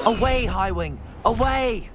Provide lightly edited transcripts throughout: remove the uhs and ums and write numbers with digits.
Away, Highwing! Away!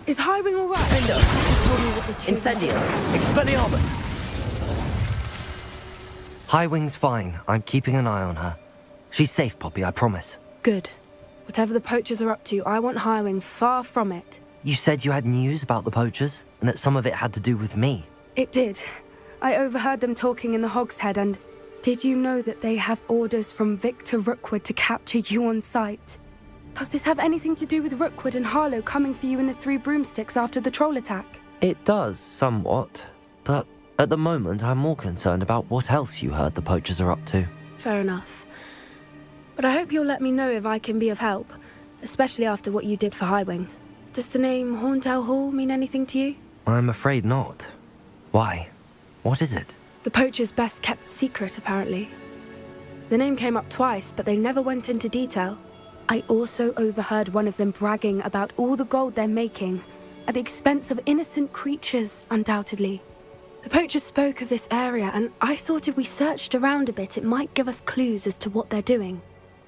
Is Highwing all right? Window! Incendio! Expelliarmus! Highwing's fine. I'm keeping an eye on her. She's safe, Poppy, I promise. Good. Whatever the poachers are up to, I want Highwing far from it. You said you had news about the poachers, and that some of it had to do with me. It did. I overheard them talking in the Hogshead, and did you know that they have orders from Victor Rookwood to capture you on sight? Does this have anything to do with Rookwood and Harlow coming for you in the Three Broomsticks after the troll attack? It does, somewhat. But at the moment, I'm more concerned about what else you heard the poachers are up to. Fair enough. But I hope you'll let me know if I can be of help, especially after what you did for Highwing. Does the name Horntail Hall mean anything to you? I'm afraid not. Why? What is it? The poachers' best-kept secret, apparently. The name came up twice, but they never went into detail. I also overheard one of them bragging about all the gold they're making, at the expense of innocent creatures, undoubtedly. The poachers spoke of this area, and I thought if we searched around a bit, it might give us clues as to what they're doing.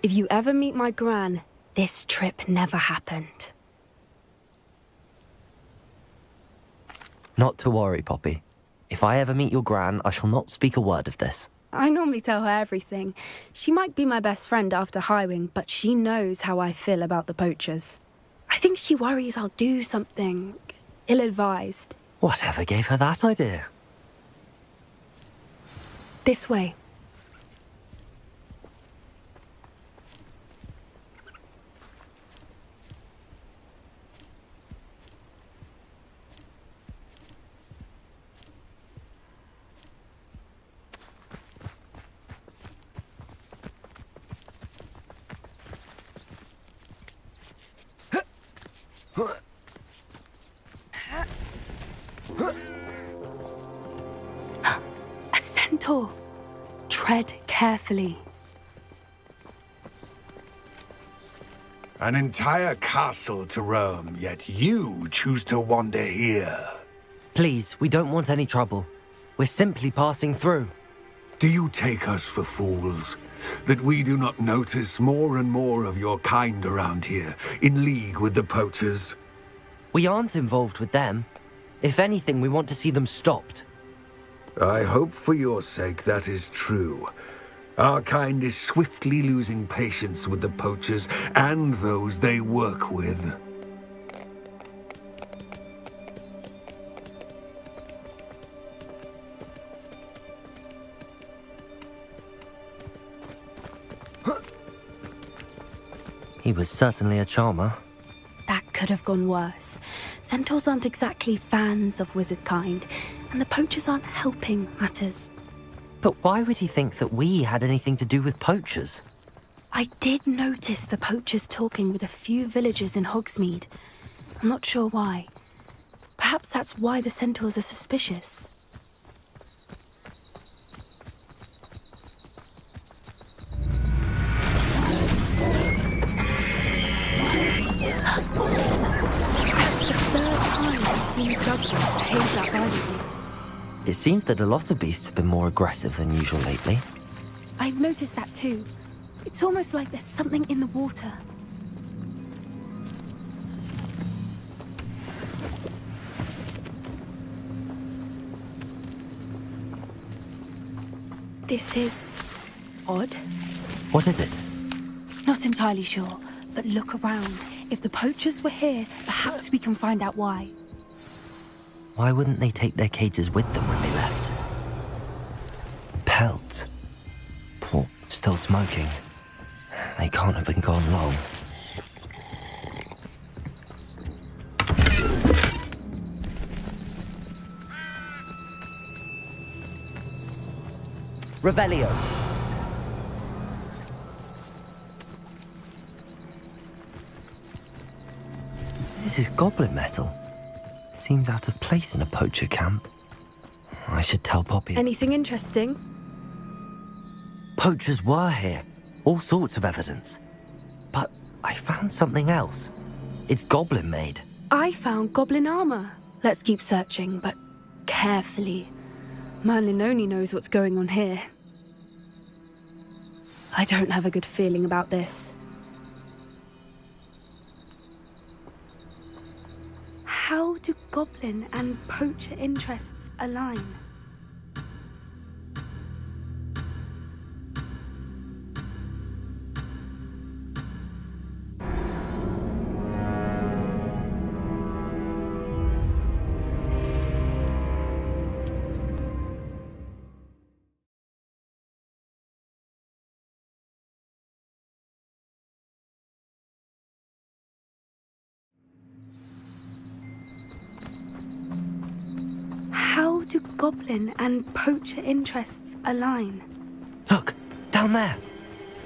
If you ever meet my gran, this trip never happened. Not to worry, Poppy. If I ever meet your gran, I shall not speak a word of this. I normally tell her everything. She might be my best friend after Highwing, but she knows how I feel about the poachers. I think she worries I'll do something ill-advised. Whatever gave her that idea? This way. A centaur. Tread carefully. An entire castle to roam, yet you choose to wander here. Please, we don't want any trouble. We're simply passing through. Do you take us for fools? That we do not notice more and more of your kind around here, in league with the poachers? We aren't involved with them. If anything, we want to see them stopped. I hope for your sake that is true. Our kind is swiftly losing patience with the poachers and those they work with. He was certainly a charmer. That could have gone worse. Centaurs aren't exactly fans of wizard kind, and the poachers aren't helping matters. But why would he think that we had anything to do with poachers? I did notice the poachers talking with a few villagers in Hogsmeade. I'm not sure why. Perhaps that's why the centaurs are suspicious. It seems that a lot of beasts have been more aggressive than usual lately. I've noticed that too. It's almost like there's something in the water. This is odd. What is it? Not entirely sure, but look around. If the poachers were here, perhaps we can find out why. Why wouldn't they take their cages with them when they left? Pelts. Poor, still smoking. They can't have been gone long. Revelio. This is goblin metal. Seems out of place in a poacher camp. I should tell Poppy. Anything interesting? Poachers were here. All sorts of evidence. But I found something else. It's goblin made. I found goblin armor. Let's keep searching, but carefully. Merlin only knows what's going on here. I don't have a good feeling about this. How do goblin and poacher interests align? How do goblin and poacher interests align? Look, down there.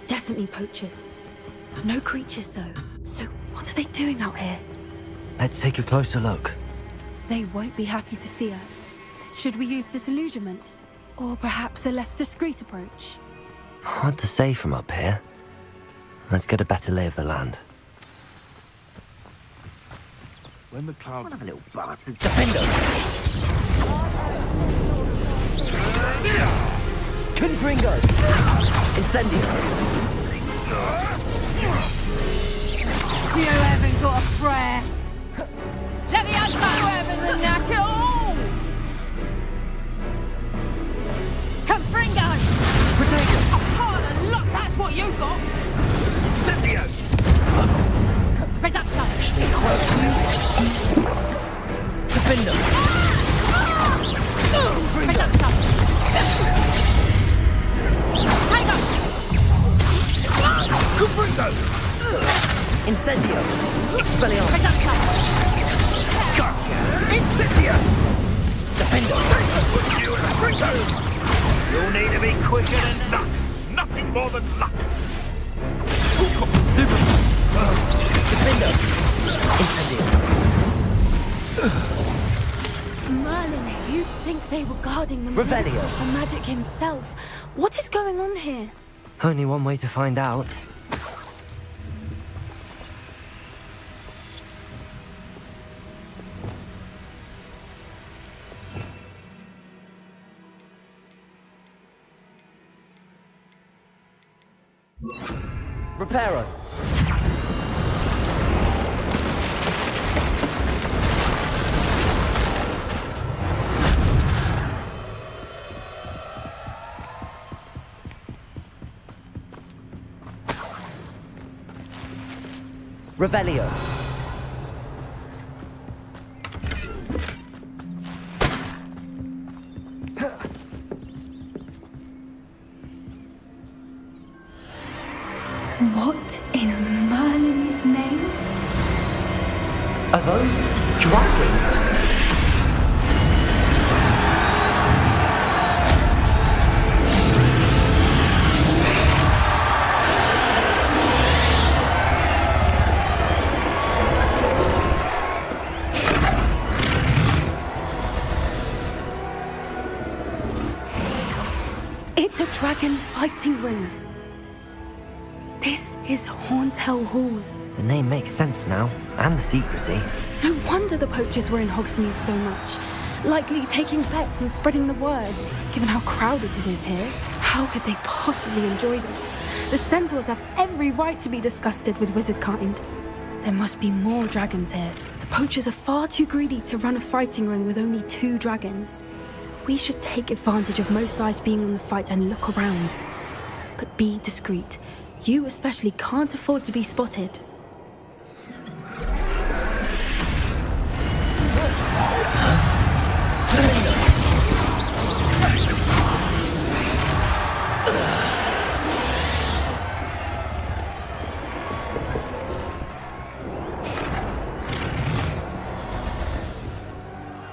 Definitely poachers. No creatures, though. So what are they doing out here? Let's take a closer look. They won't be happy to see us. Should we use disillusionment? Or perhaps a less discreet approach? Hard to say from up here. Let's get a better lay of the land. When the clouds have a little bastard. Defender! Confringo! Incendio! You haven't got a prayer. Let me answer heaven and knock it all. Confringo! Protego! A pile of luck, that's what you got. Incendio! Reducto! Defender! Reducto! Tiger! Confringo! Incendio! Expelliarmus! Reducto! Gotcha! Incendio! Defender! Put you in a Confringo! You'll need to be quicker than luck. Nothing more than luck. Stupid! Defender! Incendio! Merlin, you'd think they were guarding the Revelio. magic of the magic himself. What is going on here? Only one way to find out. Reparo. Revelio. What in Merlin's name? Are those dragons? It's a dragon fighting ring. This is Hauntel Hall. The name makes sense now, and the secrecy. No wonder the poachers were in Hogsmeade so much. Likely taking bets and spreading the word, given how crowded it is here. How could they possibly enjoy this? The centaurs have every right to be disgusted with wizard kind. There must be more dragons here. The poachers are far too greedy to run a fighting ring with only 2 dragons. We should take advantage of most eyes being on the fight and look around. But be discreet. You especially can't afford to be spotted.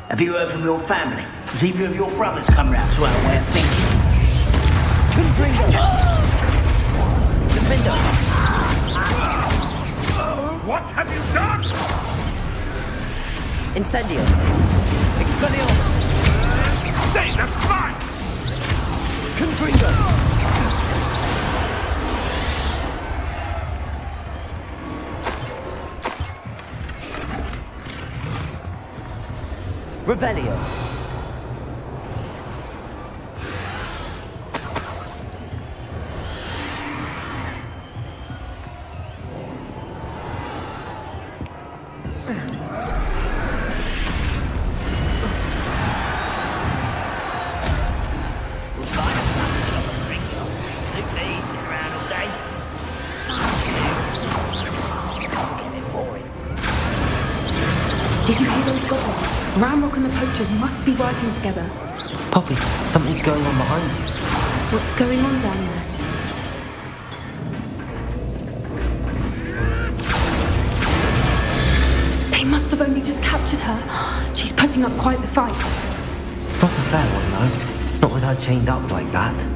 Have you heard from your family? Has either of your brothers come round to our way of thinking? Confringo! Defender! What have you done? Incendio! Expelliarmus! Say, that's fine! Confringo! Revelio! Did you hear those goblins? Ramrock and the poachers must be working together. Poppy, something's going on behind you. What's going on down there? They must have only just captured her. She's putting up quite the fight. Not a fair one, though. Not with her chained up like that.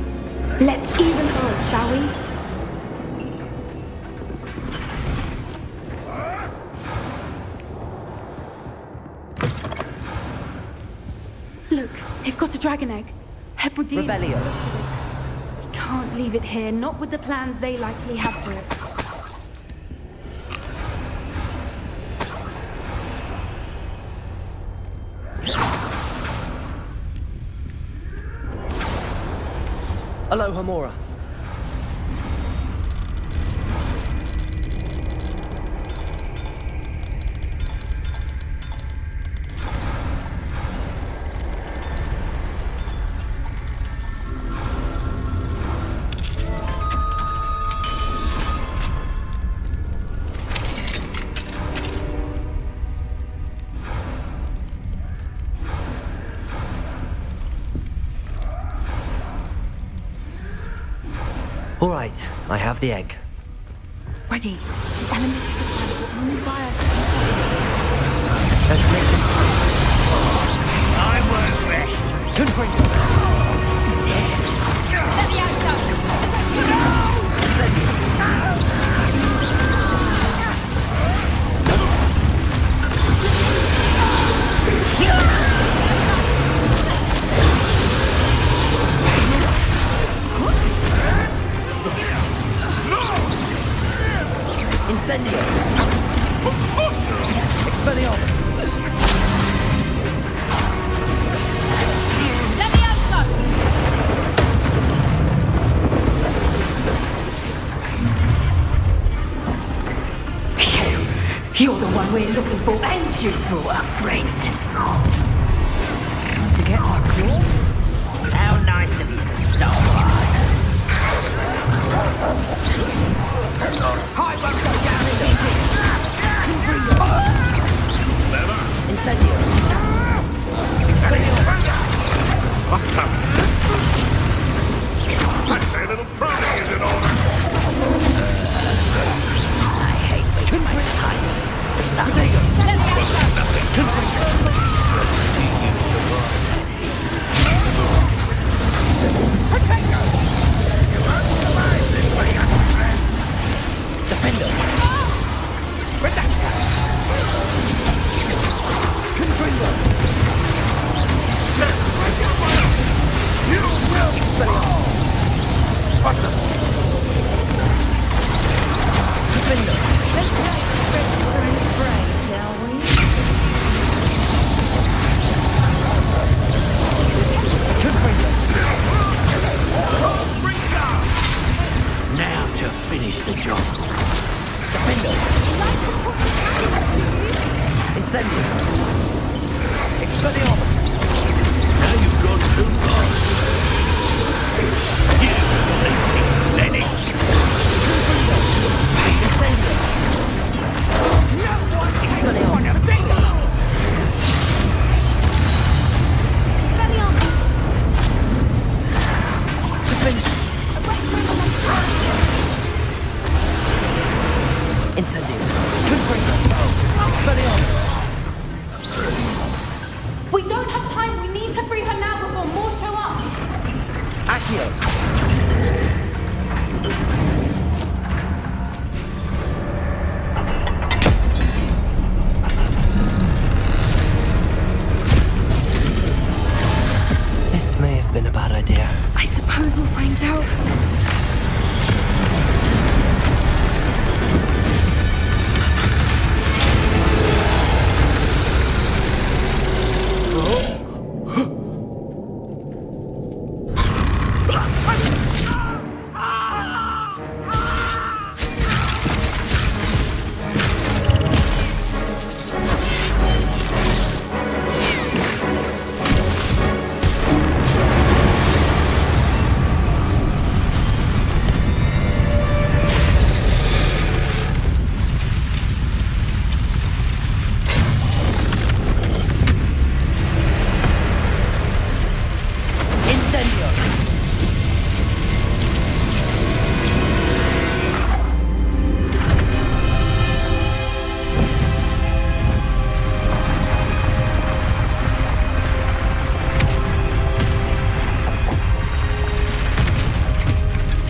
Let's even odds, shall we? Look, they've got a dragon egg. Hebridean. Revelio. We can't leave it here, not with the plans they likely have for it. Aloha Mora. All right, I have the egg. Ready. The elemental supplies will only buy us. Let's make them fight. I won't rest. Confringo! Let me out, Incendio! Incendio! Expelliarmus! Let me out, You're the one we're looking for, and you brought a friend. To get my call? How nice of you to stop by. I won't go down in easy. Incendio! Expelliarmus! I say a little pride is in order. I hate wasting my time. Defender! Redacta! Confringo! You will Expelliarmus! Defender! shall we? Confringo! Now to finish the job. Defender! Incendio! Expelliarmus! Now you've gone too far. You lazy Lenny. Incendio. Expelliarmus. We don't have time. We need to free her now before more show up. Accio. This may have been a bad idea. I suppose we'll find out.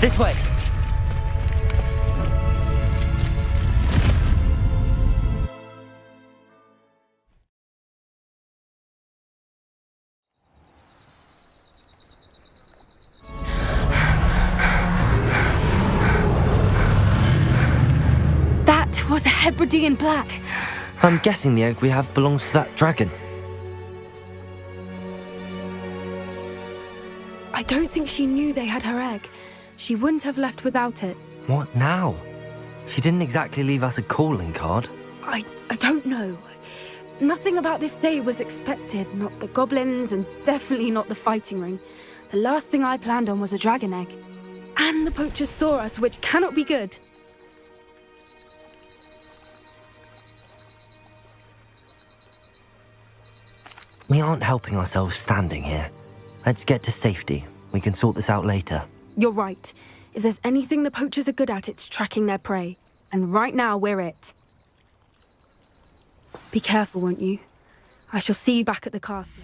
This way. That was a Hebridean black. I'm guessing the egg we have belongs to that dragon. I don't think she knew they had her egg. She wouldn't have left without it. What now? She didn't exactly leave us a calling card. I don't know. Nothing about this day was expected. Not the goblins, and definitely not the fighting ring. The last thing I planned on was a dragon egg. And the poachers saw us, which cannot be good. We aren't helping ourselves standing here. Let's get to safety. We can sort this out later. You're right. If there's anything the poachers are good at, it's tracking their prey. And right now, we're it. Be careful, won't you? I shall see you back at the castle.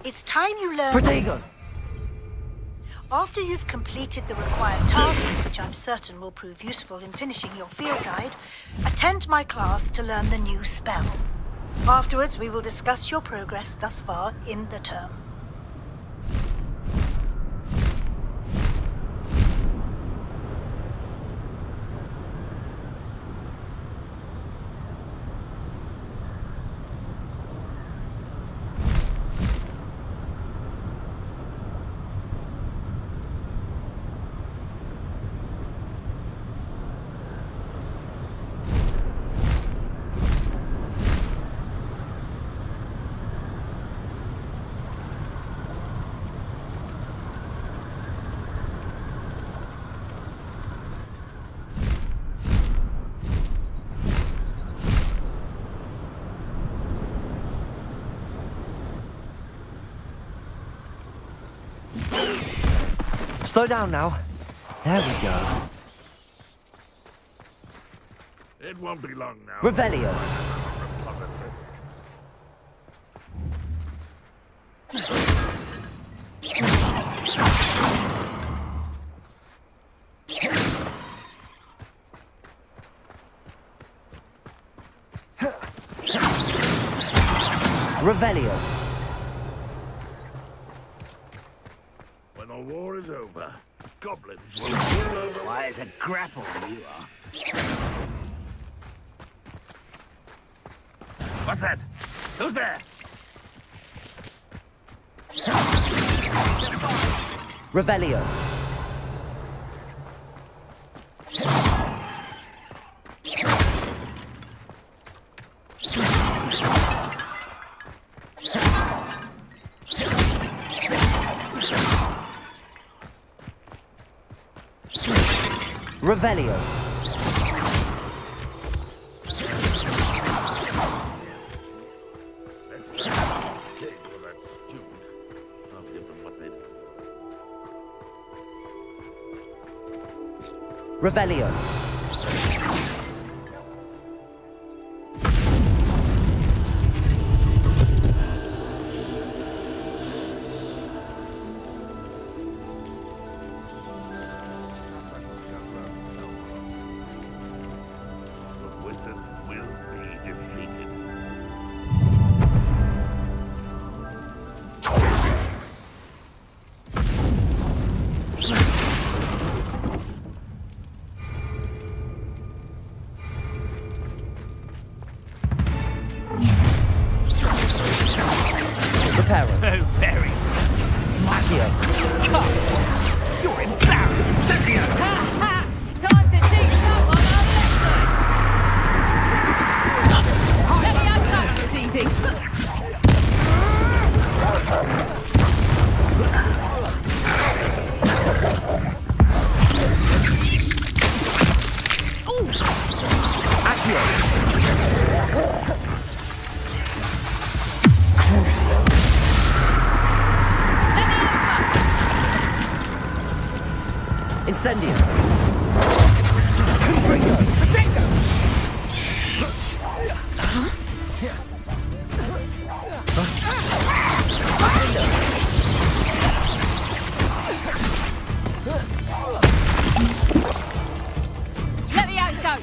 It's time you learn. Protego! After you've completed the required tasks, which I'm certain will prove useful in finishing your field guide, attend my class to learn the new spell. Afterwards, we will discuss your progress thus far in the term. Slow down now. There we go. It won't be long now. Revelio. Revelio. When the war is over, goblins will rule over. Why, it's a grapple you are. What's that? Who's there? Revelio. Revelio. Revelio. So very. Accio. Cut! You're embarrassed, Cynthia! Time to teach up on our lesson! Let me outside, it's easy. Accio. Incendio. Confringo. Protego. Let the out go!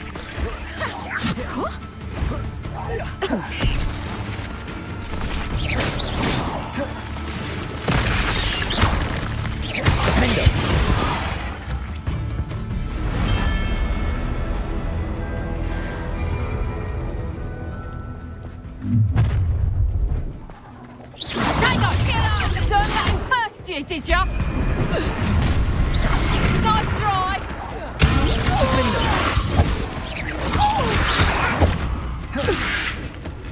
did ya? Nice try!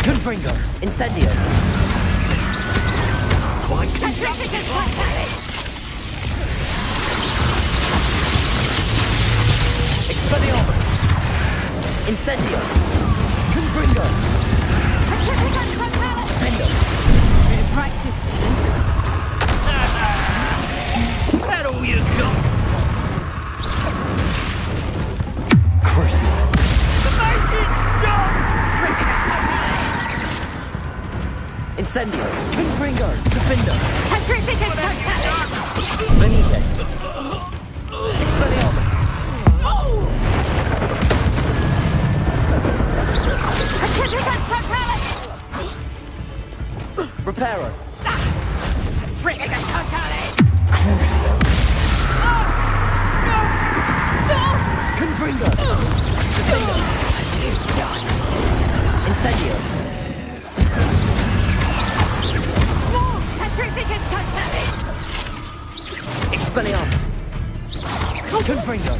Confringo. Incendio. Expelliarmus. Incendio. Confringo. Defendo. Bit of practice for this. That all you got? Crucio. Make it stop! Incendio. Confringo. Defendo. Petrificus Venite. Expelliarmus. Reparo. Crucio. Confringo. Defendo. Incendio. Expelliarmus. Confringo.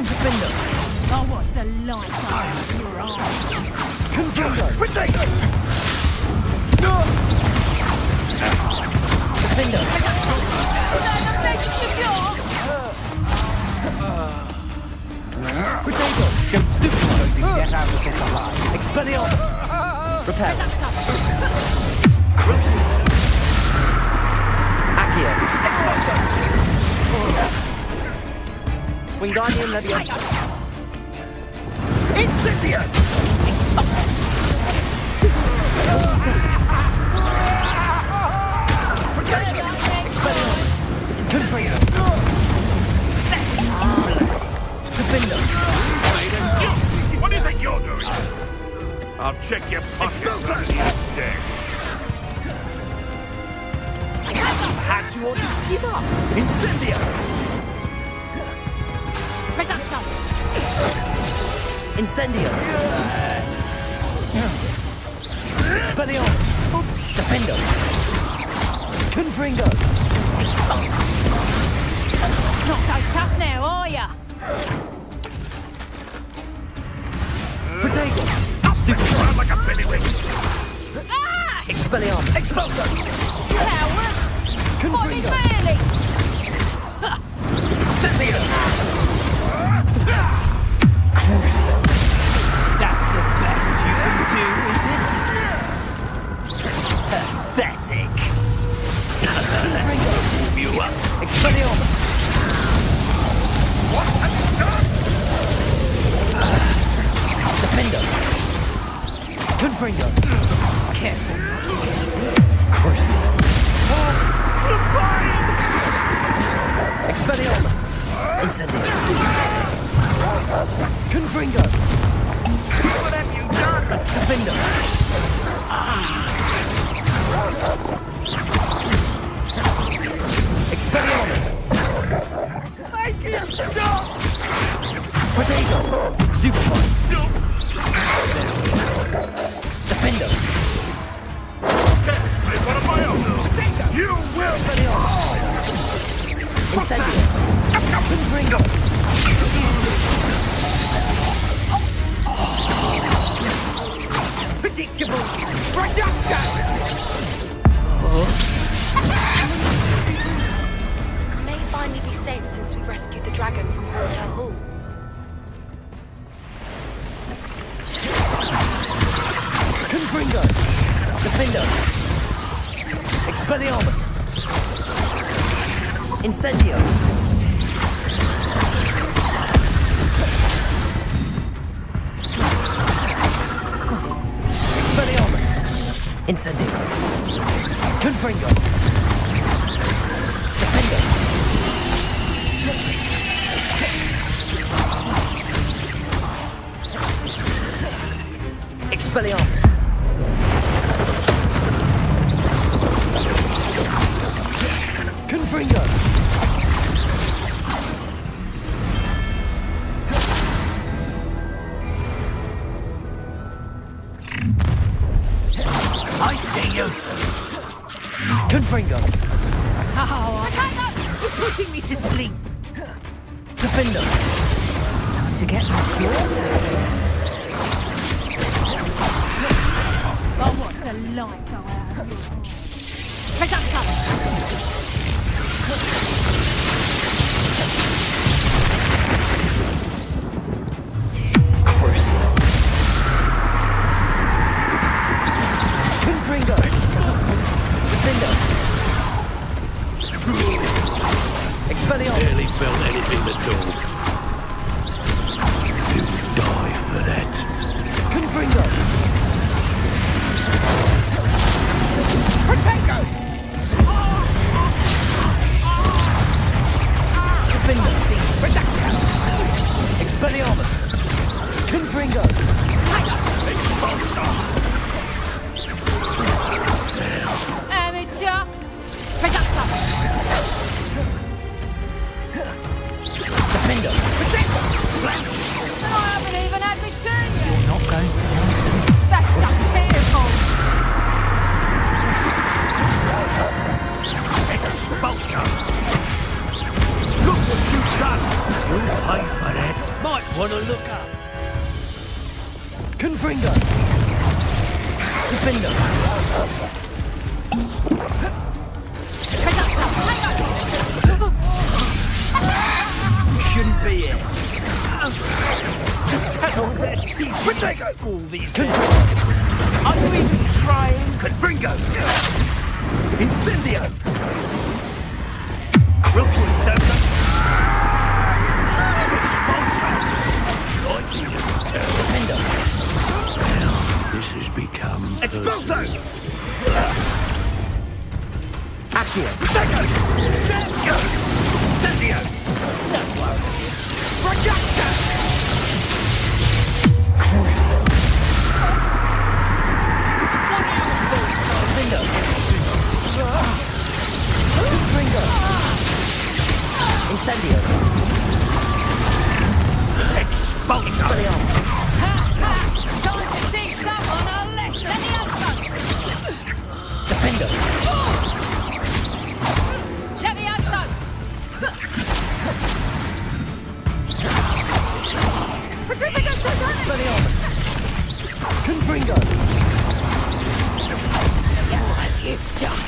Defendo. Oh, what's the light out of your eyes? Confringo. Defendo. Protego. Stupid. Get out of this alive. Expelliarmus. Repair. Crucio. Accio. Expulso. Wingardium Leviosa. Incendio. Expelliarmus. Confringo. Defendo. What do you think you're doing? I'll check your pockets on you dead. Had you ought to give up. Incendio. Incendio. Expelliarmus. Defendo. Confringo. Not so tough now, are ya? Protego. Stupid. Run like a pennywig. Ah! Expelliarmus. Expulso. Coward! Confringo. Fairly! Incendio. Crucio. That's the best you can do, is it? Pathetic. Confringo. You up? Expelliarmus. What have you done? Defendo. Confringo. Careful. Crucio. Expelliarmus. Incendio. Confringo. What have you done? Defendo. Expelliarmus. Make it stop! Protego. Stupefy. Defendo. Can't slip one of my own. You will! Expelliarmus. Incendio. Confringo. Predictable. Reduction! May finally be safe since we rescued the dragon from Hotel Hall. Confringo. Defendo. Expelliarmus. Incendio. Expelliarmus. Incendio. Confringo. Defendo. Expelliarmus. Confringo! I see you. Confringo! Oh, you're putting me to sleep. Defender! Time to get my claws out. Oh, what's the light go out of your eyes? Reductor! Crucial! Confringo! Defender! Expelliarmus! Barely felt anything at all. You die for that. Confringo! Protego! Defender! Reductor! Expelliarmus! Confringo! Amateur! Reductor! Defender! And I haven't even had my turn yet. You're not going to know. That's just fearful. Expulsion! Look what you've done! You'll pay for that. Might want to look up. Confringo! Defender! You shouldn't be here. Is that all their teeth? Protego! School these days. Are you even trying? Confringo! Incendio! Expulsion! Defender! This has become... Expulso! Accio! Protego! Incendio! Incendio! Projector! Crucial! Defender! Confringo! Incendio! Expulsion! Expelliarmus! Time to teach someone a lesson. Let me have some. Defender! Let me have some. Expelliarmus! Confringo! What have you done?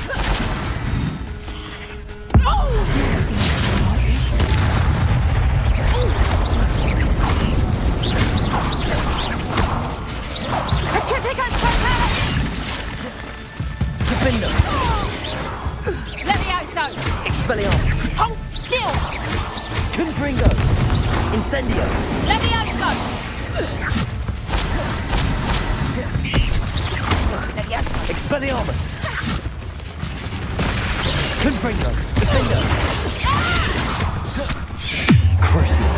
Defender! Let me out some. Expelliarmus! Hold still. Confringo! Incendio! Let me out some. Let me out some. Expelliarmus! Confringo! Defender! Crucial!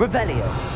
Revelio.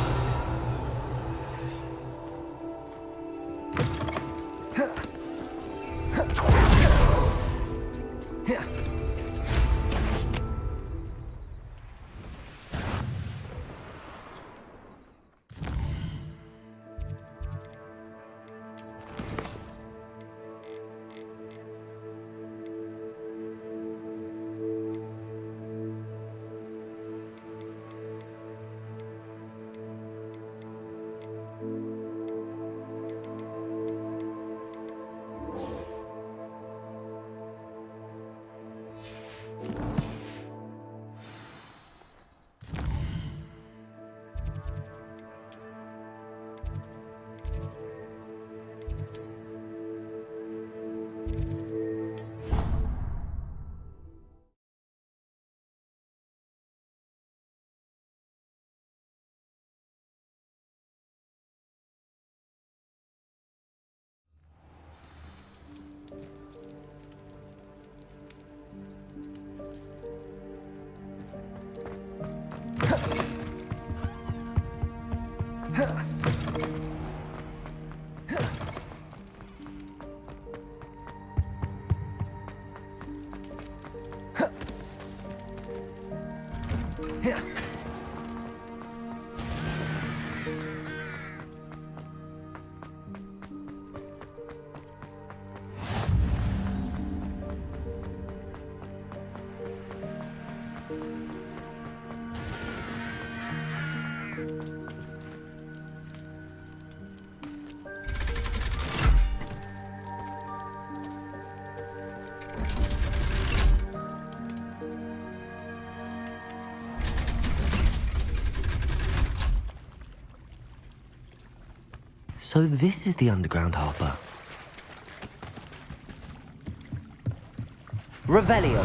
So this is the underground harbor. Revelio.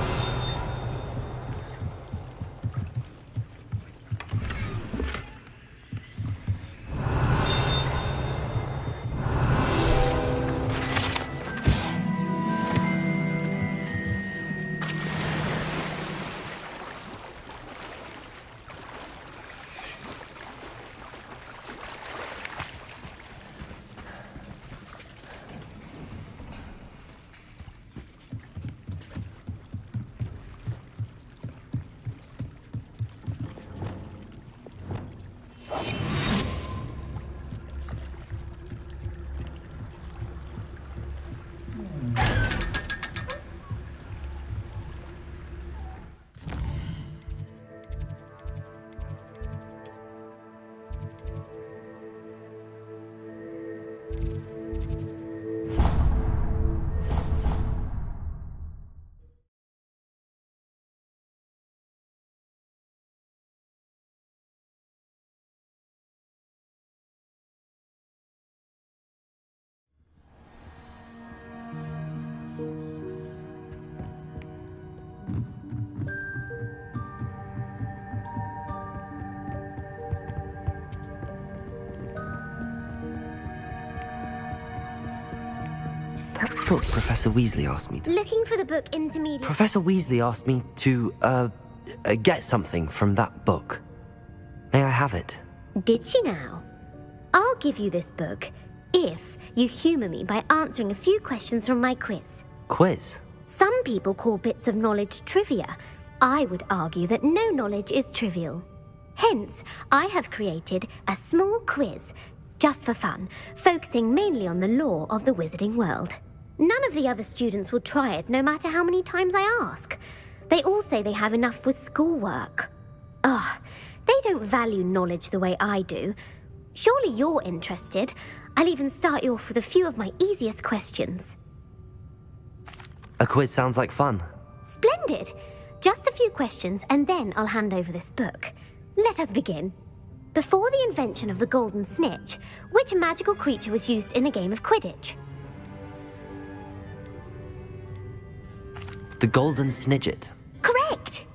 That book Professor Weasley asked me to... Looking for the book Intermediate... Professor Weasley asked me to, get something from that book. May I have it? Did she now? I'll give you this book if you humour me by answering a few questions from my quiz. Quiz? Some people call bits of knowledge trivia. I would argue that no knowledge is trivial. Hence, I have created a small quiz, just for fun, focusing mainly on the lore of the wizarding world. None of the other students will try it, no matter how many times I ask. They all say they have enough with schoolwork. Ugh, they don't value knowledge the way I do. Surely you're interested. I'll even start you off with a few of my easiest questions. A quiz sounds like fun. Splendid! Just a few questions, and then I'll hand over this book. Let us begin. Before the invention of the golden snitch, which magical creature was used in a game of Quidditch? The golden snidget. Correct!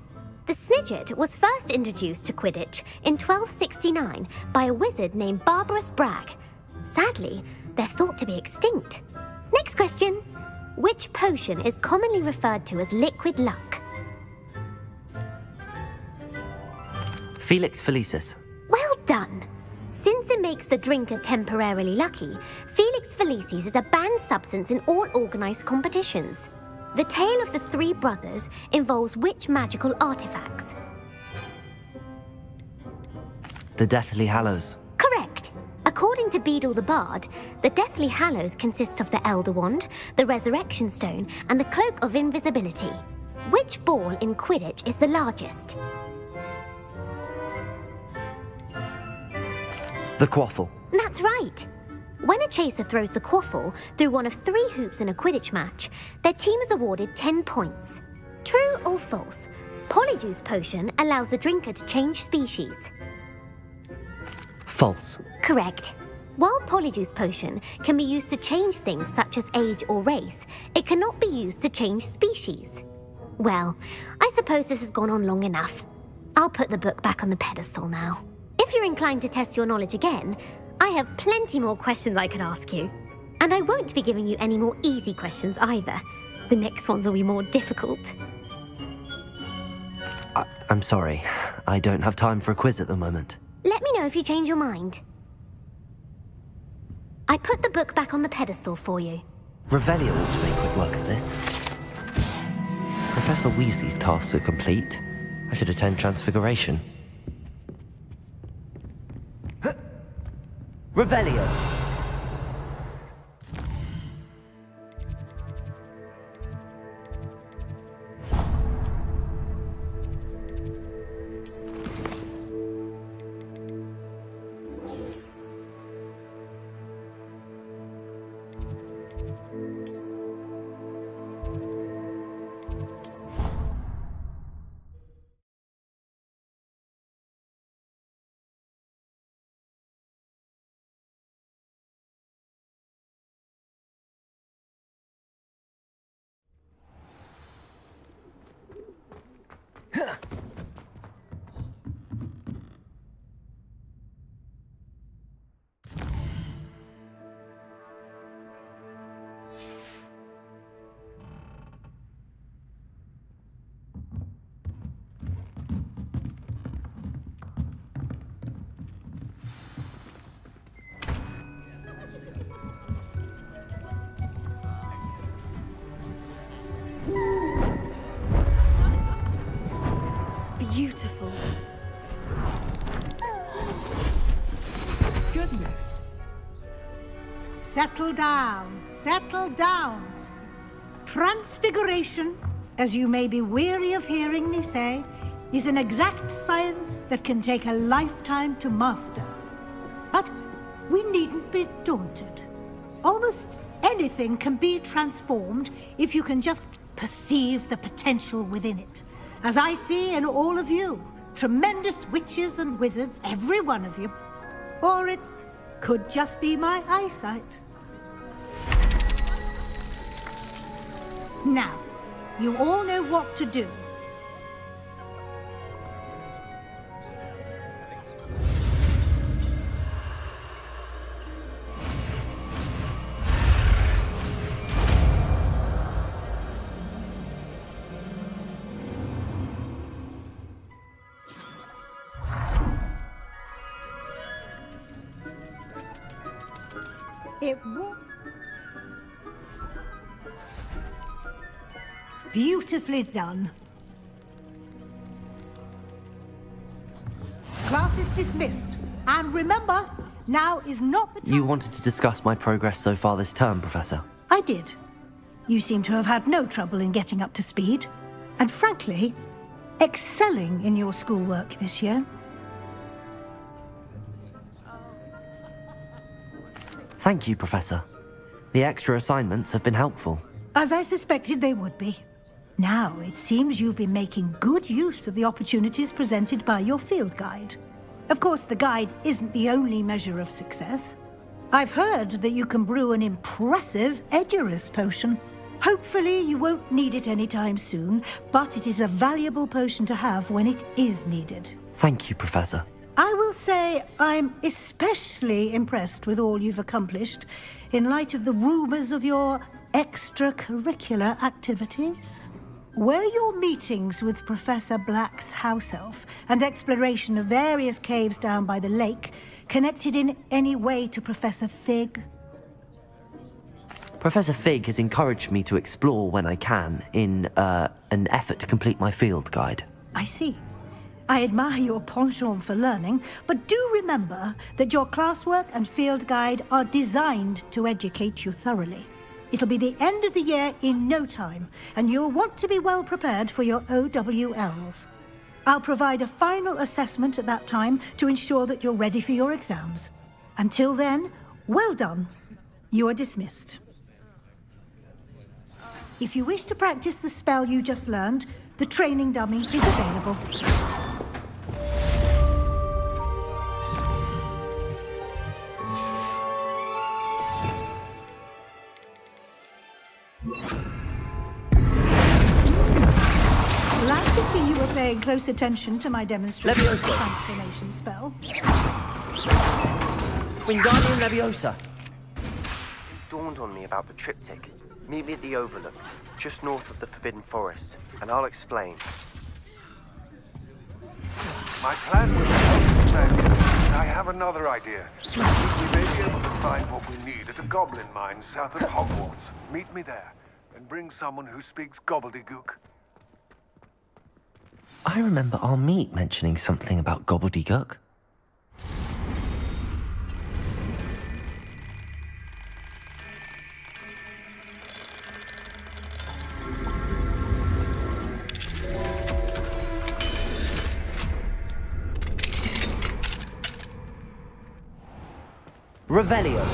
The snidget was first introduced to Quidditch in 1269 by a wizard named Barbarous Bragg. Sadly, they're thought to be extinct. Next question. Which potion is commonly referred to as liquid luck? Felix Felicis. Well makes the drinker temporarily lucky, Felix Felicis is a banned substance in all organised competitions. The tale of the three brothers involves which magical artifacts? The Deathly Hallows. Correct. According to Beadle the Bard, the Deathly Hallows consists of the Elder Wand, the Resurrection Stone, and the Cloak of Invisibility. Which ball in Quidditch is the largest? The Quaffle. That's right. When a chaser throws the quaffle through one of 3 hoops in a Quidditch match, their team is awarded 10 points. True or false? Polyjuice Potion allows the drinker to change species. False. Correct. While Polyjuice Potion can be used to change things such as age or race, it cannot be used to change species. Well, I suppose this has gone on long enough. I'll put the book back on the pedestal now. If you're inclined to test your knowledge again, I have plenty more questions I could ask you. And I won't be giving you any more easy questions either. The next ones will be more difficult. I'm sorry. I don't have time for a quiz at the moment. Let me know if you change your mind. I put the book back on the pedestal for you. Revelio ought to make quick work of this. Professor Weasley's tasks are complete. I should attend Transfiguration. Revelio! Beautiful. Goodness. Settle down. Settle down. Transfiguration, as you may be weary of hearing me say, is an exact science that can take a lifetime to master. But we needn't be daunted. Almost anything can be transformed if you can just perceive the potential within it. As I see in all of you, tremendous witches and wizards, every one of you. Or it could just be my eyesight. Now, you all know what to do. It won't. Beautifully done. Class is dismissed. And remember, now is not the time. You wanted to discuss my progress so far this term, Professor. I did. You seem to have had no trouble in getting up to speed. And frankly, excelling in your schoolwork this year. Thank you, Professor. The extra assignments have been helpful. As I suspected they would be. Now, it seems you've been making good use of the opportunities presented by your field guide. Of course, the guide isn't the only measure of success. I've heard that you can brew an impressive Edurus potion. Hopefully, you won't need it anytime soon, but it is a valuable potion to have when it is needed. Thank you, Professor. I will say I'm especially impressed with all you've accomplished in light of the rumors of your extracurricular activities. Were your meetings with Professor Black's house elf and exploration of various caves down by the lake Connected in any way to Professor Fig? Professor Fig has encouraged me to explore when I can in an effort to complete my field guide. I see. I admire your penchant for learning, but do remember that your classwork and field guide are designed to educate you thoroughly. It'll be the end of the year in no time, and you'll want to be well prepared for your OWLs. I'll provide a final assessment at that time to ensure that you're ready for your exams. Until then, well done. You are dismissed. If you wish to practice the spell you just learned, the training dummy is available. Glad to see you were paying close attention to my demonstration of the transformation spell. Wingardium Leviosa! It dawned on me about the triptych. Meet me at the Overlook, just north of the Forbidden Forest, and I'll explain. My plan was to but I have another idea. We may be able to find what we need at a goblin mine south of Hogwarts. Meet me there, and bring someone who speaks gobbledygook. I remember our meet mentioning something about gobbledygook. Revelio.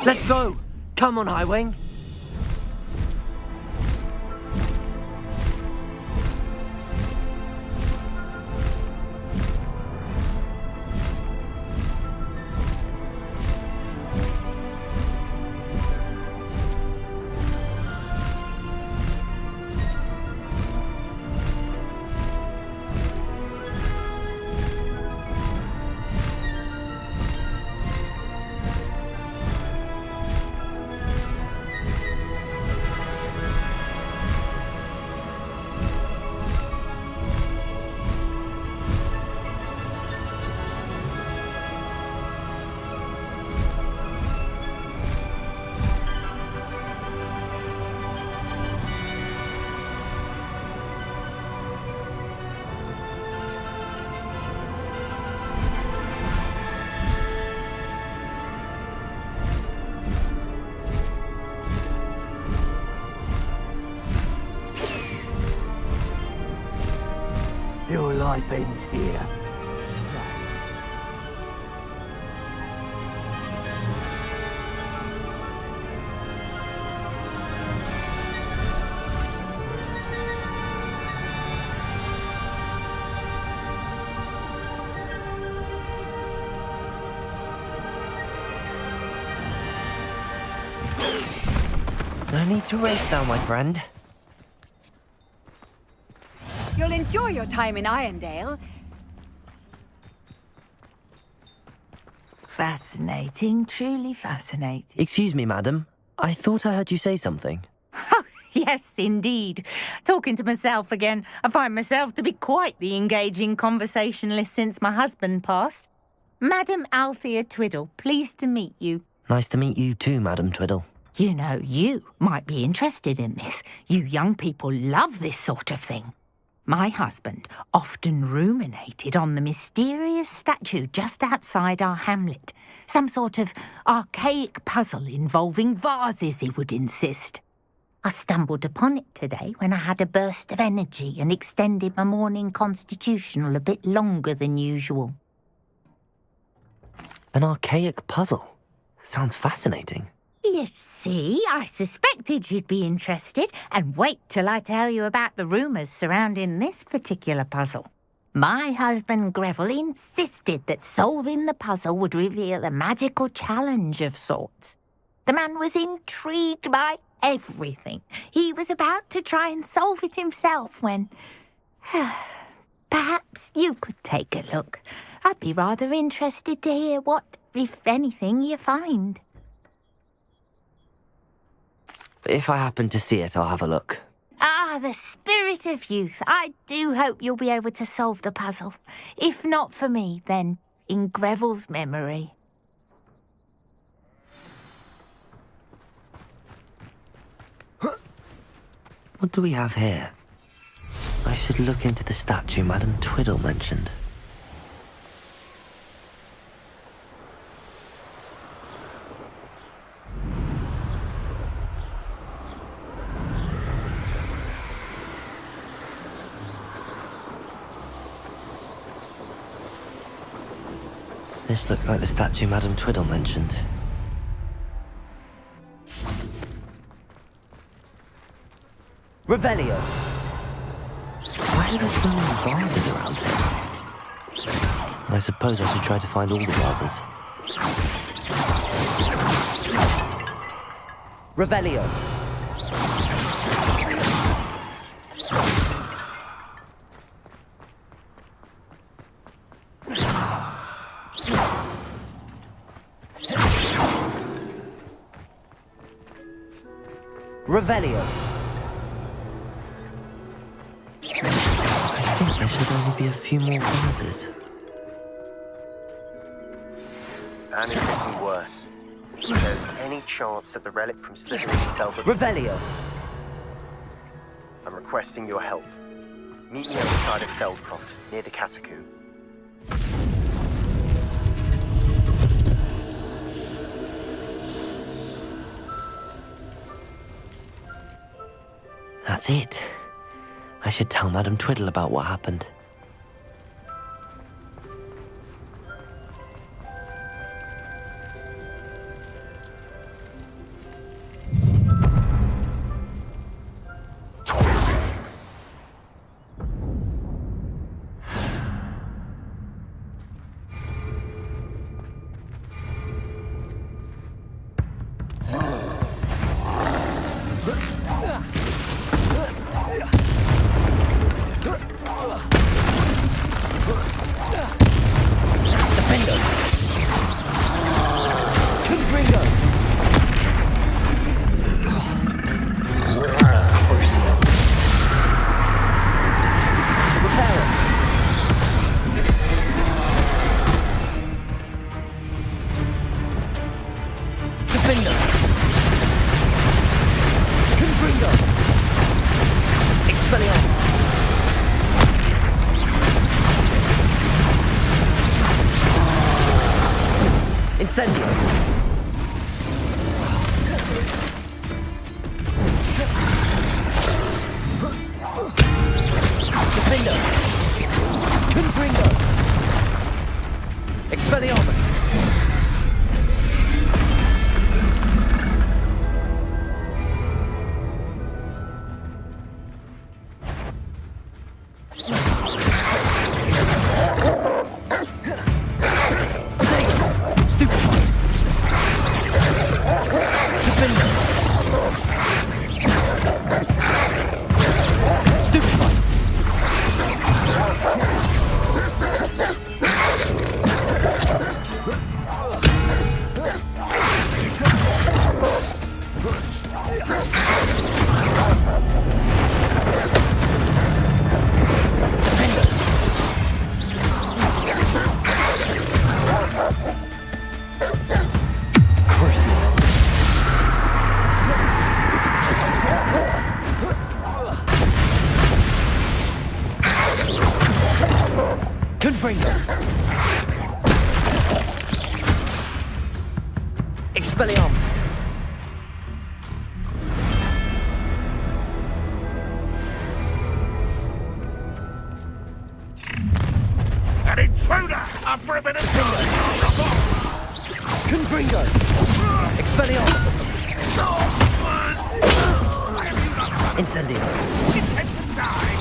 Let's go! Come on, Highwing! Your life ends here. No need to race now, my friend. You'll enjoy your time in Irondale. Fascinating, truly fascinating. Excuse me, madam. I thought I heard you say something. Yes, indeed. Talking to myself again. I find myself to be quite the engaging conversationalist since my husband passed. Madam Althea Twiddle, pleased to meet you. Nice to meet you too, Madam Twiddle. You know, you might be interested in this. You young people love this sort of thing. My husband often ruminated on the mysterious statue just outside our hamlet. Some sort of archaic puzzle involving vases, he would insist. I stumbled upon it today when I had a burst of energy and extended my morning constitutional a bit longer than usual. An archaic puzzle. Sounds fascinating. You see, I suspected you'd be interested, and wait till I tell you about the rumours surrounding this particular puzzle. My husband Greville insisted that solving the puzzle would reveal a magical challenge of sorts. The man was intrigued by everything. He was about to try and solve it himself when... Perhaps you could take a look. I'd be rather interested to hear what, if anything, you find. If I happen to see it, I'll have a look. Ah, the spirit of youth. I do hope you'll be able to solve the puzzle. If not for me, then in Greville's memory. What do we have here? I should look into the statue Madam Twiddle mentioned. This looks like the statue Madam Twiddle mentioned. Revelio! Why are there so many vases around here? I suppose I should try to find all the vases. Revelio! Revelio. I think there should only be a few more vases. And it's getting worse. If there's any chance that the relic from Slytherin fell... Revelio. I'm requesting your help. Meet me outside of Feldcroft, near the catacomb. That's it. I should tell Madam Twiddle about what happened. Incendio. Defender. Confringo. Expelliarmus. Confringo. Expelliarmus. An intruder! Up for a bit of fun! Confringo. Expelliarmus. Incendio. Intense die!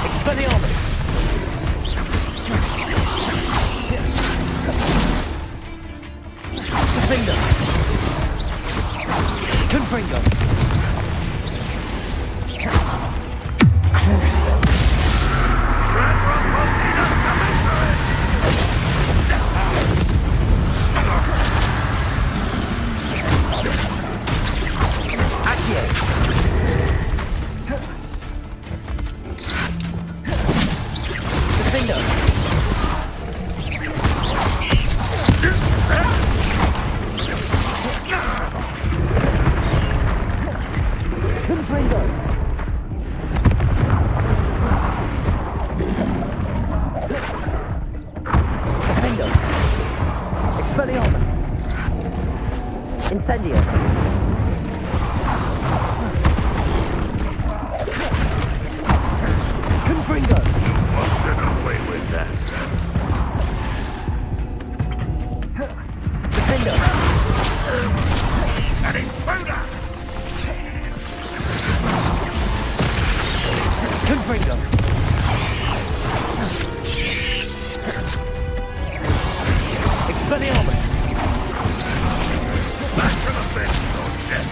Expelliarmus. Defender. Confringo. Crucio. Accio. Defender. Confringo. Defender. Expelliarmus. Incendio. Confringo. Won't get away with that. Defender. An intruder! Confringo. Expelliarmus. Back to the bed, soldier!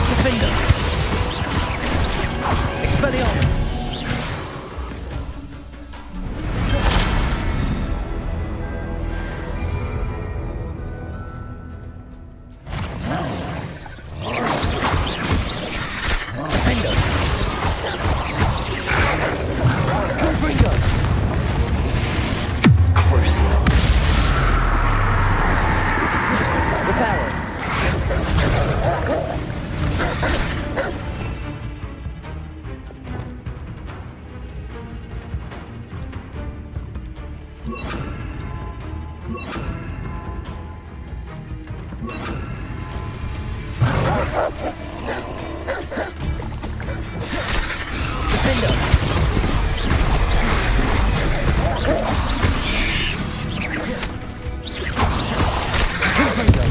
Defender. Expelliarmus. Defender. Confringo. Crucio. Reparo. Defender. Confringo.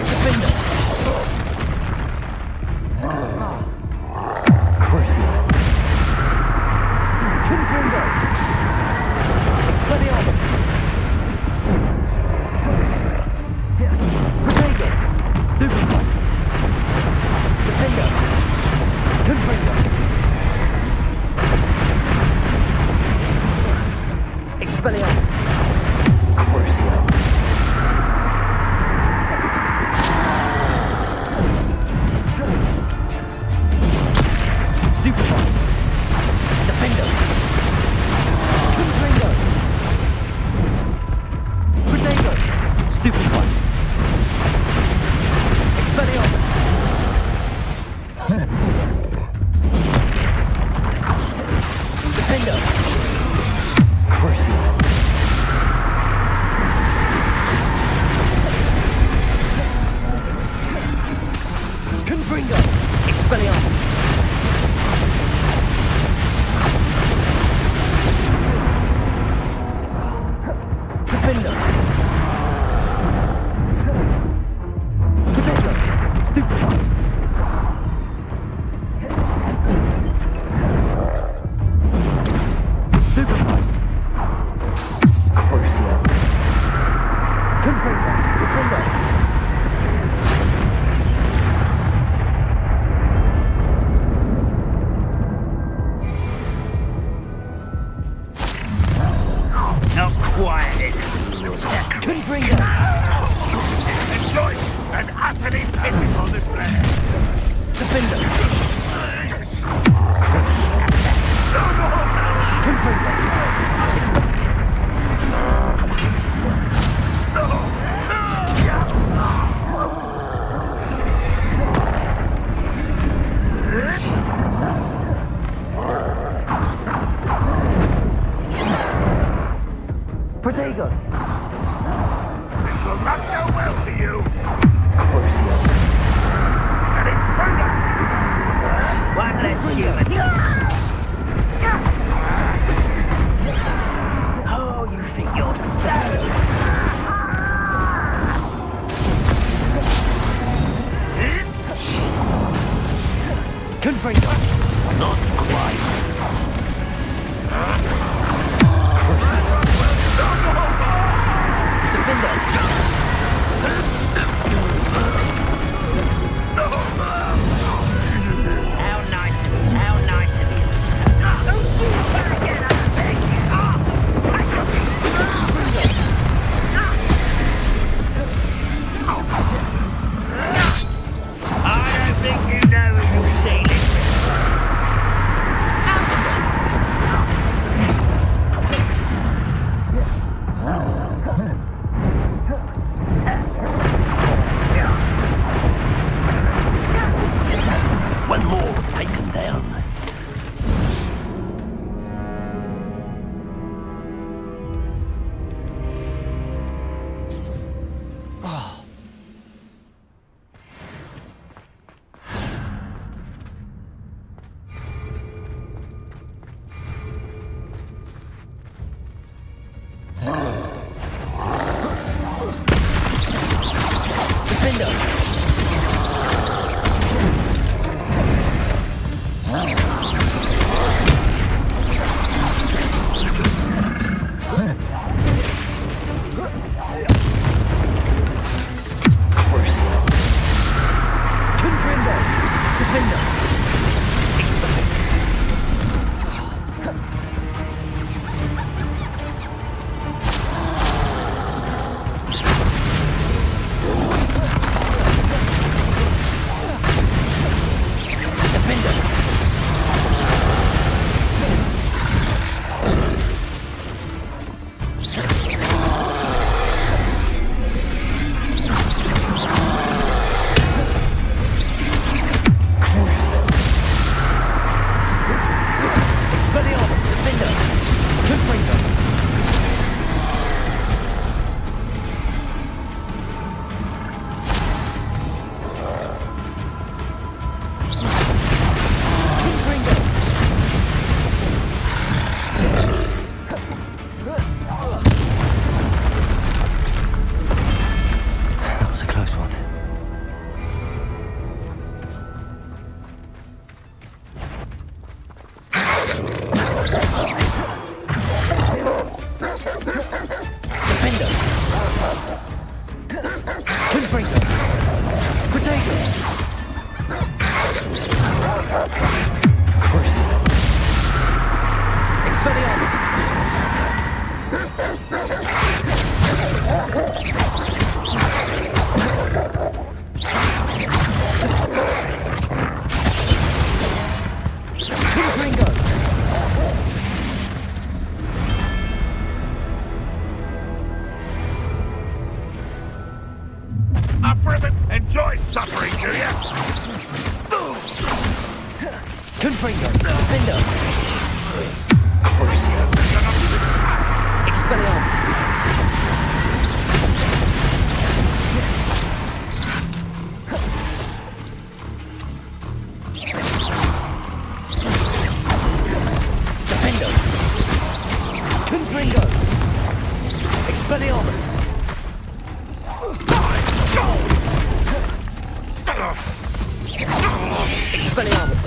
Defender. Expelliarmus! Defender! Defender! Stupefy! Stupefy! Crucio! Confringo! Defender! Not quiet. Confringo! Enjoy an utterly pitiful display. Defender! Protego! This will not go well for you. Crucio! An intruder! One less human. Oh, you think you're savage? Confringo! Not quite. Crucio! Defender! How nice of you to stop. Don't do that again, I beg you. I don't think you know who you're dealing with. One more taken down. Defender! Crucio! Confringo! Defender! Expel! Defender! Crucio! Expelliarmus! Defender! Confringo! Confringo! That was a close one. Defender! Confringo! Protego! Crucio! Expelliarmus! Confringo! Up for it. Enjoy suffering, do you? Confringo! Defender! Crucio! Expelliarmus! Expelliarmus!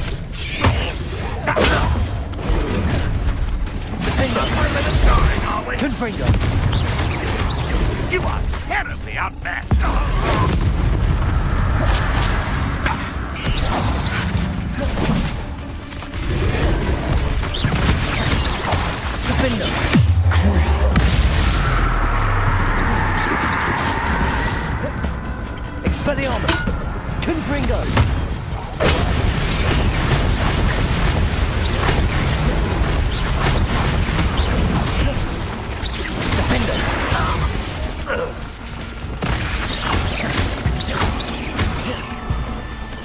Confringo! You are terribly outmatched. Defender! Crucial! Expelliarmus! Confringo!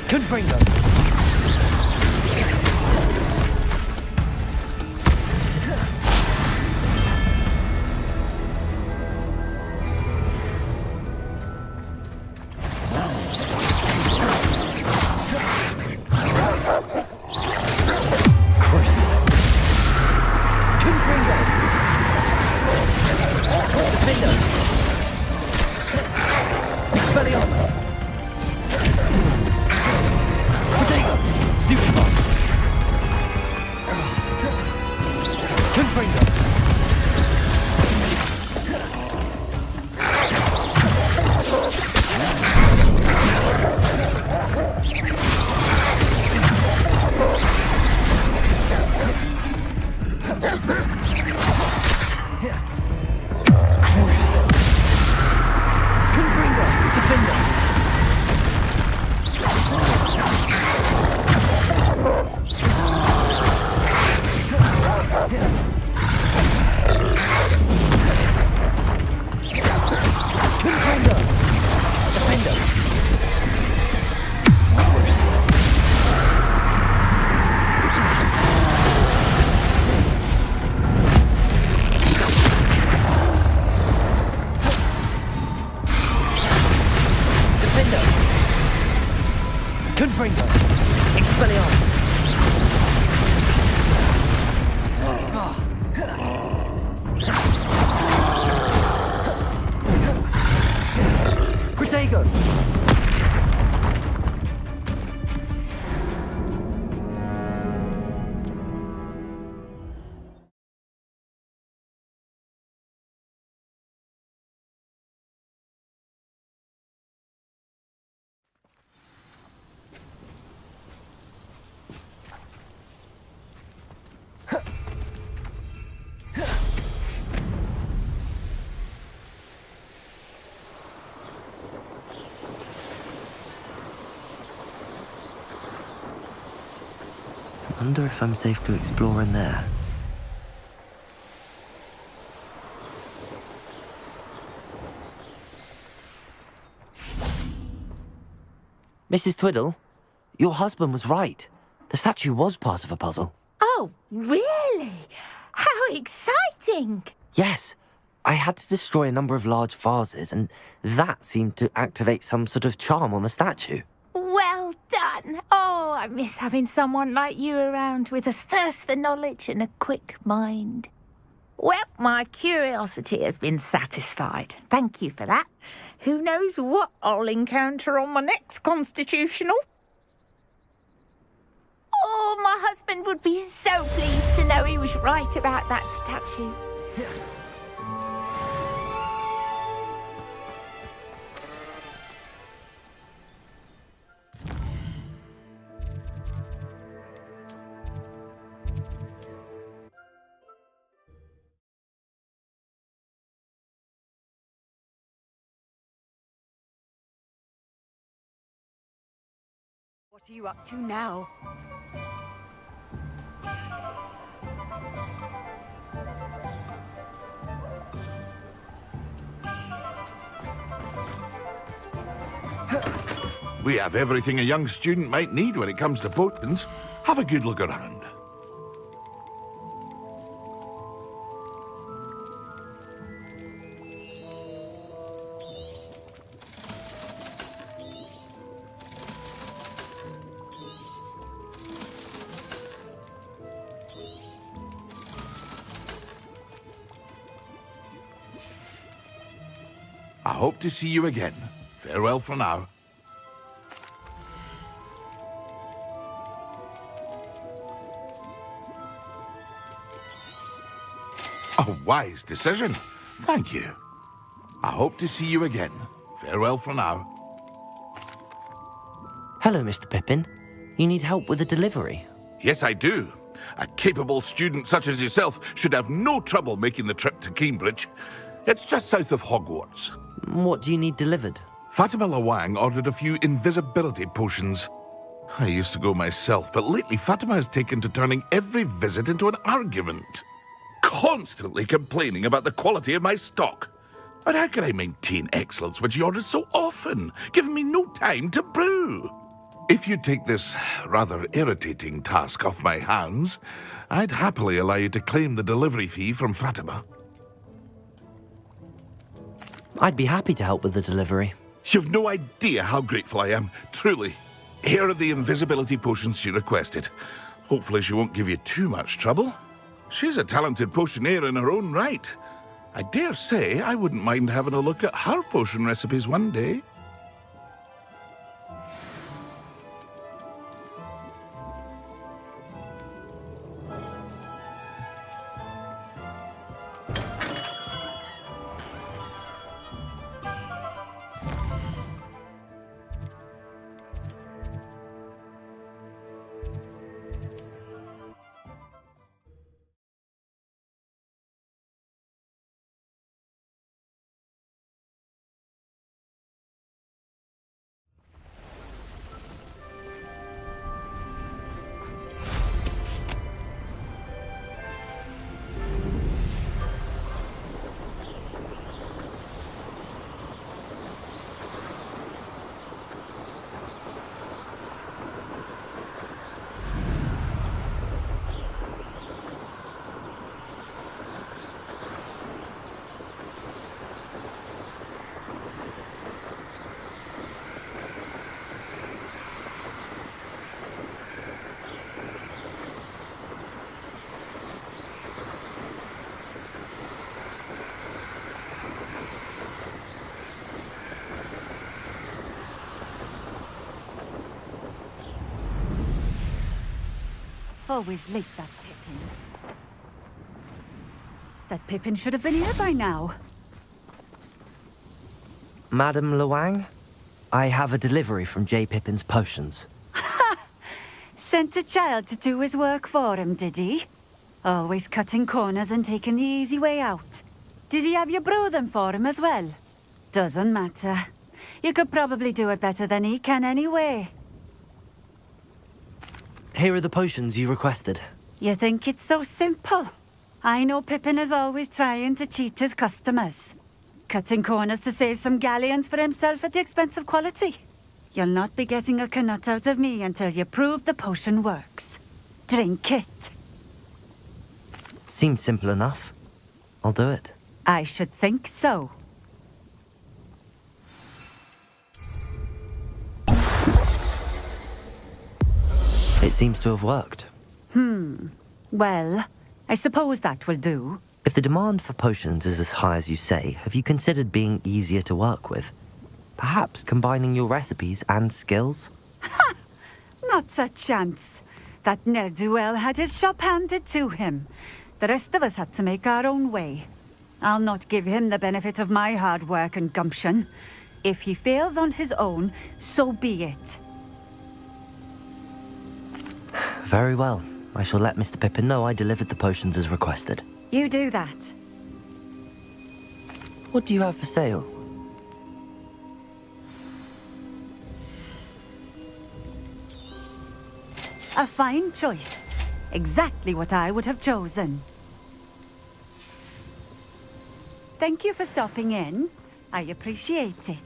Confringo! Crucial! Confringo! Defender! Expelliarmus! Snooty-bop! Confringo! Crucial! Confringo! Defender! Confringo! Defender! Crucial! Defender! Confringo! Expelliarmus! Protego! I wonder if I'm safe to explore in there. Mrs. Twiddle, your husband was right. The statue was part of a puzzle. Oh, really? How exciting! Yes, I had to destroy a number of large vases, and that seemed to activate some sort of charm on the statue. Well done. Oh, I miss having someone like you around with a thirst for knowledge and a quick mind. Well, my curiosity has been satisfied. Thank you for that. Who knows what I'll encounter on my next constitutional? Oh, my husband would be so pleased to know he was right about that statue. What are you up to now? We have everything a young student might need when it comes to potions. Have a good look around. I hope to see you again. Farewell for now. A wise decision. Thank you. I hope to see you again. Farewell for now. Hello, Mr. Pippin. You need help with a delivery? Yes, I do. A capable student such as yourself should have no trouble making the trip to Cambridge. It's just south of Hogwarts. What do you need delivered? Fatima Lawang ordered a few invisibility potions. I used to go myself, but lately Fatima has taken to turning every visit into an argument. Constantly complaining about the quality of my stock. But how can I maintain excellence when she orders so often, giving me no time to brew? If you take this rather irritating task off my hands, I'd happily allow you to claim the delivery fee from Fatima. I'd be happy to help with the delivery. You've no idea how grateful I am, truly. Here are the invisibility potions she requested. Hopefully she won't give you too much trouble. She's a talented potioneer in her own right. I dare say I wouldn't mind having a look at her potion recipes one day. Always late, that Pippin. That Pippin should have been here by now. Madam Lawang, I have a delivery from J. Pippin's Potions. Ha! Sent a child to do his work for him, did he? Always cutting corners and taking the easy way out. Did he have you brew them for him as well? Doesn't matter. You could probably do it better than he can anyway. Here are the potions you requested. You think it's so simple? I know Pippin is always trying to cheat his customers. Cutting corners to save some galleons for himself at the expense of quality. You'll not be getting a canut out of me until you prove the potion works. Drink it. Seems simple enough. I'll do it. I should think so. It seems to have worked. Well, I suppose that will do. If the demand for potions is as high as you say, have you considered being easier to work with? Perhaps combining your recipes and skills? Ha! Not a chance. That ne'er-do-well had his shop handed to him. The rest of us had to make our own way. I'll not give him the benefit of my hard work and gumption. If he fails on his own, so be it. Very well. I shall let Mr. Pippin know I delivered the potions as requested. You do that. What do you have for sale? A fine choice. Exactly what I would have chosen. Thank you for stopping in. I appreciate it.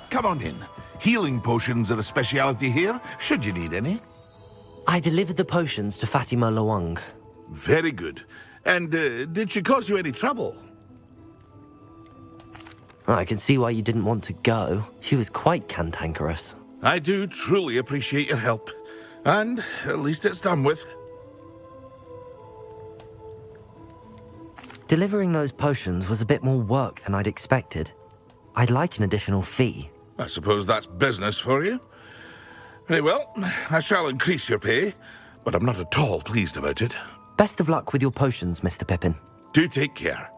Come on in. Healing potions are a speciality here, should you need any. I delivered the potions to Fatima Lawang. Very good. And did she cause you any trouble? I can see why you didn't want to go. She was quite cantankerous. I do truly appreciate your help. And at least it's done with. Delivering those potions was a bit more work than I'd expected. I'd like an additional fee. I suppose that's business for you. Very well, I shall increase your pay, but I'm not at all pleased about it. Best of luck with your potions, Mr. Pippin. Do take care.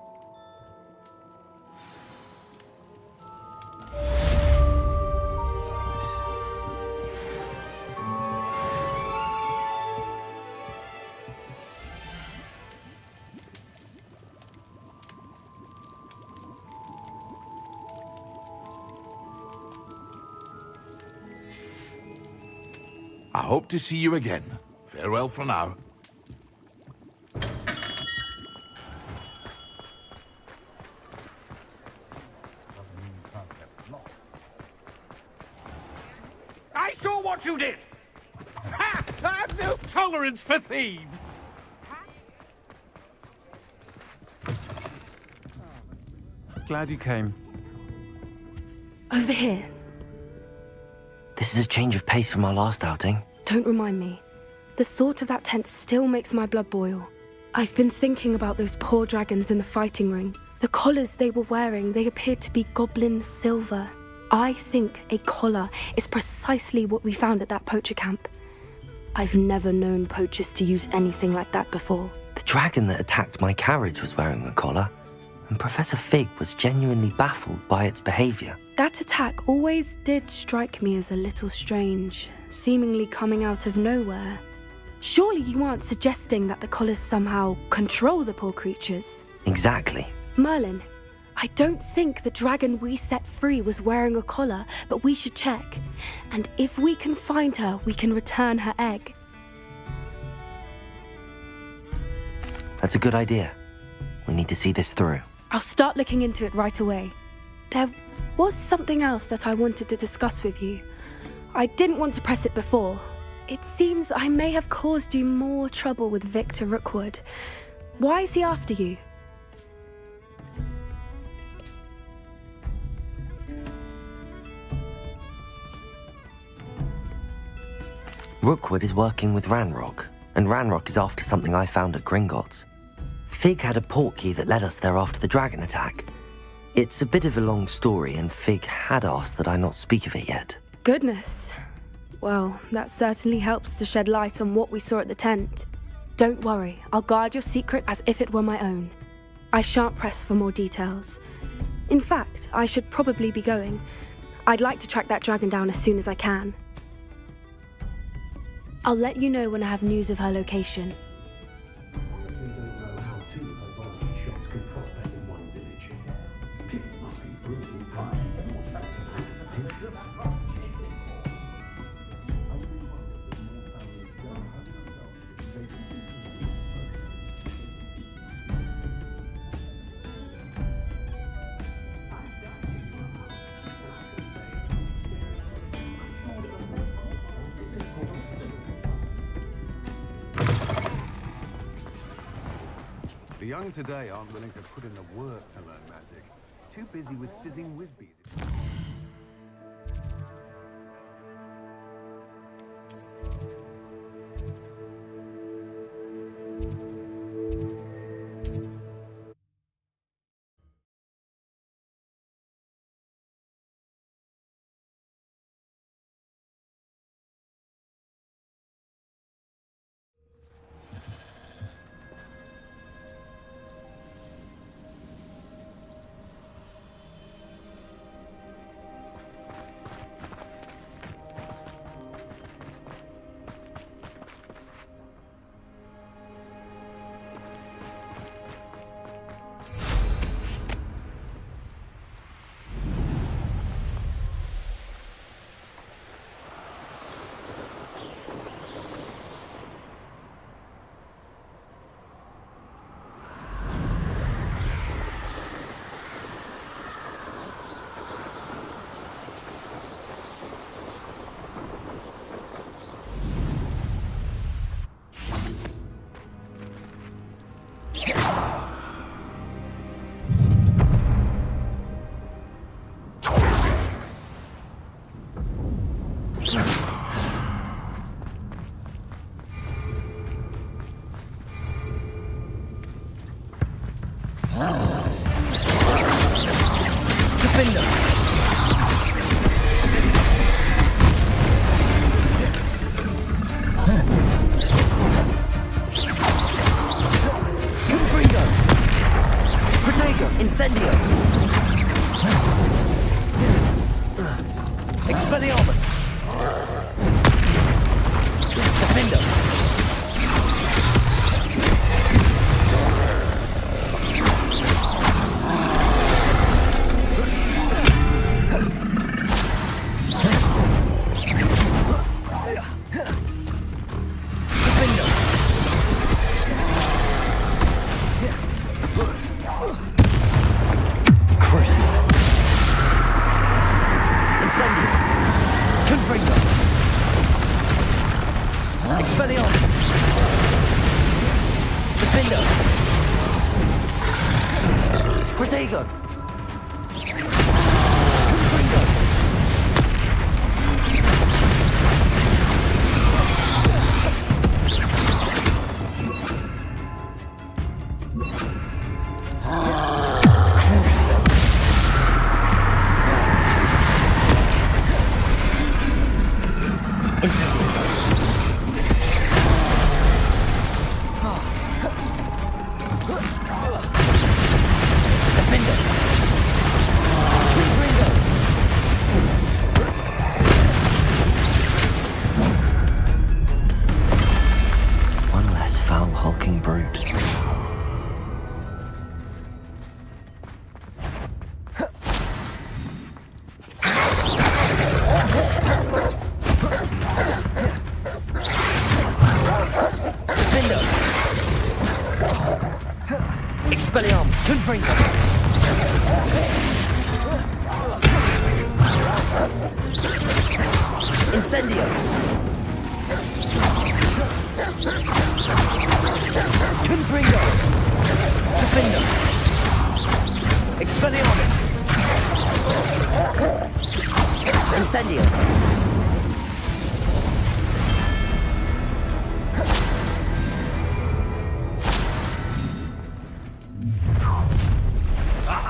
I hope to see you again. Farewell for now. I saw what you did! Ha! I have no tolerance for thieves! Glad you came. Over here. This is a change of pace from our last outing. Don't remind me. The thought of that tent still makes my blood boil. I've been thinking about those poor dragons in the fighting ring. The collars they were wearing, they appeared to be goblin silver. I think a collar is precisely what we found at that poacher camp. I've never known poachers to use anything like that before. The dragon that attacked my carriage was wearing a collar, and Professor Fig was genuinely baffled by its behavior. That attack always did strike me as a little strange, seemingly coming out of nowhere. Surely you aren't suggesting that the collars somehow control the poor creatures? Exactly. Merlin, I don't think the dragon we set free was wearing a collar, but we should check. And if we can find her, we can return her egg. That's a good idea. We need to see this through. I'll start looking into it right away. There was something else that I wanted to discuss with you. I didn't want to press it before. It seems I may have caused you more trouble with Victor Rookwood. Why is he after you? Rookwood is working with Ranrock, and Ranrock is after something I found at Gringotts. Fig had a portkey that led us there after the dragon attack. It's a bit of a long story, and Fig had asked that I not speak of it yet. Goodness. Well, that certainly helps to shed light on what we saw at the tent. Don't worry, I'll guard your secret as if it were my own. I shan't press for more details. In fact, I should probably be going. I'd like to track that dragon down as soon as I can. I'll let you know when I have news of her location. The young today aren't willing to put in the work to learn magic. Too busy with fizzing whizbees. Defender! Confringo! Protego! Incendio! Expelliarmus! Defender! Expelliarmus! Defender! Protego! Confringo! Crucio! Incendio! One less foul, hulking brute. Defender! Expelliarmus! Confringo! Incendio! Confringo! Defender! Expelliarmus! Incendio!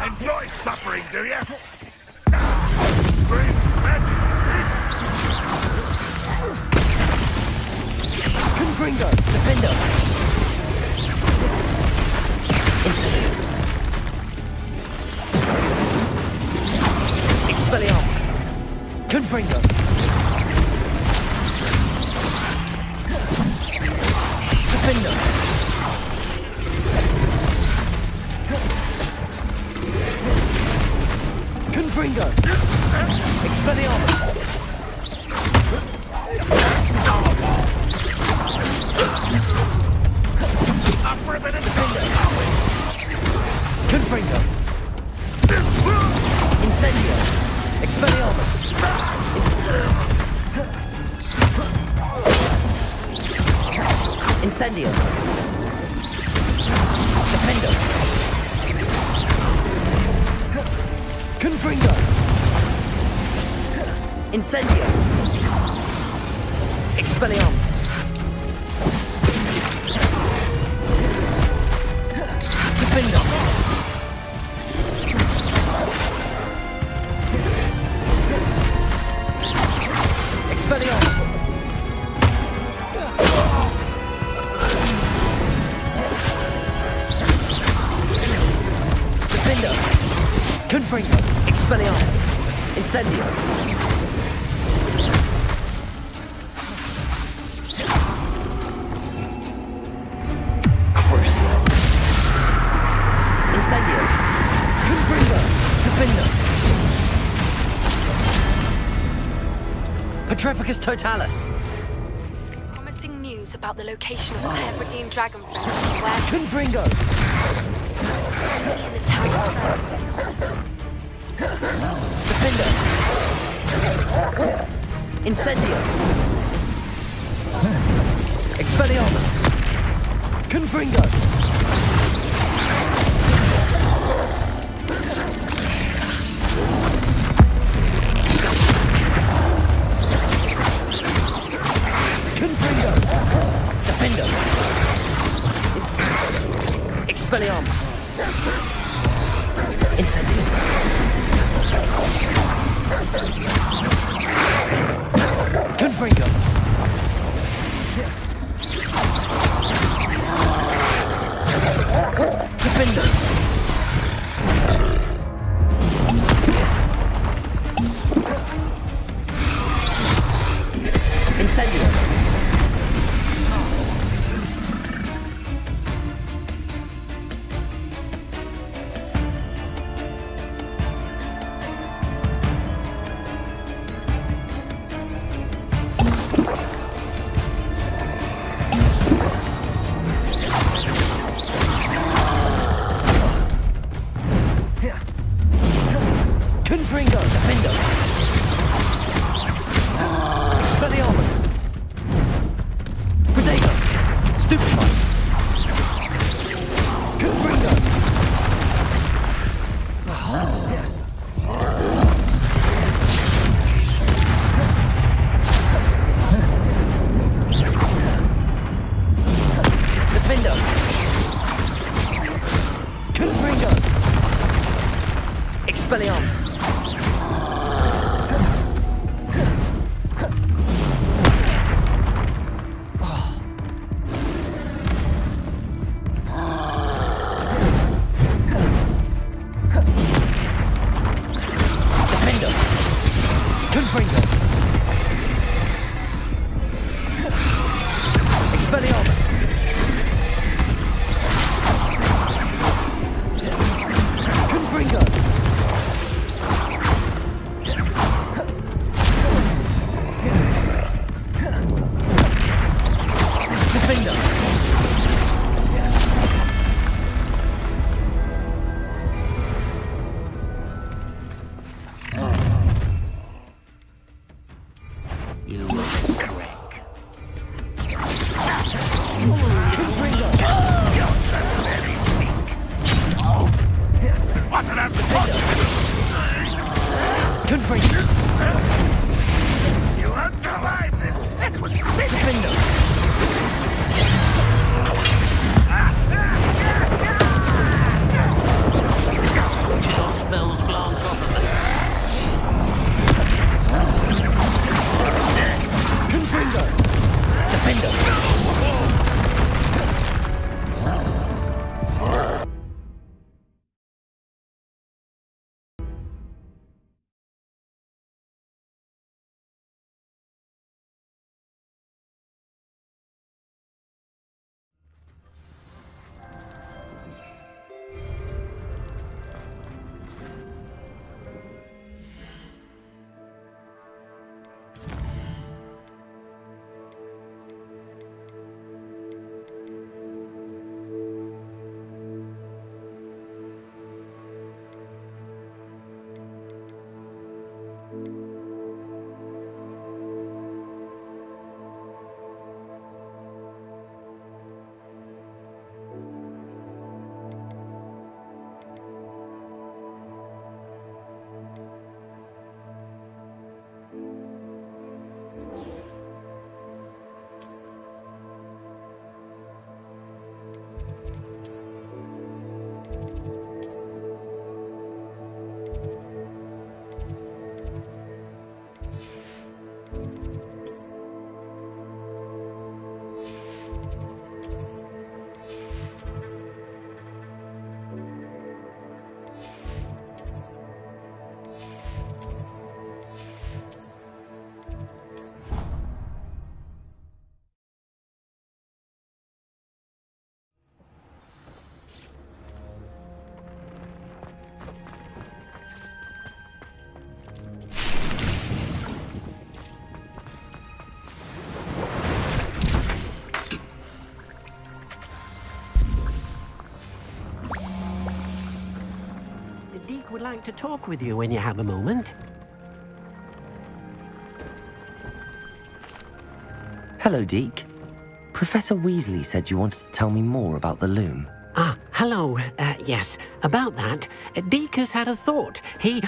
Enjoy suffering, do you? Great magic Confringo! Defender! Incendio! Expelliarmus! Confringo! Defender! Confringo! Expelliarmus! Confringo! Incendio! Expelliarmus! Incendio! Defender! Confringo! Incendio! Expelliarmus! Defender! Expelliarmus! Defender! Confringo! Expelliarmus! Incendio! Crucio! Incendio! Confringo! Defender! Petrificus Totalis! Promising news about the location of the Hebridean dragonfly, where Confringo! in the tower. Defender! Incendio! Expelliarmus! Confringo! Expelliarmus! Incendio! Confringo! Defender! Incendio! Confringo! Defender! Expelliarmus! Predator! Stupefy! Confringo! Defender! Confringo! Expelliarmus! Defender! Confringo! Expelliarmus! Confringo! Defender! You were correct. Confringo! You're so very weak. What an ambush! Confringo! You won't survive this. It was finished. Defender! Your spells glance off of the... Confringo! Defender! Deke would like to talk with you when you have a moment. Hello, Deke. Professor Weasley said you wanted to tell me more about the loom. Ah, hello. Yes, about that. Deke has had a thought. He...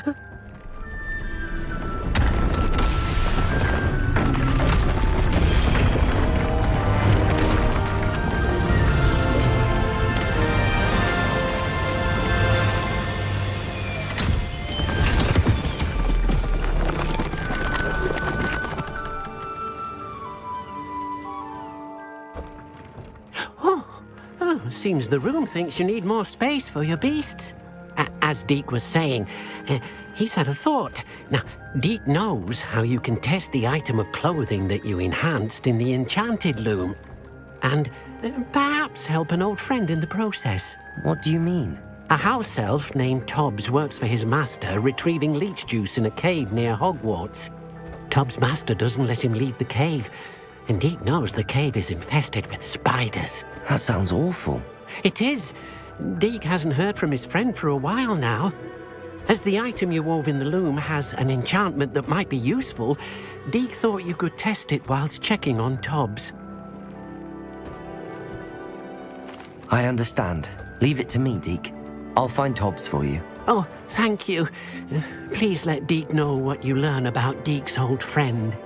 seems the room thinks you need more space for your beasts. As Deke was saying, he's had a thought. Now, Deke knows how you can test the item of clothing that you enhanced in the enchanted loom. And perhaps help an old friend in the process. What do you mean? A house elf named Tobbs works for his master, retrieving leech juice in a cave near Hogwarts. Tobbs' master doesn't let him leave the cave, and Deke knows the cave is infested with spiders. That sounds awful. It is. Deke hasn't heard from his friend for a while now. As the item you wove in the loom has an enchantment that might be useful, Deke thought you could test it whilst checking on Tobbs. I understand. Leave it to me, Deke. I'll find Tobbs for you. Oh, thank you. Please let Deke know what you learn about Deke's old friend.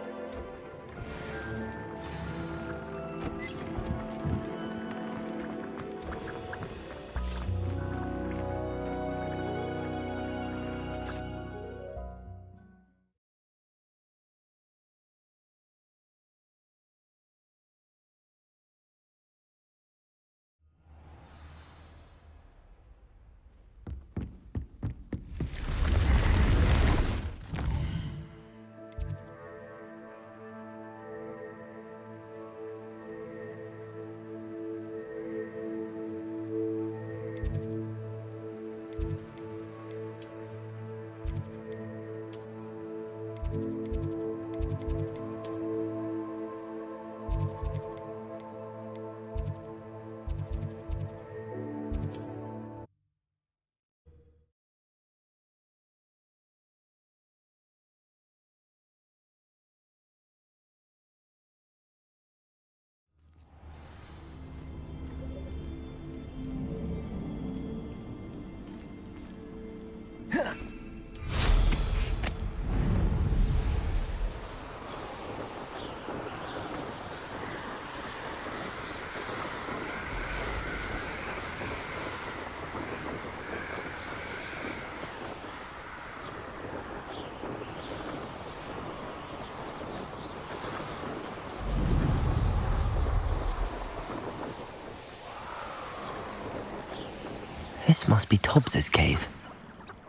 This must be Tobbs's cave.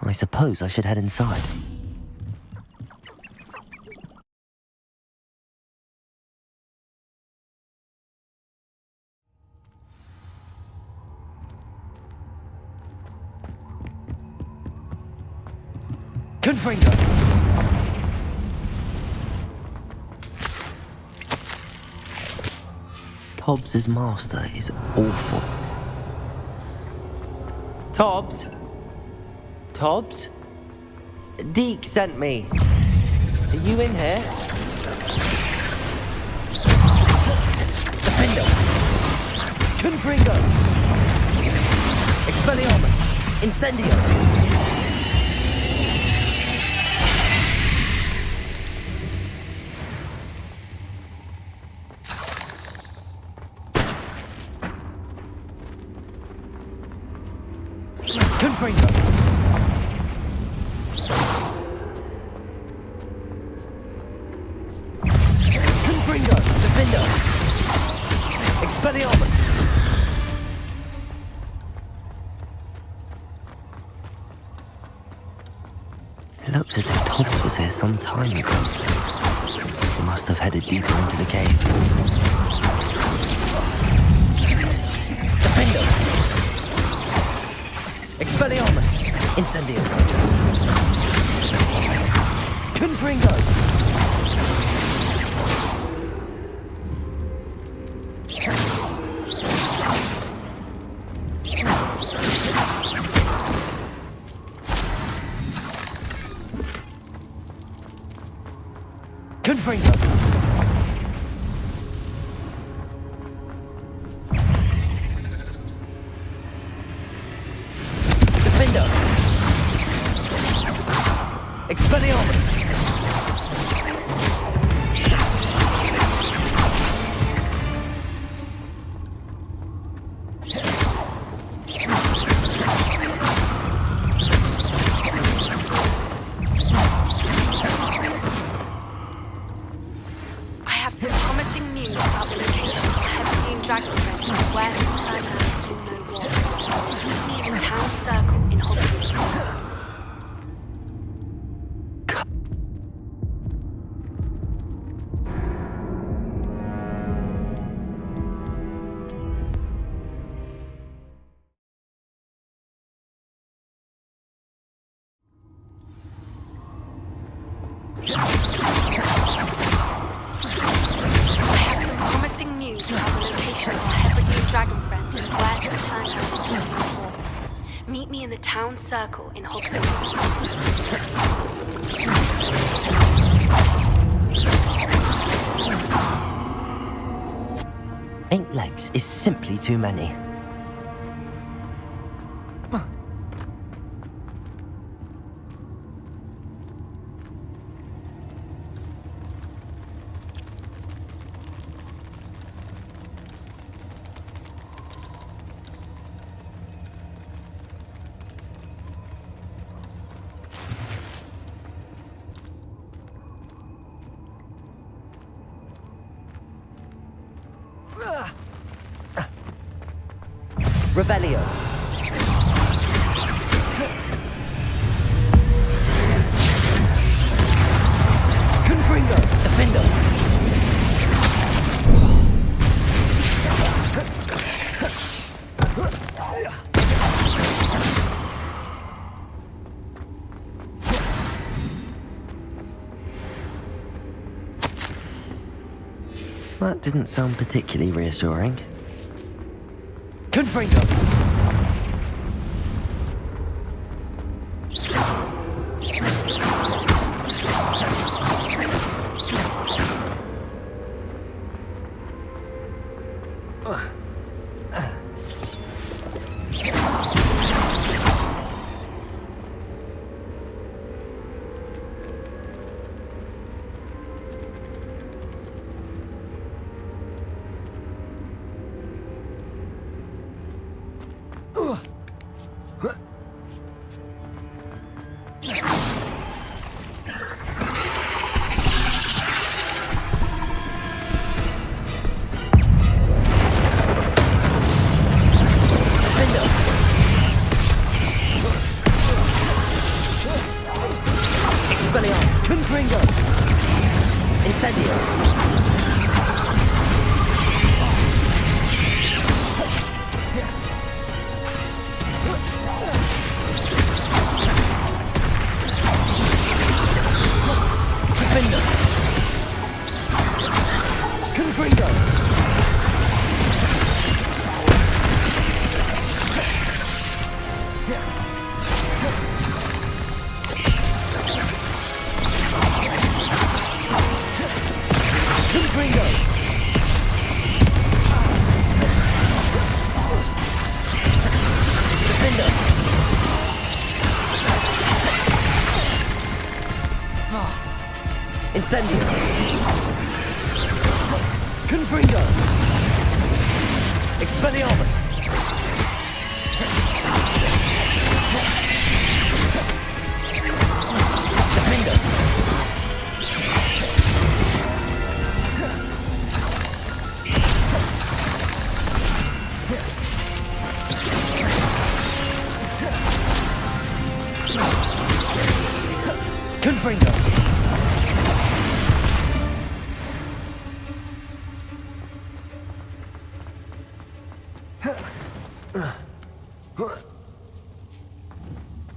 I suppose I should head inside. Confringo! Tobbs's master is awful. Tobbs? Tobbs? Deke sent me. Are you in here? Defender! Confringo! Expelliarmus! Incendio! Confringo! Confringo! Defender! Expelliarmus! It looks as if Tobbs was here some time ago. He must have headed deeper into the cave. Defender! Expelliarmus! Incendio! Confringo! Confringo! Defender! Expelliarmus! I have some promising news about the location of the Heavenly Dragon Ring, where to turn her to know. circle in Hogwarts. 8 legs is simply too many. Revelio. Confringo. Defendo. That didn't sound particularly reassuring. Confringo! Confringo! Incendio! Defendo! Confringo! Confringo! Defendo! Incendio! Confringo! Expelliarmus! Defendo! Confringo!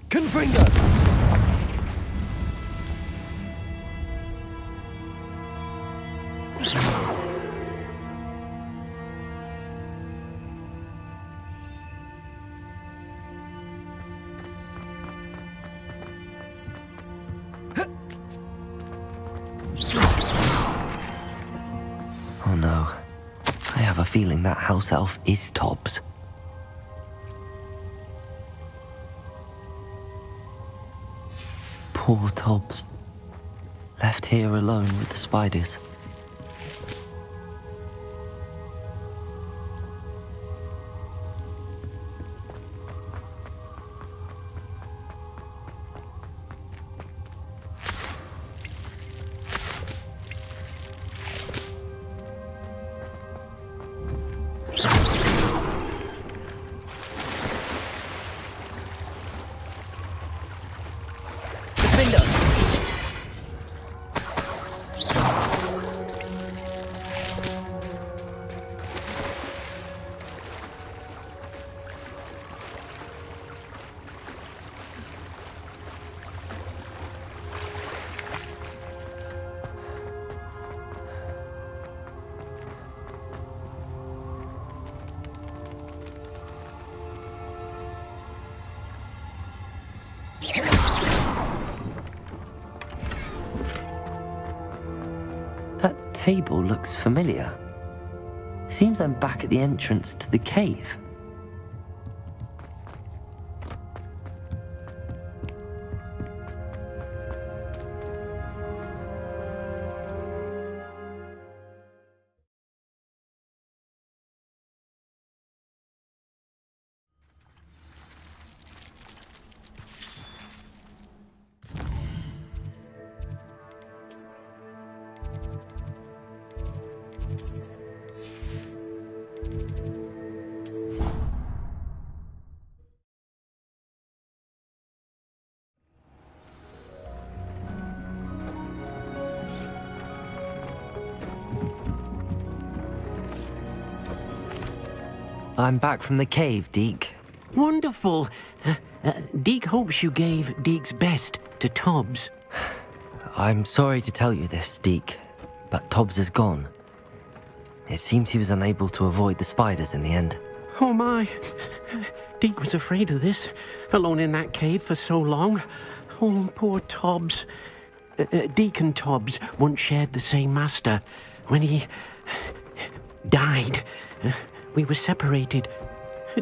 Confringo! Oh no. I have a feeling that house elf is Tobbs. Poor Tobbs. Left here alone with the spiders. That table looks familiar. Seems I'm back at the entrance to the cave. I'm back from the cave, Deke. Wonderful. Deke hopes you gave Deke's best to Tobbs. I'm sorry to tell you this, Deke, but Tobbs is gone. It seems he was unable to avoid the spiders in the end. Oh my. Deke was afraid of this, alone in that cave for so long. Oh, poor Tobbs. Deke and Tobbs once shared the same master. When he died, we were separated.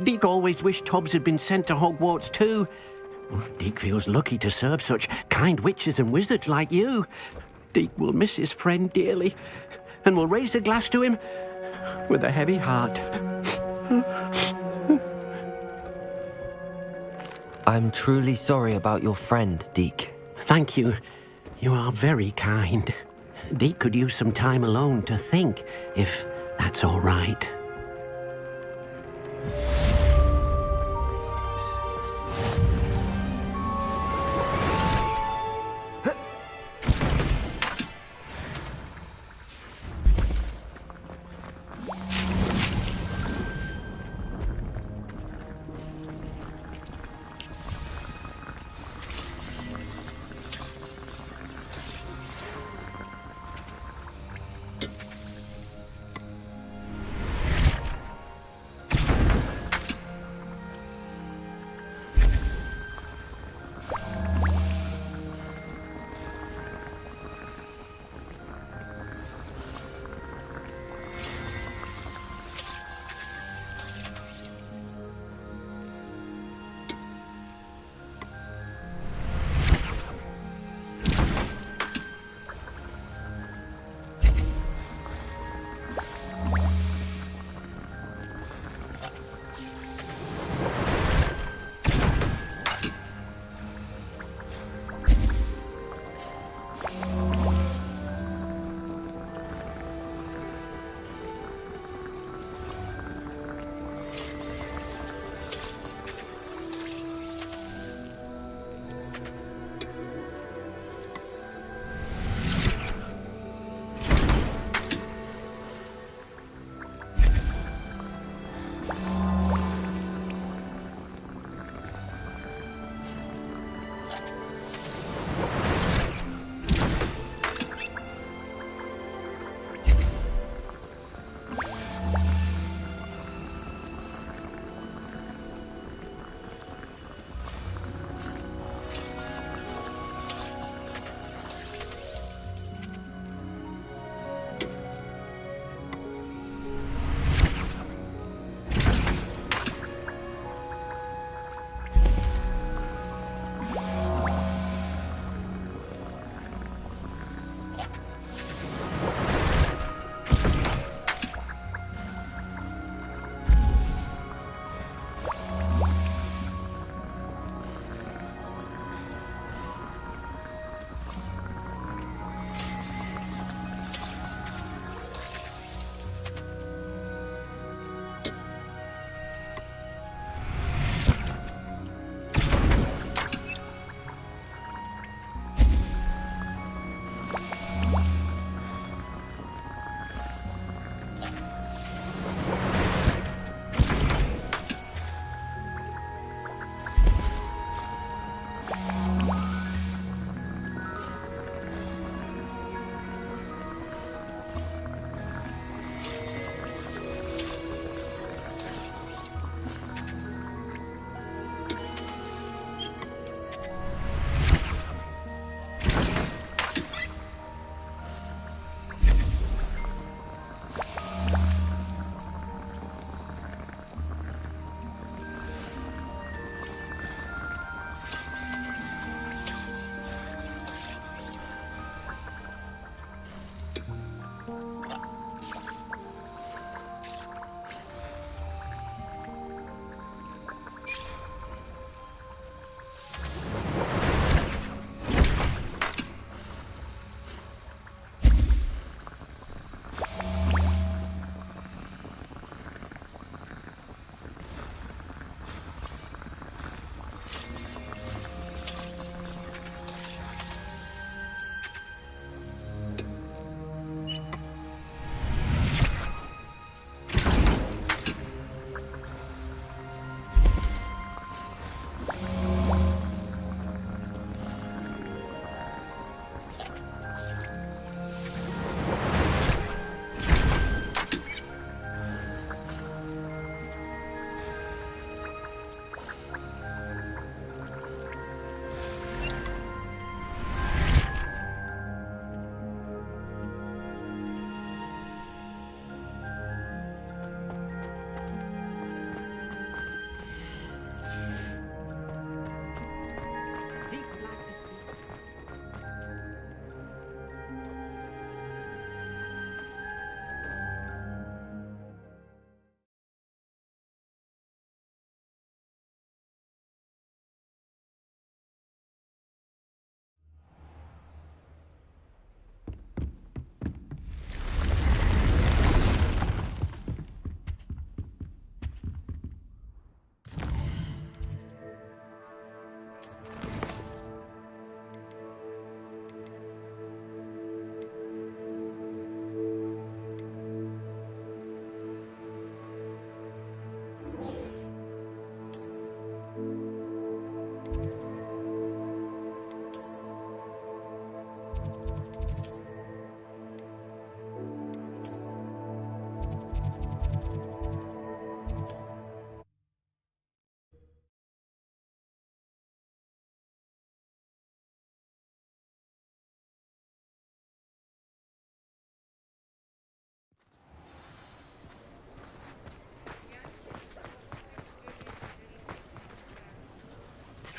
Deke always wished Tobbs had been sent to Hogwarts too. Deke feels lucky to serve such kind witches and wizards like you. Deke will miss his friend dearly, and will raise a glass to him with a heavy heart. I'm truly sorry about your friend, Deke. Thank you. You are very kind. Deke could use some time alone to think, if that's all right.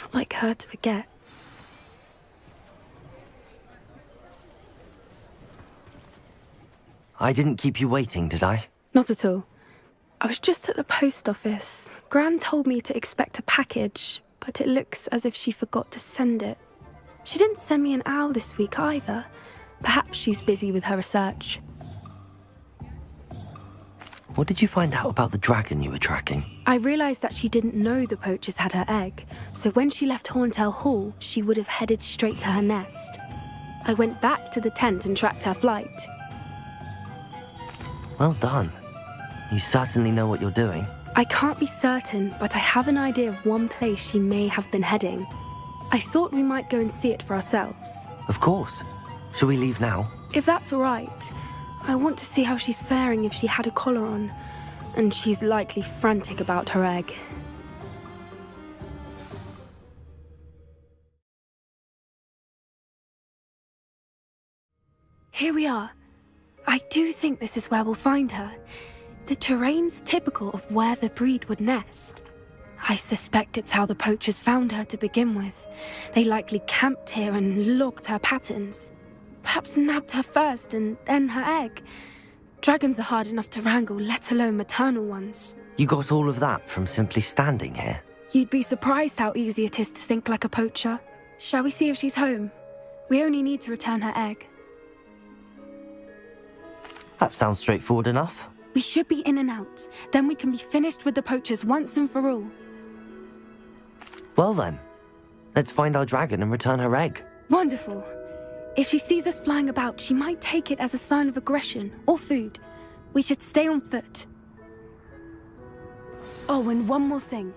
Not like her to forget. I didn't keep you waiting, did I? Not at all. I was just at the post office. Gran told me to expect a package, but it looks as if she forgot to send it. She didn't send me an owl this week either. Perhaps she's busy with her research. What did you find out about the dragon you were tracking? I realised that she didn't know the poachers had her egg, so when she left Horntail Hall, she would have headed straight to her nest. I went back to the tent and tracked her flight. Well done. You certainly know what you're doing. I can't be certain, but I have an idea of one place she may have been heading. I thought we might go and see it for ourselves. Of course. Shall we leave now? If that's all right. I want to see how she's faring if she had a collar on. And she's likely frantic about her egg. Here we are. I do think this is where we'll find her. The terrain's typical of where the breed would nest. I suspect it's how the poachers found her to begin with. They likely camped here and logged her patterns. Perhaps nabbed her first and then her egg. Dragons are hard enough to wrangle, let alone maternal ones. You got all of that from simply standing here? You'd be surprised how easy it is to think like a poacher. Shall we see if she's home? We only need to return her egg. That sounds straightforward enough. We should be in and out. Then we can be finished with the poachers once and for all. Well then, let's find our dragon and return her egg. Wonderful. If she sees us flying about, she might take it as a sign of aggression or food. We should stay on foot. Oh, and one more thing.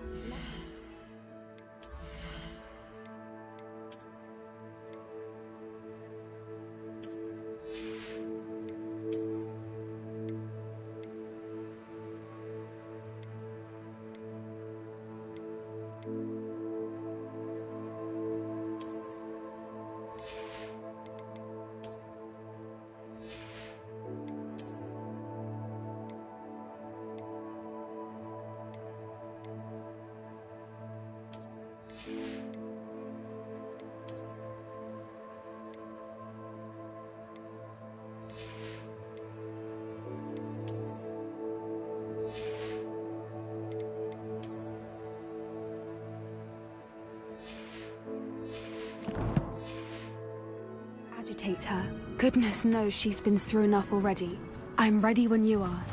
Agitate her. Goodness knows she's been through enough already. I'm ready when you are.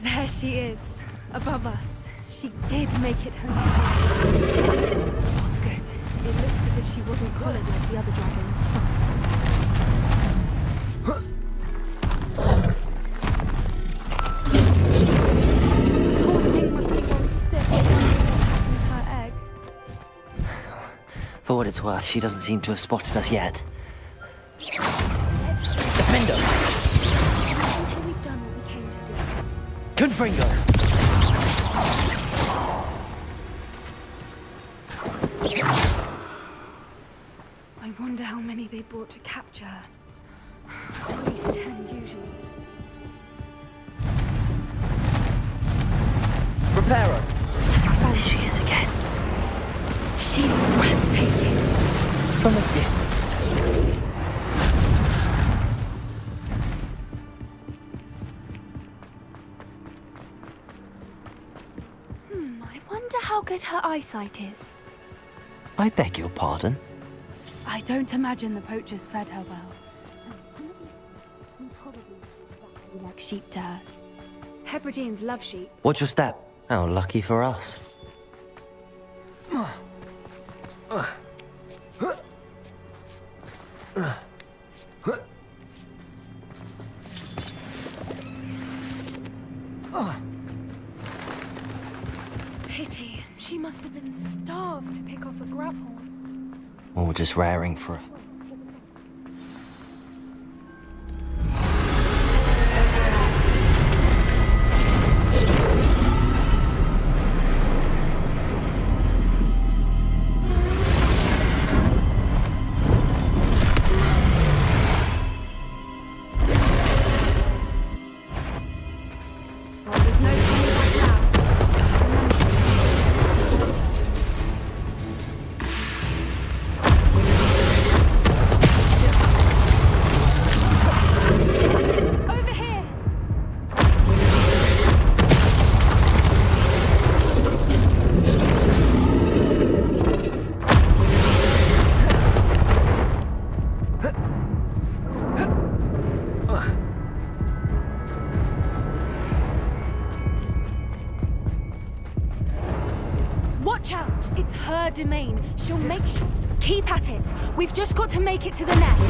There she is, above us. She did make it home. Good. It looks as if she wasn't collared like the other dragons. Poor thing must be worried sick. What happened to her egg? For what it's worth, she doesn't seem to have spotted us yet. Defender! Until we've done what we came to do. Confringo! I wonder how many they brought to capture her. At least 10 usually. Reparo! There she is again. She's breathtaking. From a distance. I wonder how good her eyesight is. I beg your pardon? I don't imagine the poachers fed her well. Probably exactly like sheep to her. Hebrideans love sheep. Watch your step. How lucky for us. Pity. She must have been starved to pick off a grapple. Or just raring for a... There's no turning back now. Remember, domain. She'll make sure. Keep at it. We've just got to make it to the nest.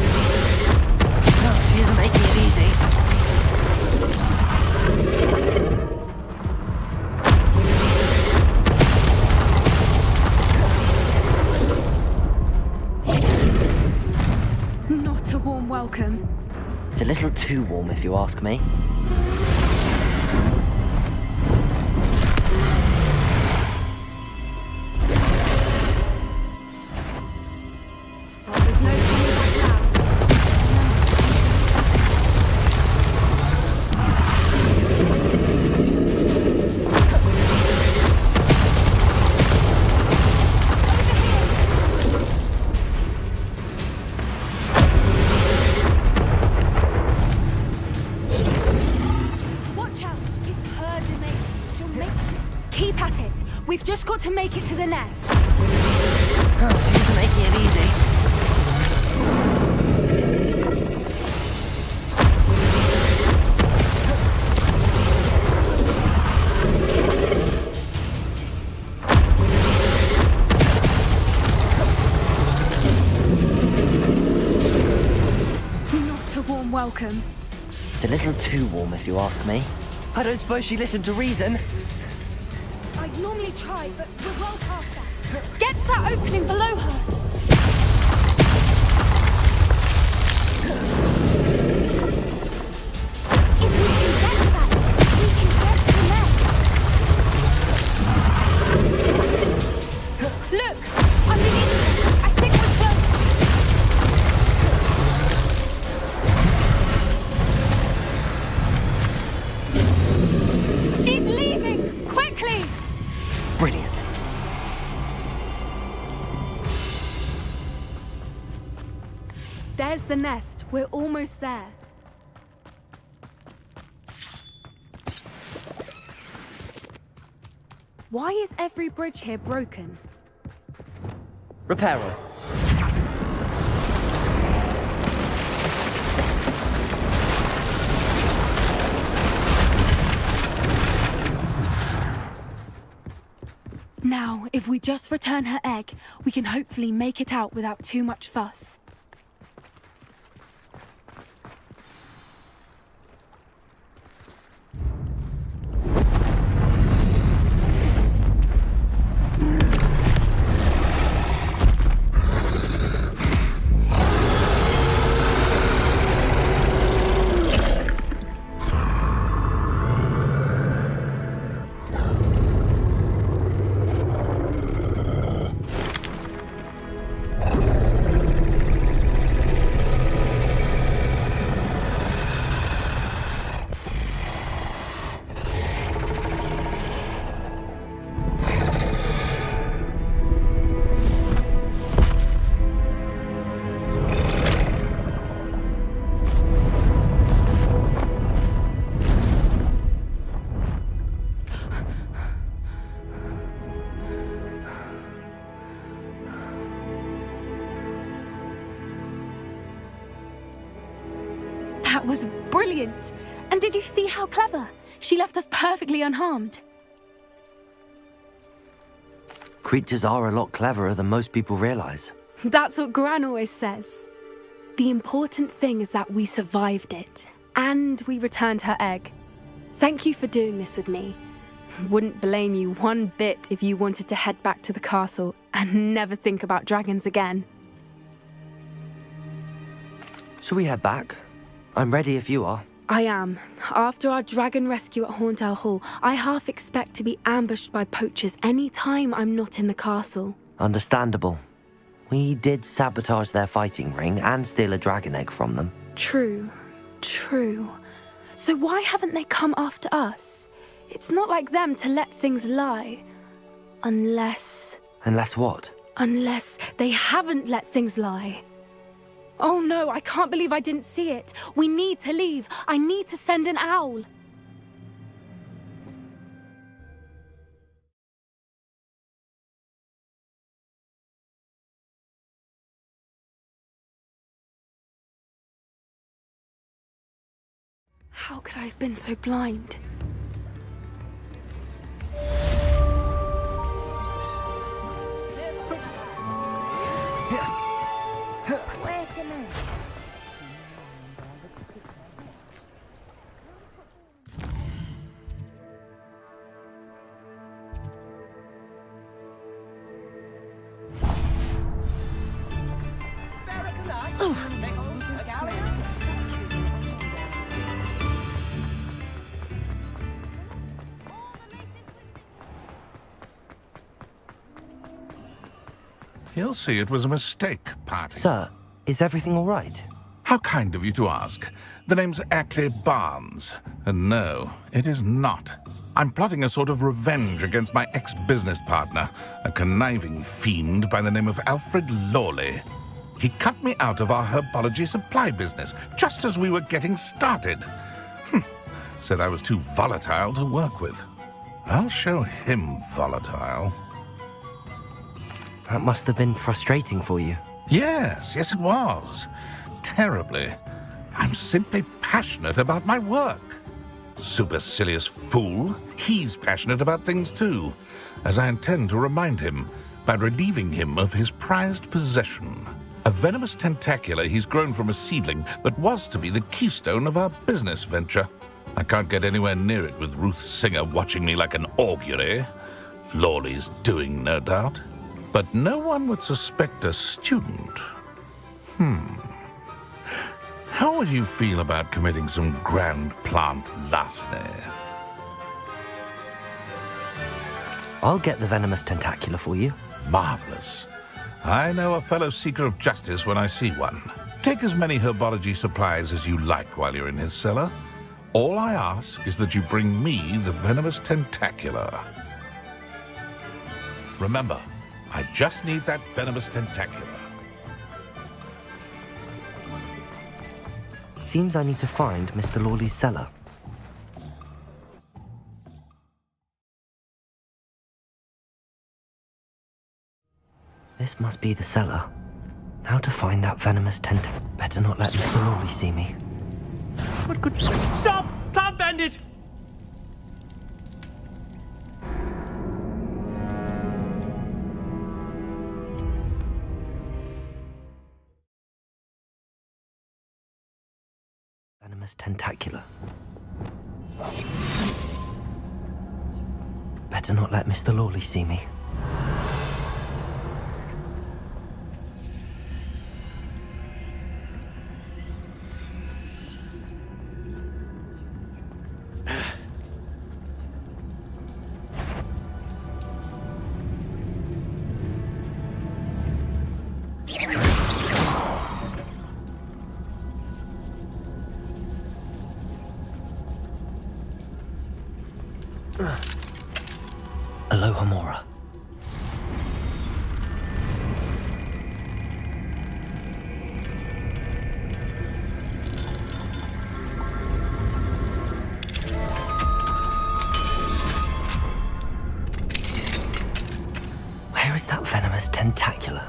Oh, she isn't making it easy. Not a warm welcome. It's a little too warm, if you ask me. Well, there's no turning back now. Watch out! It's her domain. She'll make sure. Keep at it. We've just got to make it to the nest. Oh, she isn't making it easy. Not a warm welcome. It's a little too warm, if you ask me. I don't suppose she listened to reason. I'd normally try, but we're well past that. Get to that opening below her. If we can get to that, we can get to the nest. Look! Underneath her. I think we're close. She's leaving! Quickly! Brilliant. There's the nest. We're almost there. Why is every bridge here broken? Repair her. Now, if we just return her egg, we can hopefully make it out without too much fuss. That was brilliant! And did you see how clever? She left us perfectly unharmed. Creatures are a lot cleverer than most people realize. That's what Gran always says. The important thing is that we survived it, and we returned her egg. Thank you for doing this with me. Wouldn't blame you one bit if you wanted to head back to the castle and never think about dragons again. Shall we head back? I'm ready if you are. I am. After our dragon rescue at Horndale Hall, I half expect to be ambushed by poachers any time I'm not in the castle. Understandable. We did sabotage their fighting ring and steal a dragon egg from them. True. So why haven't they come after us? It's not like them to let things lie. Unless what? Unless they haven't let things lie. Oh no, I can't believe I didn't see it. We need to leave. I need to send an owl. How could I have been so blind? He'll see it was a mistake, Party. Sir, is everything all right? How kind of you to ask. The name's Ackley Barnes. And no, it is not. I'm plotting a sort of revenge against my ex-business partner, a conniving fiend by the name of Alfred Lawley. He cut me out of our herbology supply business, just as we were getting started. Said I was too volatile to work with. I'll show him volatile. That must have been frustrating for you. Yes, it was. Terribly. I'm simply passionate about my work. Supercilious fool. He's passionate about things too, as I intend to remind him by relieving him of his prized possession. A venomous tentacula he's grown from a seedling that was to be the keystone of our business venture. I can't get anywhere near it with Ruth Singer watching me like an augury. Lawley's doing, no doubt. But no one would suspect a student. How would you feel about committing some grand plant larceny? I'll get the venomous tentacula for you. Marvelous. I know a fellow seeker of justice when I see one. Take as many herbology supplies as you like while you're in his cellar. All I ask is that you bring me the venomous tentacula. Remember, I just need that venomous tentacula. Seems I need to find Mr. Lawley's cellar. This must be the cellar. How to find that venomous Better not let Mr. Lawley see me. What could... Stop! Plant bandit! Venomous tentacula. Better not let Mr. Lawley see me. Aloha Mora. Where is that venomous tentacula?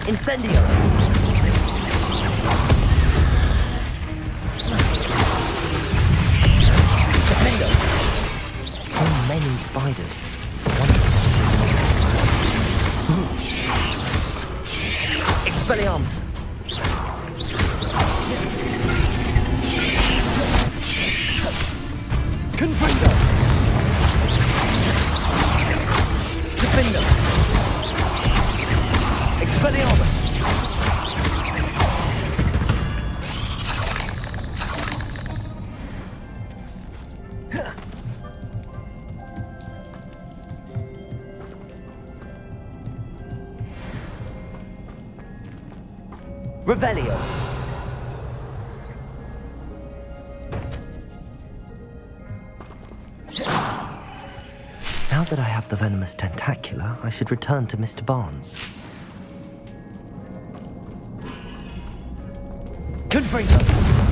Incendio! Defendo! So many spiders. It's a wonder. Expelliarmus! Confringo! Defendo! Expelliarmus! Revelio! Now Now that I have the venomous tentacula, I should return to Mr. Barnes. Confringo!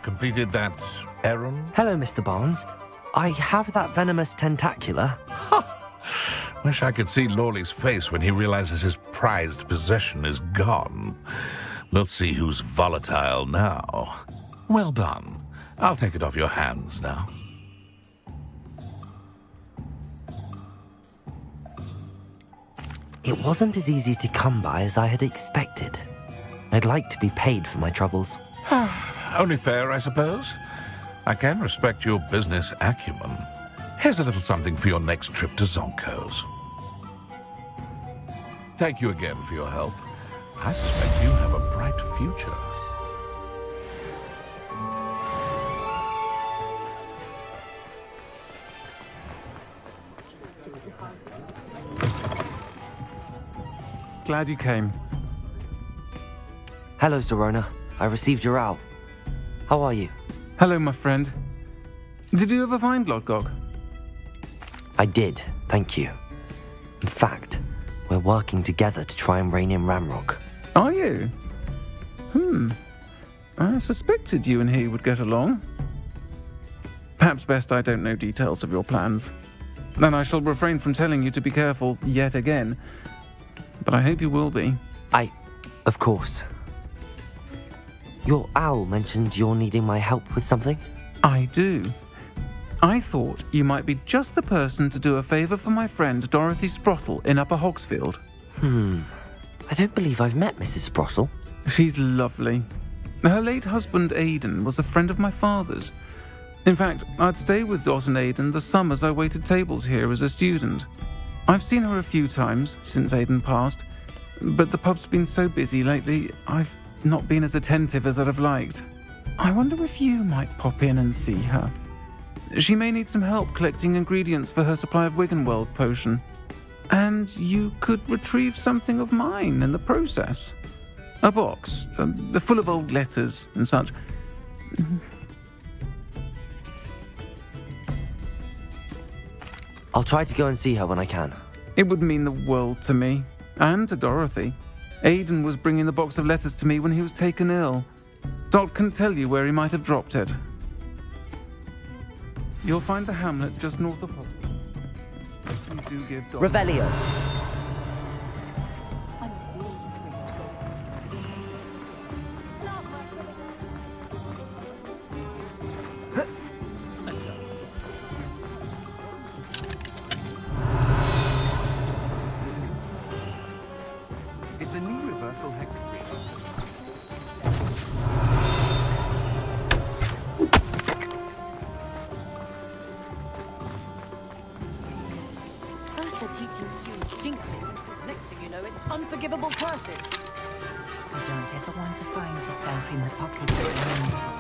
Completed that errand? Hello, Mr. Barnes. I have that venomous tentacula. Wish I could see Lawley's face when he realizes his prized possession is gone. Let's see who's volatile now. Well done. I'll take it off your hands now. It wasn't as easy to come by as I had expected. I'd like to be paid for my troubles. Only fair, I suppose. I can respect your business acumen. Here's a little something for your next trip to Zonko's. Thank you again for your help. I suspect you have a bright future. Glad you came. Hello, Zorona. I received your owl. How are you? Hello, my friend. Did you ever find Lodgok? I did, thank you. In fact, we're working together to try and rein in Ranrock. Are you? I suspected you and he would get along. Perhaps best I don't know details of your plans. Then I shall refrain from telling you to be careful yet again. But I hope you will be. Of course. Your owl mentioned you're needing my help with something? I do. I thought you might be just the person to do a favour for my friend Dorothy Sprottle in Upper Hogsfield. I don't believe I've met Mrs. Sprottle. She's lovely. Her late husband Aidan was a friend of my father's. In fact, I'd stay with Dot and Aidan the summers I waited tables here as a student. I've seen her a few times since Aidan passed, but the pub's been so busy lately, I've not been as attentive as I'd have liked. I wonder if you might pop in and see her. She may need some help collecting ingredients for her supply of Wiggenweld potion. And you could retrieve something of mine in the process. A box, full of old letters and such. I'll try to go and see her when I can. It would mean the world to me, and to Dorothy. Aidan was bringing the box of letters to me when he was taken ill. Dot can tell you where he might have dropped it. You'll find the hamlet just north of Hogwarts. Please do give Dot... Revelio. Is the new reversal hex First they're teaching students jinxes. Next thing you know, it's unforgivable curses. You don't ever want to find yourself in the pocket of rain.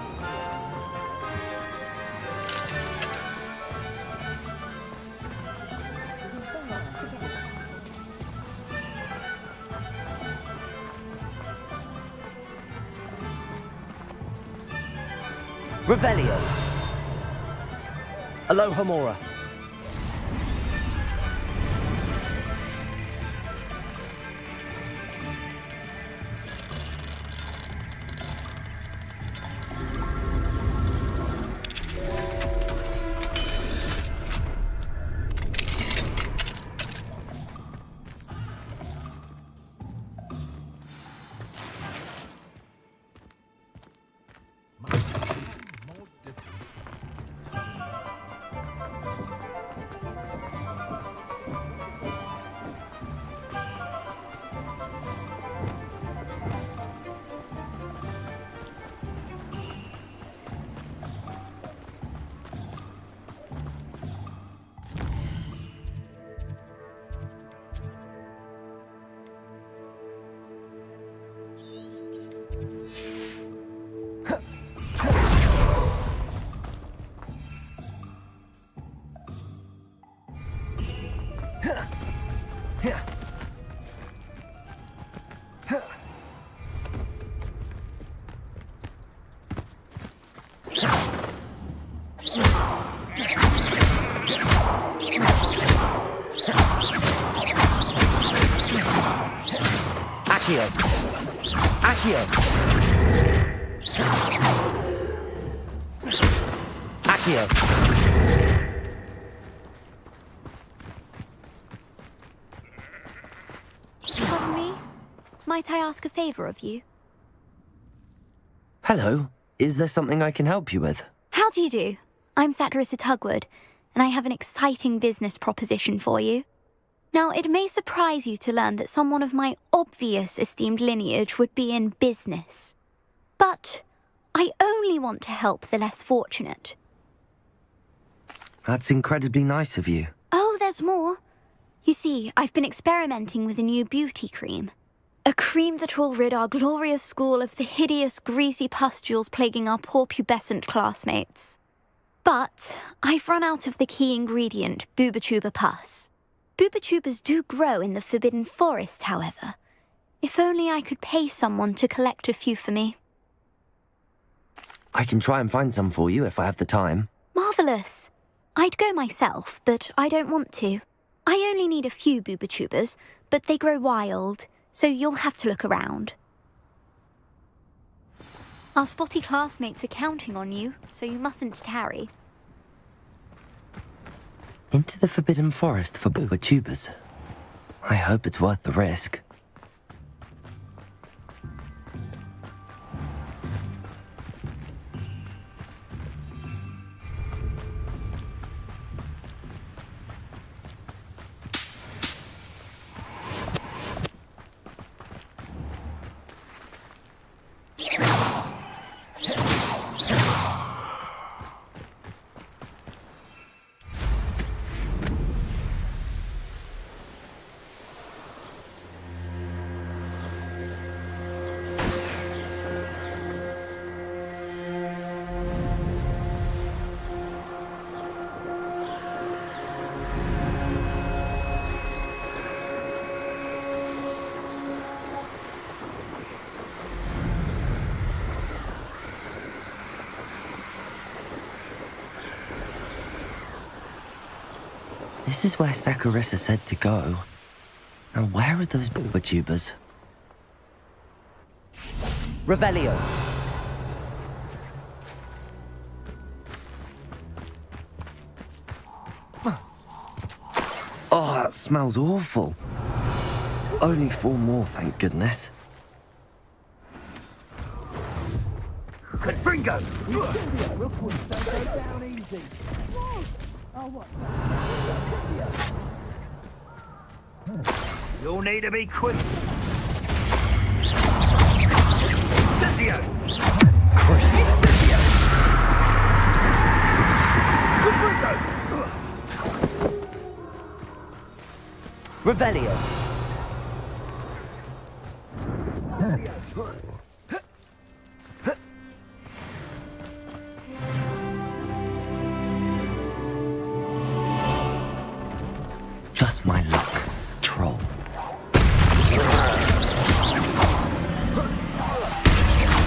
Revelio. Aloha Mora. Accio! Accio! Accio! Pardon me? Might I ask a favor of you? Hello. Is there something I can help you with? How do you do? I'm Saccharissa Tugwood, and I have an exciting business proposition for you. Now, it may surprise you to learn that someone of my obvious esteemed lineage would be in business. But I only want to help the less fortunate. That's incredibly nice of you. Oh, there's more. You see, I've been experimenting with a new beauty cream. A cream that will rid our glorious school of the hideous, greasy pustules plaguing our poor pubescent classmates. But I've run out of the key ingredient, boobotuber pus. Boobotubers do grow in the Forbidden Forest, however. If only I could pay someone to collect a few for me. I can try and find some for you if I have the time. Marvellous. I'd go myself, but I don't want to. I only need a few boobotubers, but they grow wild, so you'll have to look around. Our spotty classmates are counting on you, so you mustn't tarry. Into the Forbidden Forest for boobotubers. I hope it's worth the risk. This is where Saccharissa said to go. Now where are those boobotubers? Revelio! Oh, that smells awful. Only 4 more, thank goodness. Confringo! You'll need to be quick. Cynthia! Crucio! Revelio! Just my luck, troll.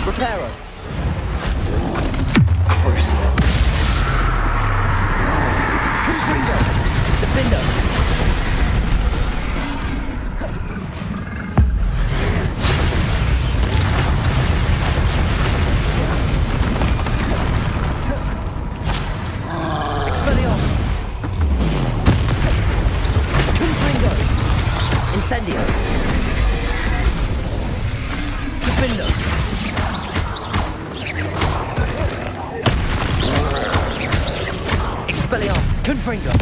Reparo! Crucio! Confringo! Defendo! Incendio! Defendo! Expelliarmus! Confringo!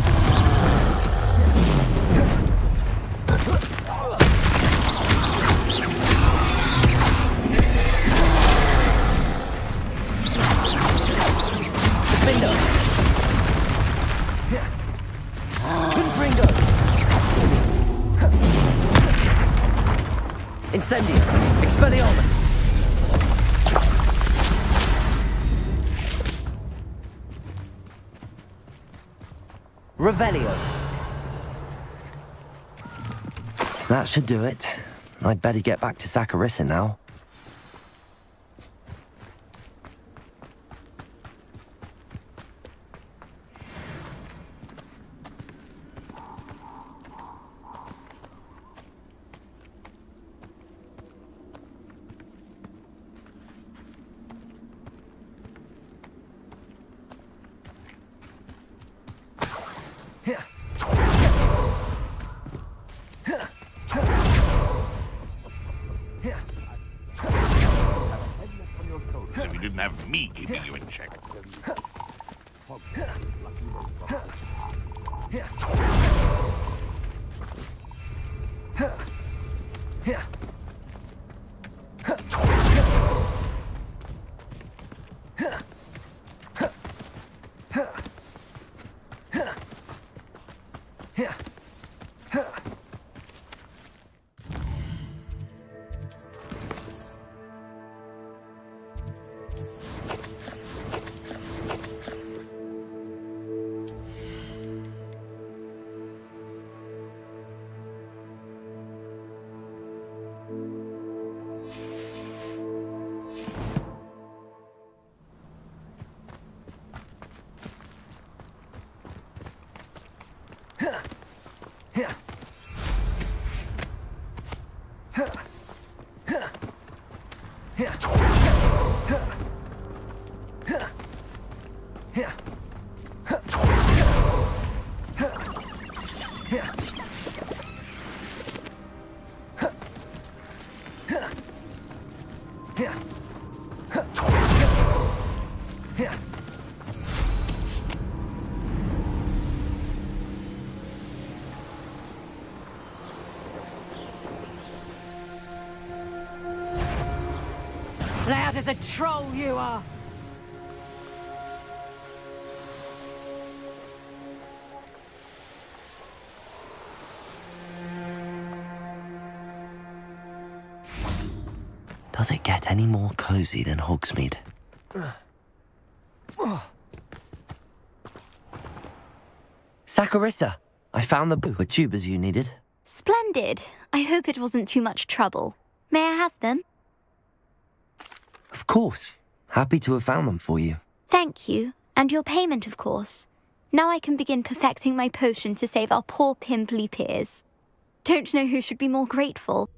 Defendo! Confringo! Incendio! Expelliarmus! Revelio! That should do it. I'd better get back to Saccharissa now. shouldn't have me keeping you in check. Loud as a troll you are! Does it get any more cozy than Hogsmeade? Saccharissa, I found the tubers you needed. Splendid. I hope it wasn't too much trouble. May I have them? Of course. Happy to have found them for you. Thank you. And your payment, of course. Now I can begin perfecting my potion to save our poor pimply peers. Don't know who should be more grateful.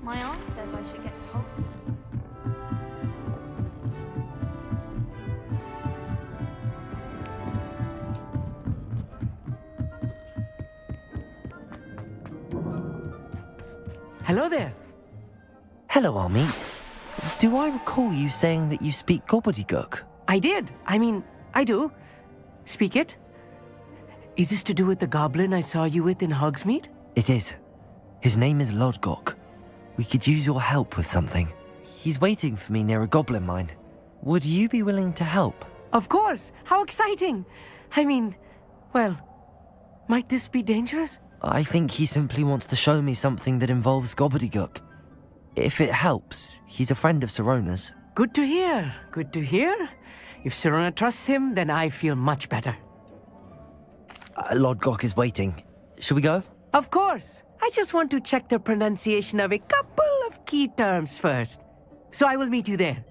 My aunt says I should get to Hogwarts. Hello there. Hello, Armeet. Do I recall you saying that you speak gobbledygook? I did. I do. Speak it. Is this to do with the goblin I saw you with in Hogsmeade? It is. His name is Lodgok. We could use your help with something. He's waiting for me near a goblin mine. Would you be willing to help? Of course. How exciting. Well, might this be dangerous? I think he simply wants to show me something that involves gobbledygook. If it helps, he's a friend of Sirona's. Good to hear. Good to hear. If Sirona trusts him, then I feel much better. Lodgok is waiting. Shall we go? Of course. I just want to check the pronunciation of a couple of key terms first. So I will meet you there.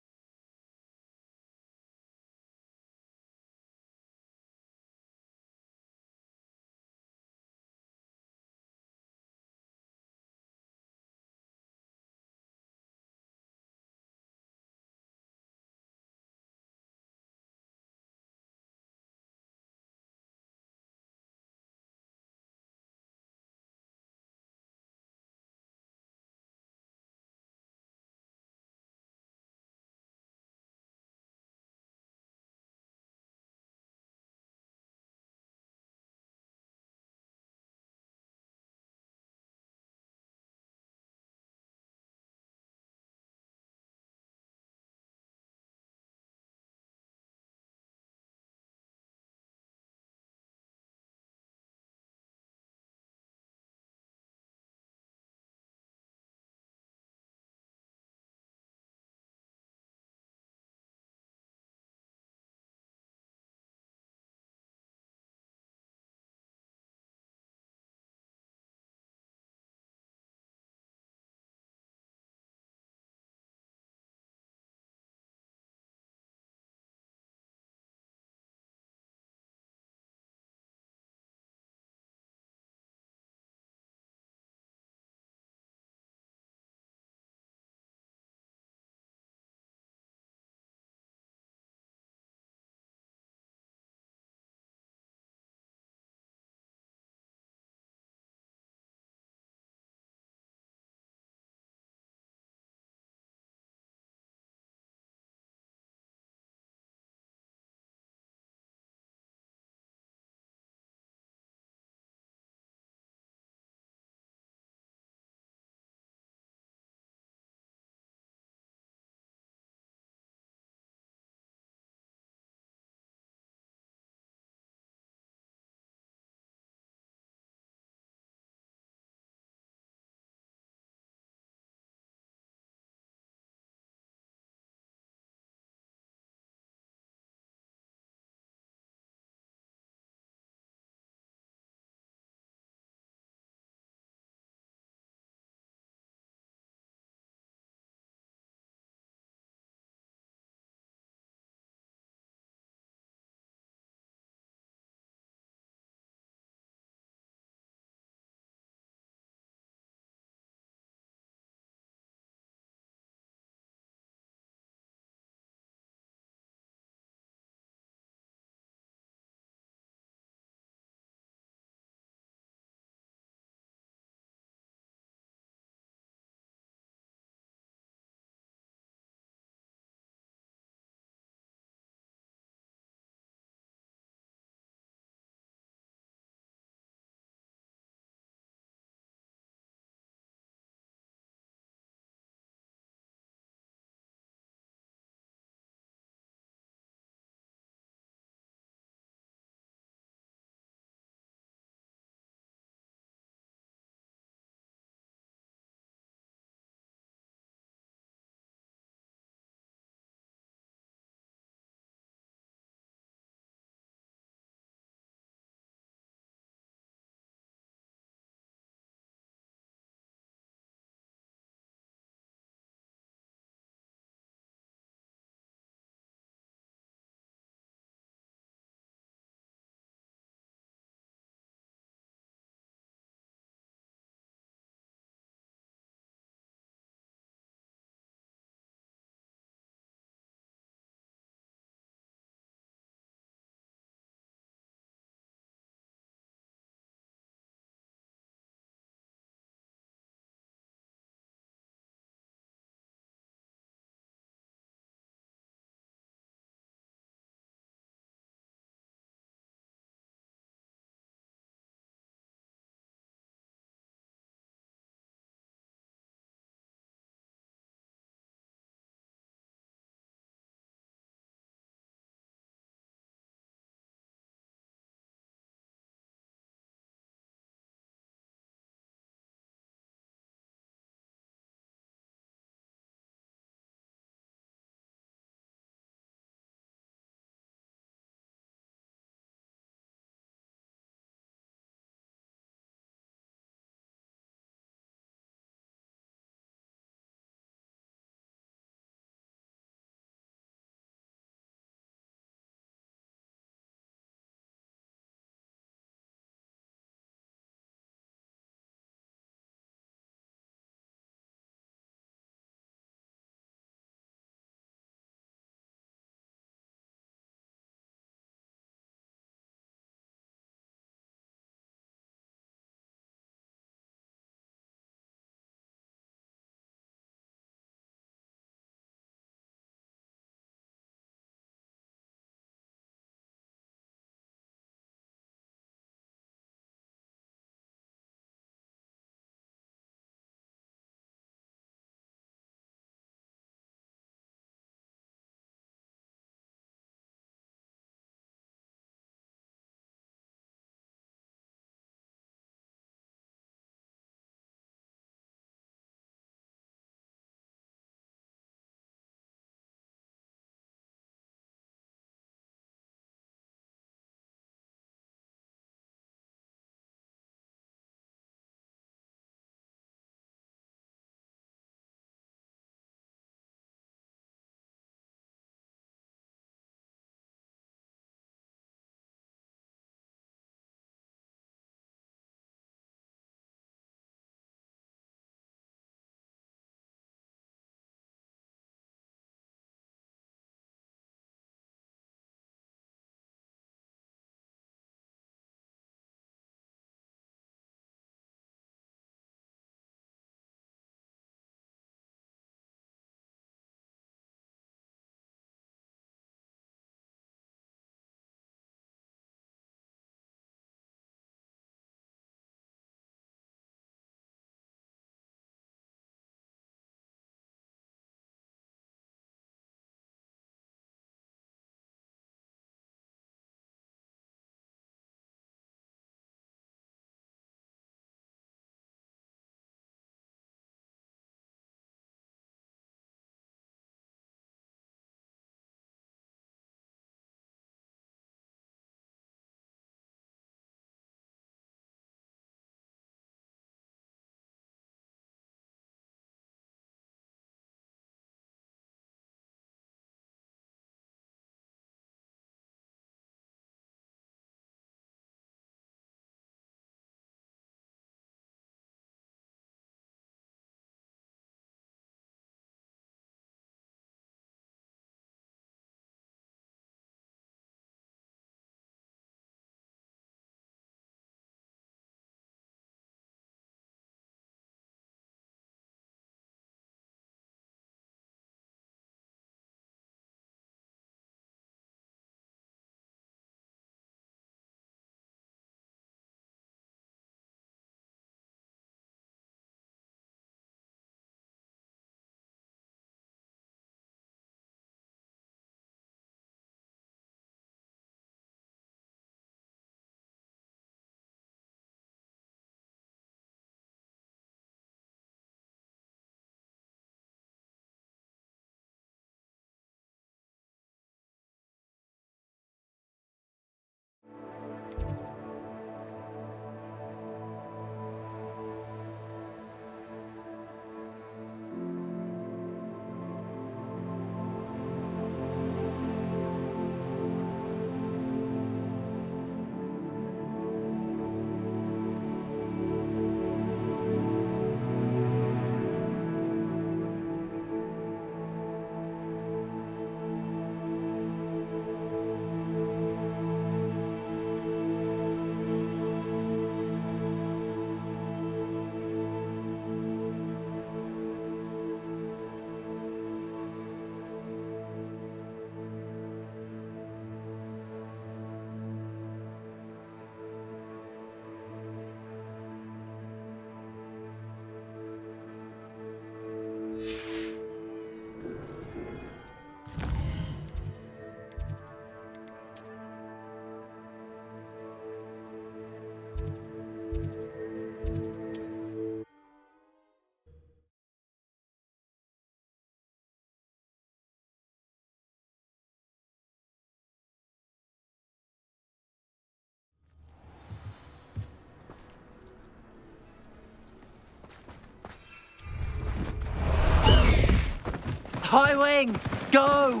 High wing, go!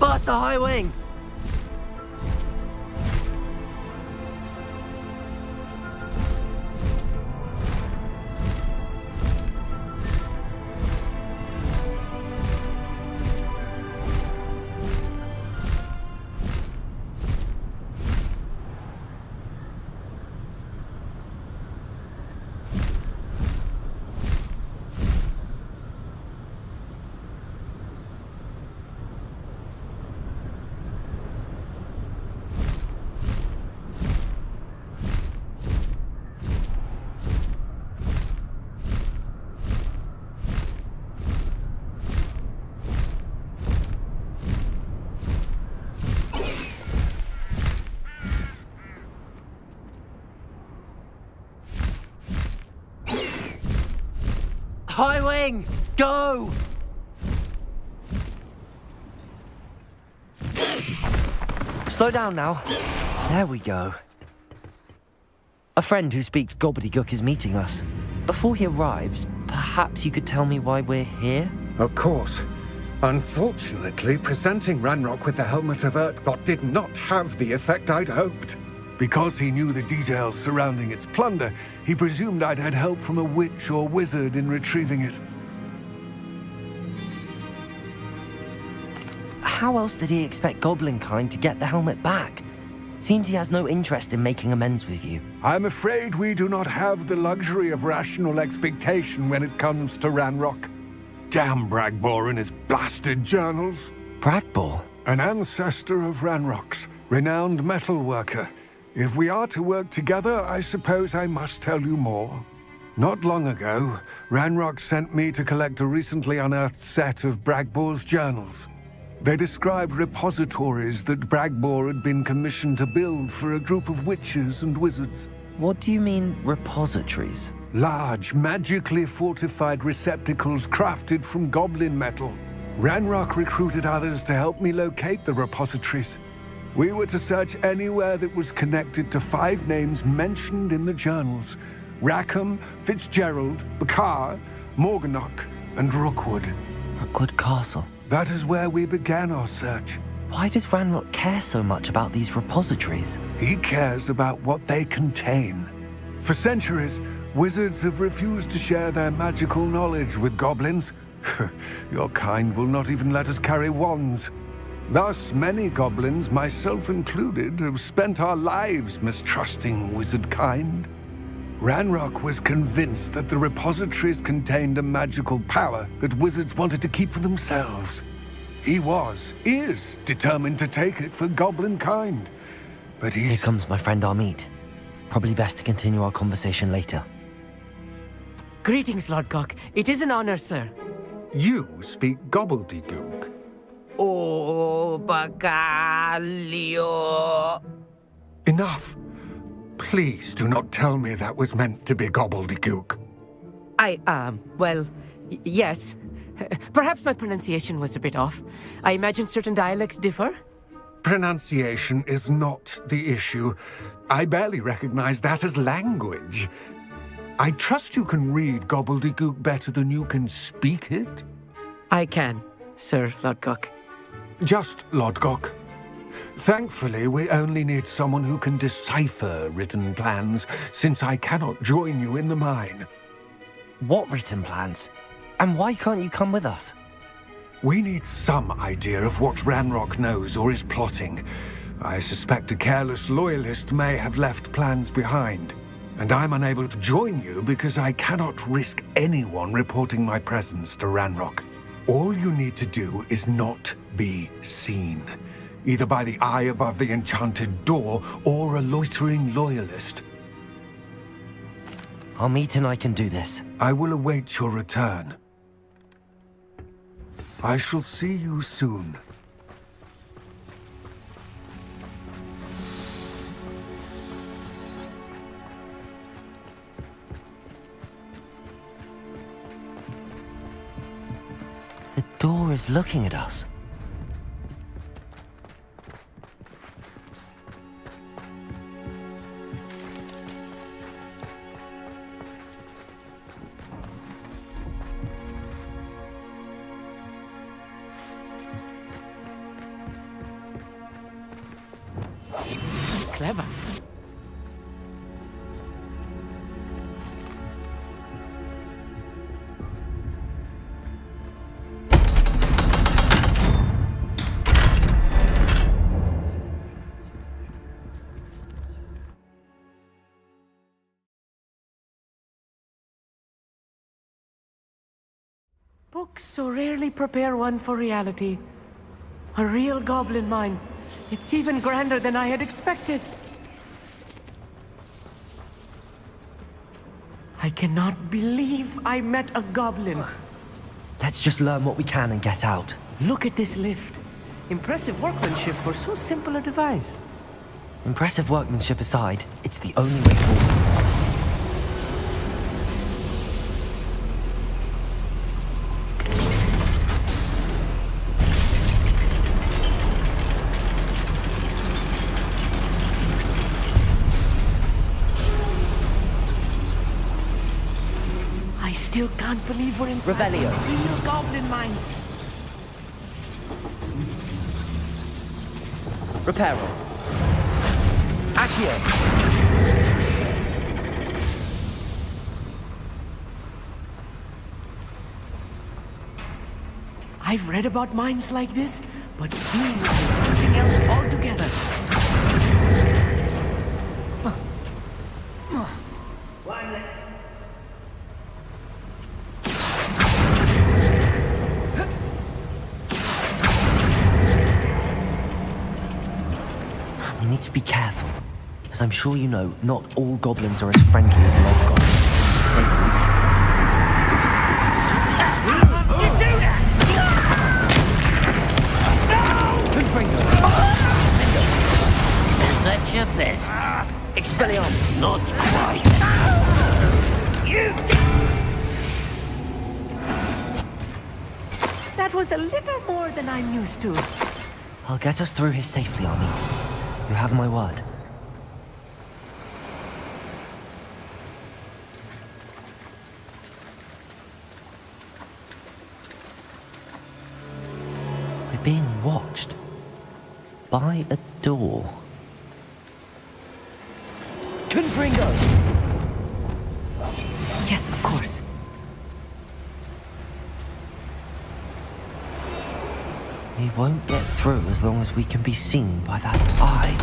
Faster, high wing! High wing, go! Slow down now. There we go. A friend who speaks gobbledygook is meeting us. Before he arrives, perhaps you could tell me why we're here? Of course. Unfortunately, presenting Ranrock with the Helmet of Urtkot did not have the effect I'd hoped. Because he knew the details surrounding its plunder, he presumed I'd had help from a witch or wizard in retrieving it. How else did he expect Goblinkind to get the helmet back? Seems he has no interest in making amends with you. I'm afraid we do not have the luxury of rational expectation when it comes to Ranrock. Damn Bragbor and his blasted journals. Bragbor? An ancestor of Ranrock's, renowned metal worker. If we are to work together, I suppose I must tell you more. Not long ago, Ranrock sent me to collect a recently unearthed set of Bragbor's journals. They described repositories that Bragbor had been commissioned to build for a group of witches and wizards. What do you mean, repositories? Large, magically fortified receptacles crafted from goblin metal. Ranrock recruited others to help me locate the repositories. We were to search anywhere that was connected to 5 names mentioned in the journals: Rackham, Fitzgerald, Bakar, Morganach, and Rookwood. Rookwood Castle. That is where we began our search. Why does Ranrock care so much about these repositories? He cares about what they contain. For centuries, wizards have refused to share their magical knowledge with goblins. Your kind will not even let us carry wands. Thus, many goblins, myself included, have spent our lives mistrusting wizard kind. Ranrock was convinced that the repositories contained a magical power that wizards wanted to keep for themselves. He is determined to take it for goblin kind. But Here comes my friend Amit. Probably best to continue our conversation later. Greetings, Lord Cock. It is an honor, sir. You speak gobbledygook. Oh, Bagalio. Enough. Please do not tell me that was meant to be gobbledygook. Well, yes. Perhaps my pronunciation was a bit off. I imagine certain dialects differ? Pronunciation is not the issue. I barely recognize that as language. I trust you can read gobbledygook better than you can speak it? I can, Sir Lodgok. Just Lodgok. Thankfully, we only need someone who can decipher written plans, since I cannot join you in the mine. What written plans? And why can't you come with us? We need some idea of what Ranrock knows or is plotting. I suspect a careless loyalist may have left plans behind. And I'm unable to join you because I cannot risk anyone reporting my presence to Ranrock. All you need to do is not be seen, either by the eye above the enchanted door or a loitering loyalist. Amit and I can do this. I will await your return. I shall see you soon. The door is looking at us. Books so rarely prepare one for reality. A real goblin mine. It's even grander than I had expected. I cannot believe I met a goblin. Let's just learn what we can and get out. Look at this lift. Impressive workmanship for so simple a device. Impressive workmanship aside, it's the only way forward. I still can't believe we're inside Revelio. a real goblin mine. Reparo. Accio. I've read about mines like this, but seeing it is something else altogether. We need to be careful. As I'm sure you know, not all goblins are as friendly as mob goblins, to say the least. You do that! Is that your best? Expelliarmus. Not quite. You... That was a little more than I'm used to. I'll get us through here safely, Amit. You have my word. We're being watched. By a door. Confringo! Yes, of course. We won't get through as long as we can be seen by that eye.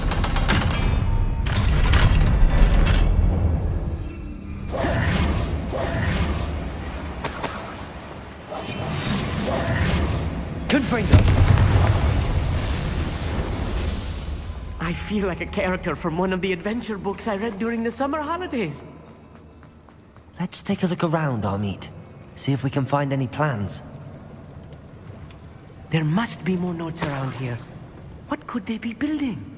Confringo! I feel like a character from one of the adventure books I read during the summer holidays. Let's take a look around, Amit. See if we can find any plans. There must be more notes around here. What could they be building?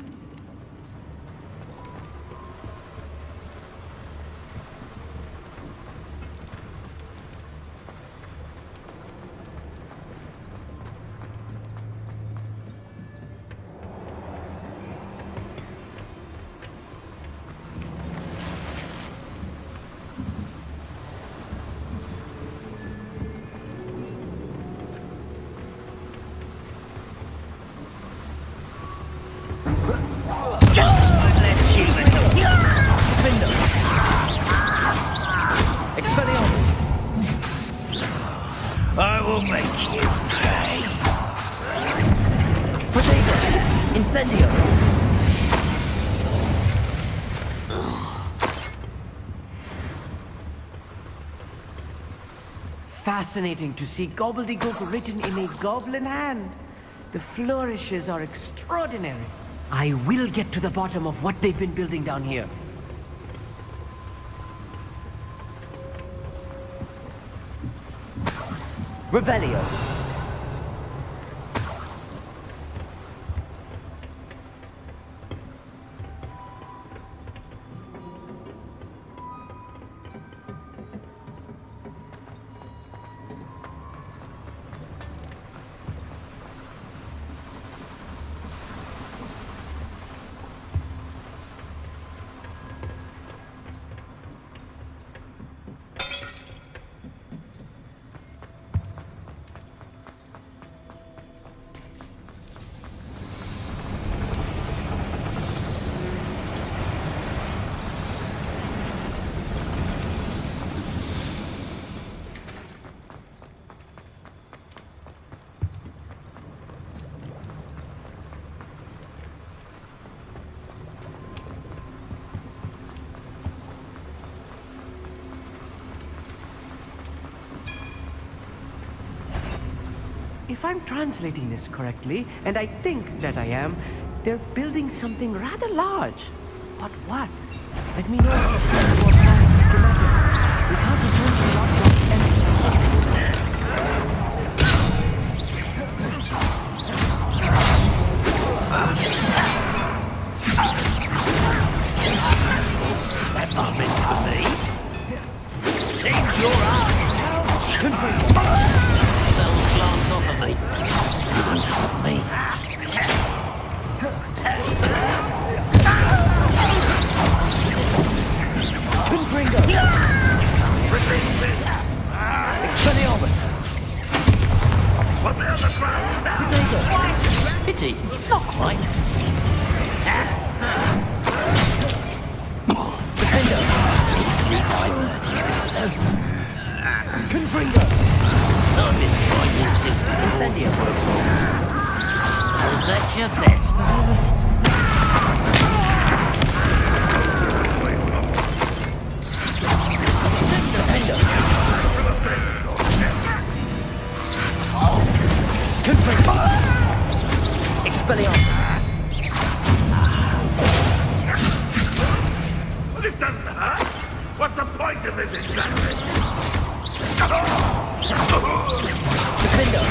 Expelliarmus! I will make you pay. Protego! Incendio! Fascinating to see gobbledygook written in a goblin hand. The flourishes are extraordinary. I will get to the bottom of what they've been building down here. Revelio! if I'm translating this correctly, and I think that I am, they're building something rather large. But what? Let me know if you see more plans and schematics. We can't return to Lockdown empty. That must be for me. Seems your arm is out. Spells glanced off of me. Can't stop me. Confringo! Expelliarmus! Put me on the ground now! Pity, not quite. Defender! Easily diverted. Confringo! I've been fighting since the Incendio! Was that your best? Confringo! Expelliarmus! This doesn't hurt. What's the point of this exactly? Defender!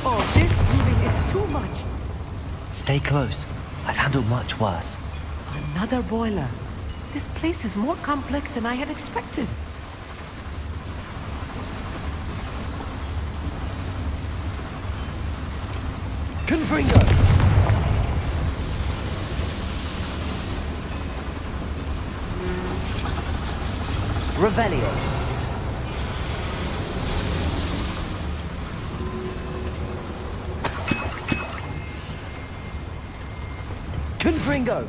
Oh, this healing is too much. Stay close. I've handled much worse. Another boiler. This place is more complex than I had expected. Confringo! Revelio. Confringo!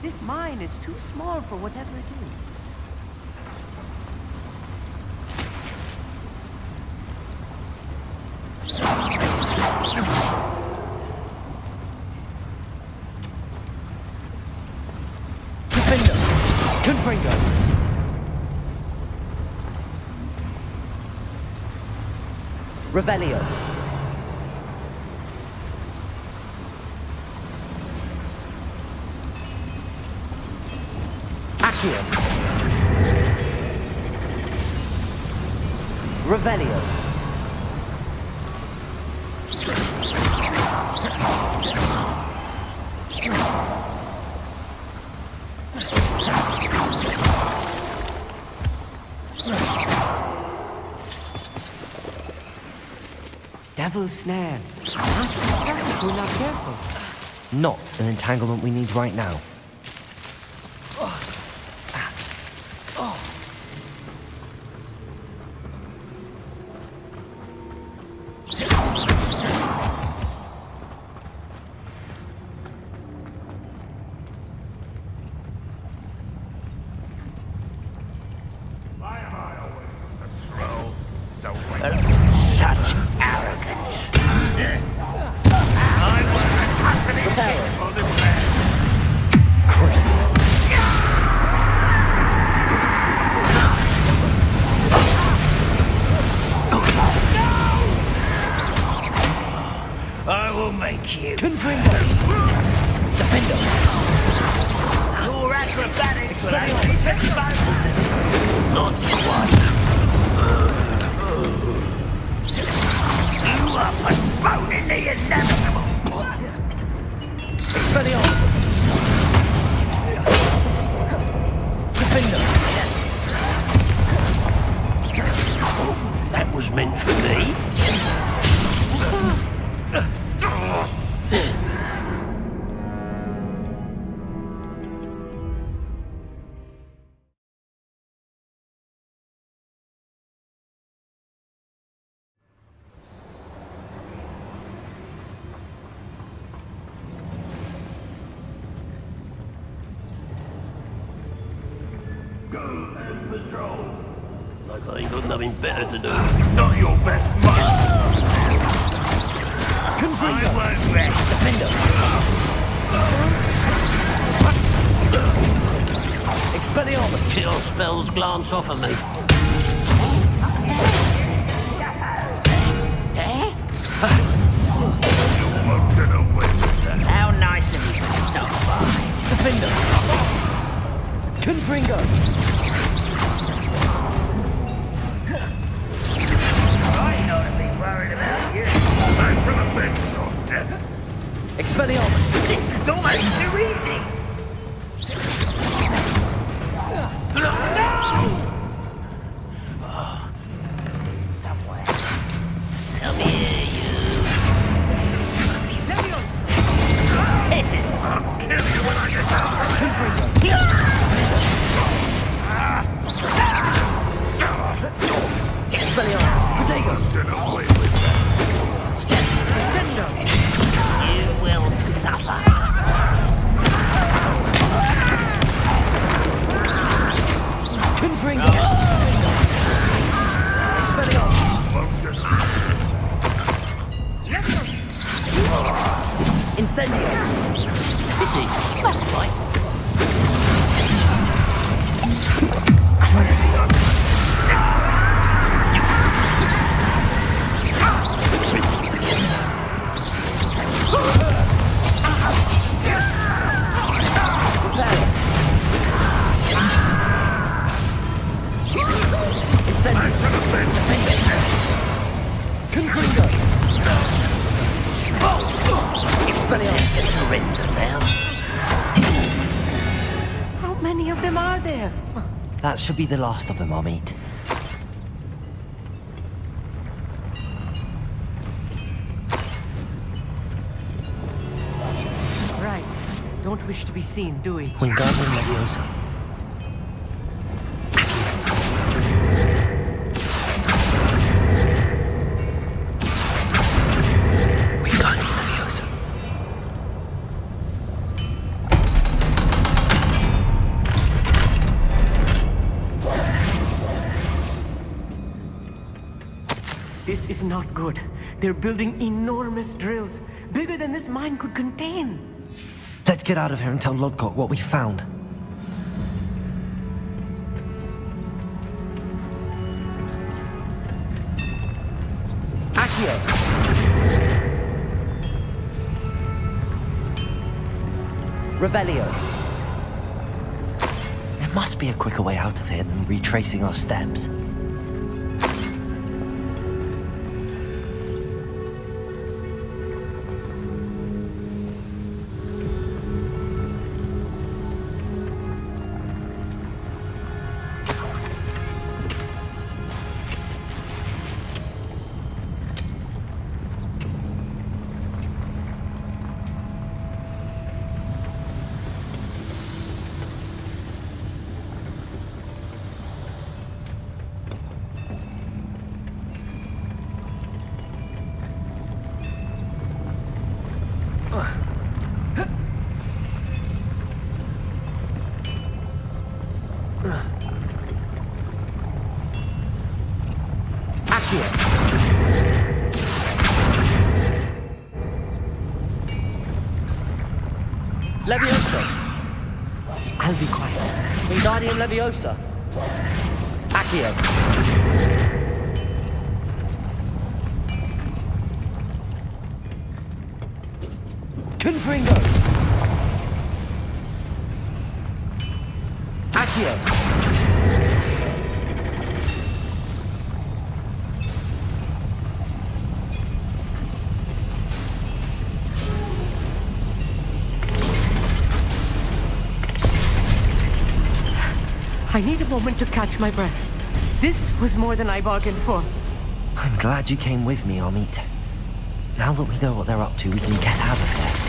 This mine is too small for whatever it is. Defender! Confringo! Revelio! Revelio. Devil's snare. Must be stuck if we're not careful. Not an entanglement we need right now. Such arrogance. I was responsible for this man. Crucible. I will make you. Confringo. Defender. Your acrobatics will only set you back. Not one. You are postponing the inevitable. Expelliarmus. Defender. Go and patrol. Like I ain't got nothing better to do. Not your best man. I won't rest. Defender. Expelliarmus! Kill spells glance off of me. You won't get away with that. How nice of you to stop by. Defender! Confringo! I ought to be worried about you. I'm from a bench of death. Expelliarmus! This is almost too easy. Somewhere. Come here, you. Hit it. I'll kill you when I get Expelliarmus! Protego! Get away with that. Descendo! You will suffer. Confringo! Expelliarmus! Incendio! City! Not right! Confringo! Expelliarmus! Surrender now. How many of them are there? That should be the last of them, Amit. Right. Don't wish to be seen, do we? Wingardium Leviosa. Wingardium Leviosa. This is not good. They're building enormous drills, bigger than this mine could contain. Let's get out of here and tell Lodgok what we found. Accio! Revelio! There must be a quicker way out of here than retracing our steps. Leviosa! I'll be quiet. Wingardium Leviosa. Accio! Confringo! Accio! I need a moment to catch my breath. This was more than I bargained for. I'm glad you came with me, Amit. Now that we know what they're up to, we can get out of here.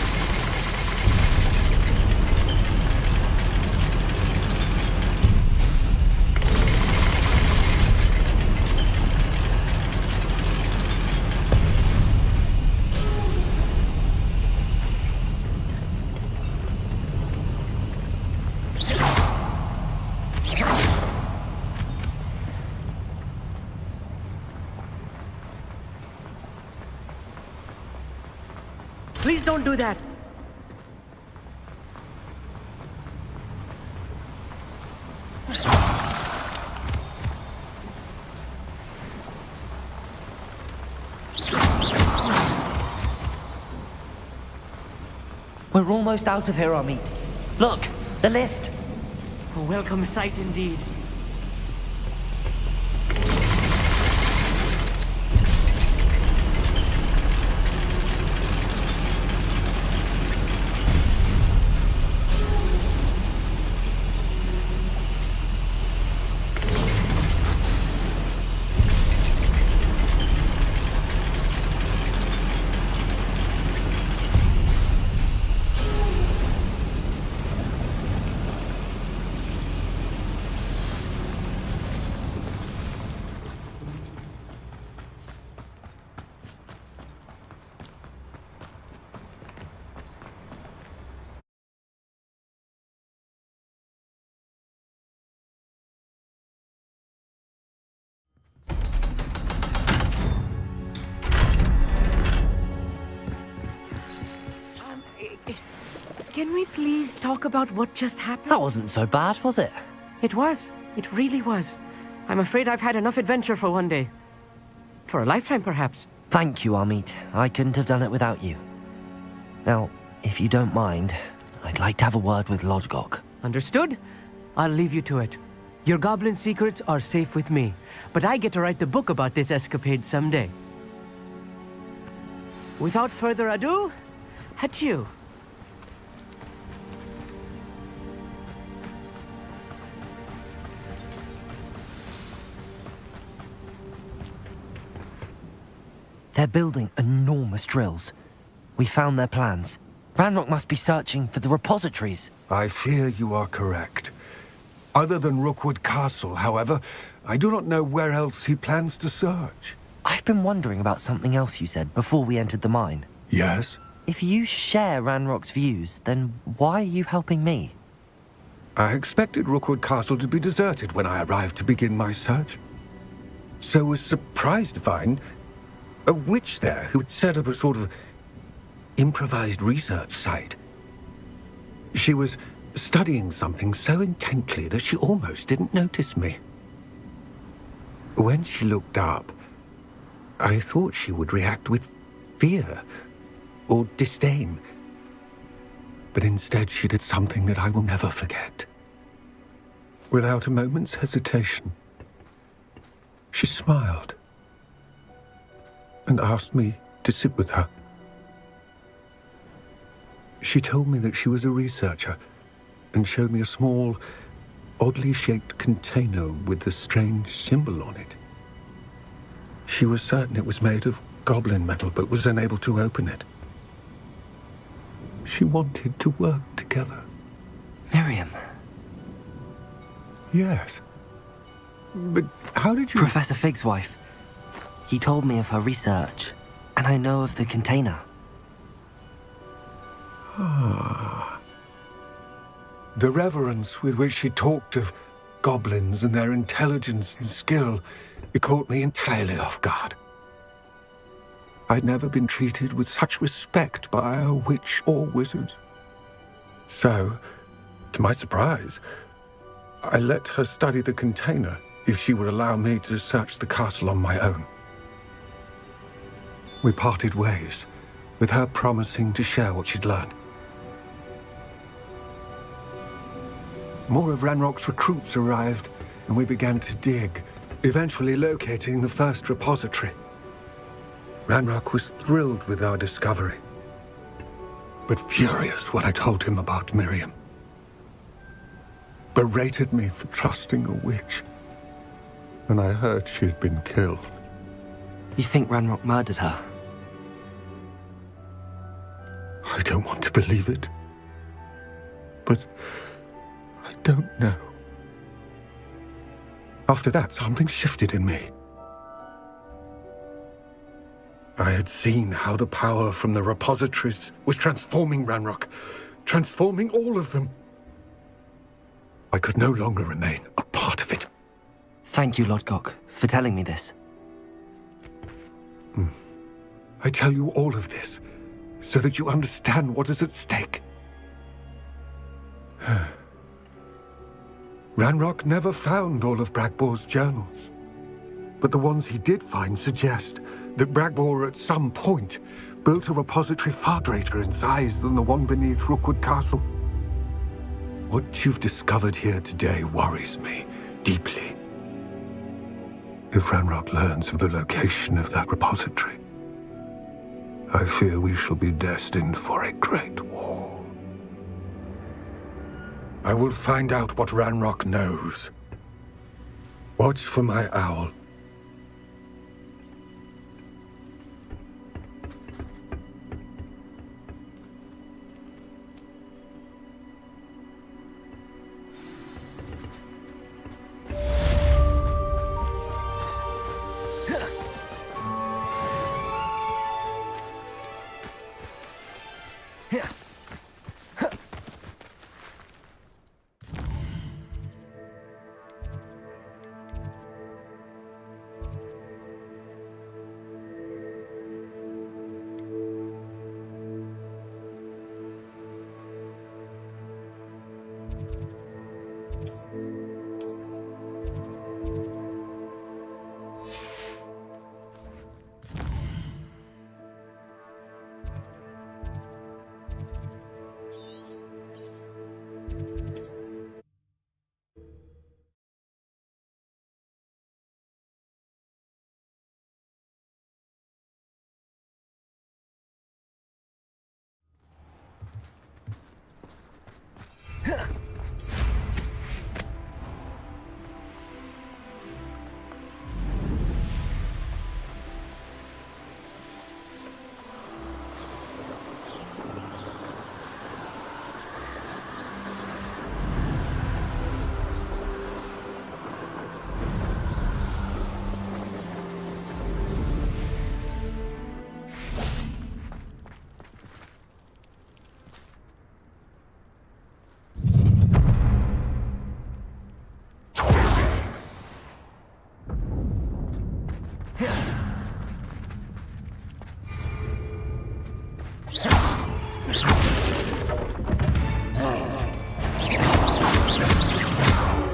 Please don't do that. We're almost out of here, Amit. Look, the lift. A welcome sight indeed. Can we please talk about what just happened? That wasn't so bad, was it? It was. It really was. I'm afraid I've had enough adventure for one day. For a lifetime, perhaps. Thank you, Amit. I couldn't have done it without you. Now, if you don't mind, I'd like to have a word with Lodgok. Understood? I'll leave you to it. Your goblin secrets are safe with me, but I get to write the book about this escapade someday. Without further ado, adieu. They're building enormous drills. We found their plans. Ranrock must be searching for the repositories. I fear you are correct. Other than Rookwood Castle, however, I do not know where else he plans to search. I've been wondering about something else you said before we entered the mine. Yes? If you share Ranrock's views, then why are you helping me? I expected Rookwood Castle to be deserted when I arrived to begin my search. So was surprised to find a witch there who had set up a sort of improvised research site. She was studying something so intently that she almost didn't notice me. When she looked up, I thought she would react with fear or disdain. But instead she did something that I will never forget. Without a moment's hesitation, she smiled and asked me to sit with her. She told me that she was a researcher and showed me a small, oddly shaped container with a strange symbol on it. She was certain it was made of goblin metal, but was unable to open it. She wanted to work together. Miriam. Yes. But how did you... Professor Fig's wife. He told me of her research, and I know of the container. Ah. The reverence with which she talked of goblins and their intelligence and skill, it caught me entirely off guard. I'd never been treated with such respect by a witch or wizard. So, to my surprise, I let her study the container if she would allow me to search the castle on my own. We parted ways, with her promising to share what she'd learned. More of Ranrock's recruits arrived, and we began to dig, eventually locating the first repository. Ranrock was thrilled with our discovery, but furious when I told him about Miriam. Berated me for trusting a witch, and I heard she had been killed. You think Ranrock murdered her? I don't want to believe it, but I don't know. After that, something shifted in me. I had seen how the power from the repositories was transforming Ranrock, transforming all of them. I could no longer remain a part of it. Thank you, Lodgok, for telling me this. I tell you all of this so that you understand what is at stake. Ranrock never found all of Bragbor's journals, but the ones he did find suggest that Bragbor at some point built a repository far greater in size than the one beneath Rookwood Castle. What you've discovered here today worries me deeply. If Ranrock learns of the location of that repository, I fear we shall be destined for a great war. I will find out what Ranrock knows. Watch for my owl.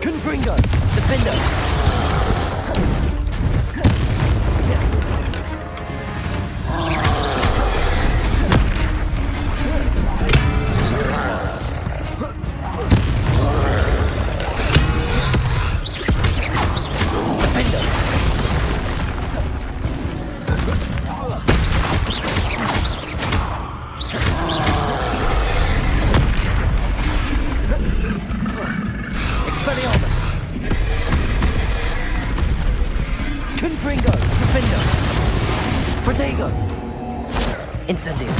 Confringo, defender. Incendio.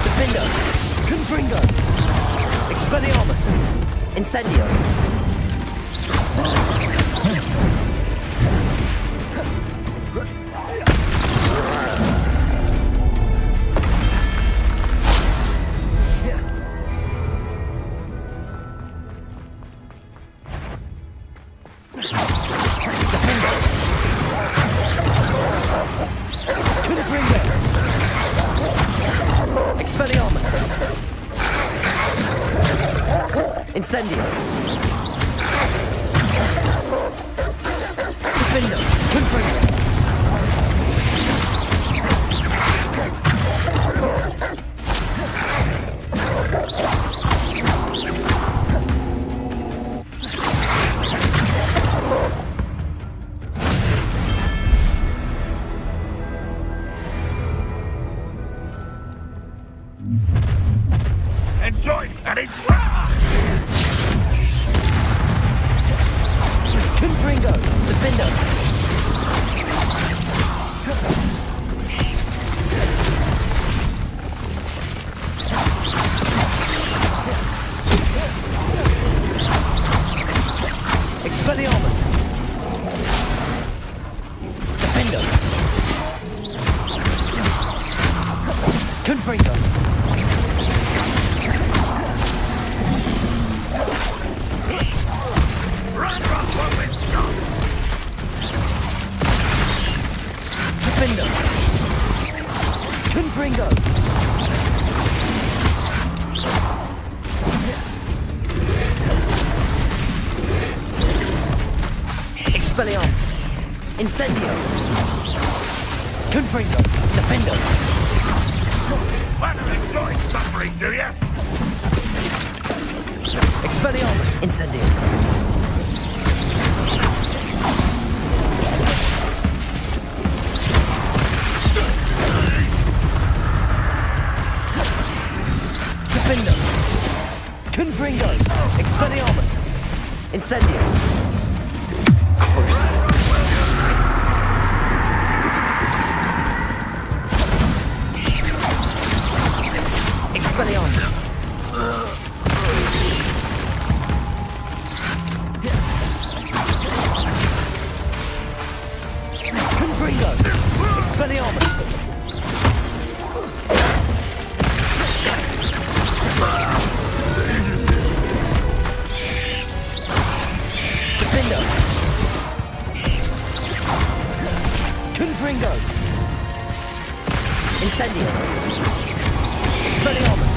Defender. Confringo. Expelliarmus. Incendio. Incendio. Defender. Confringo. Enjoy, Fatty! Confringo. Defender. Expelliarmus. Defender. Confringo. Ranrock won't be stopped! Defender! Confringo! Expelliarmus! Incendio! Confringo! Defender! Want to enjoy suffering, do you? Expelliarmus! Incendio! Defender! Confringo! Expelliarmus! Incendio! Crucible! Expelliarmus! Confringo! Expelliarmus! Defender! Confringo! Incendio! Expelliarmus!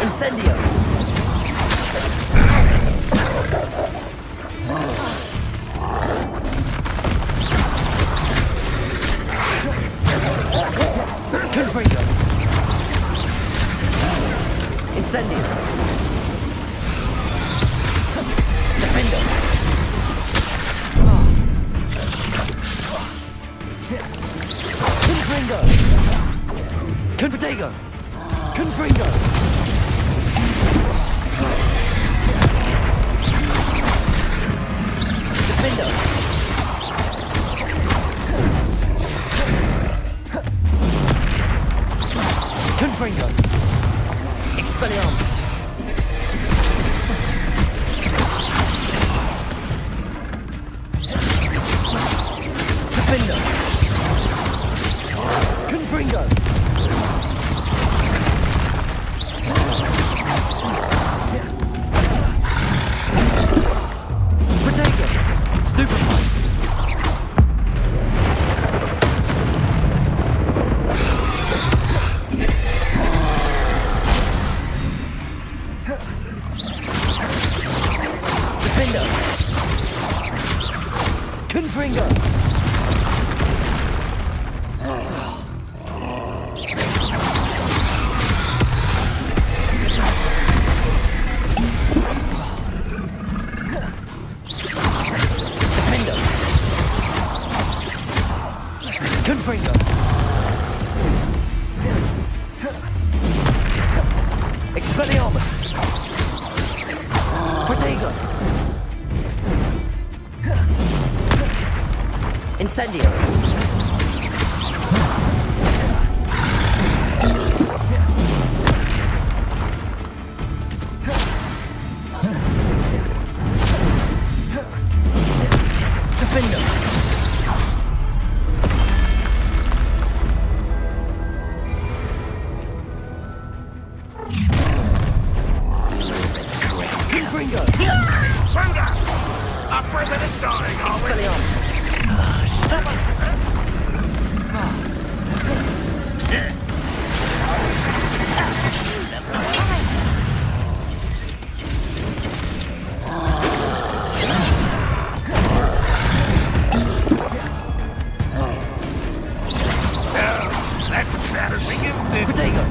Incendio! Confringo! Incendio! Defender! Confringo! Confringo! Confringo! Defender! Confringo! Expelliarmus! Defender! Confringo! Protego! Stupefy! Defender! Confringo! Defender! Confringo! Expelliarmus! Protego! Incendio! Defender! Confringo! Soda! Our president's dying, are we? Expelliarmus! Stop it! That's as bad as we used to. Protego!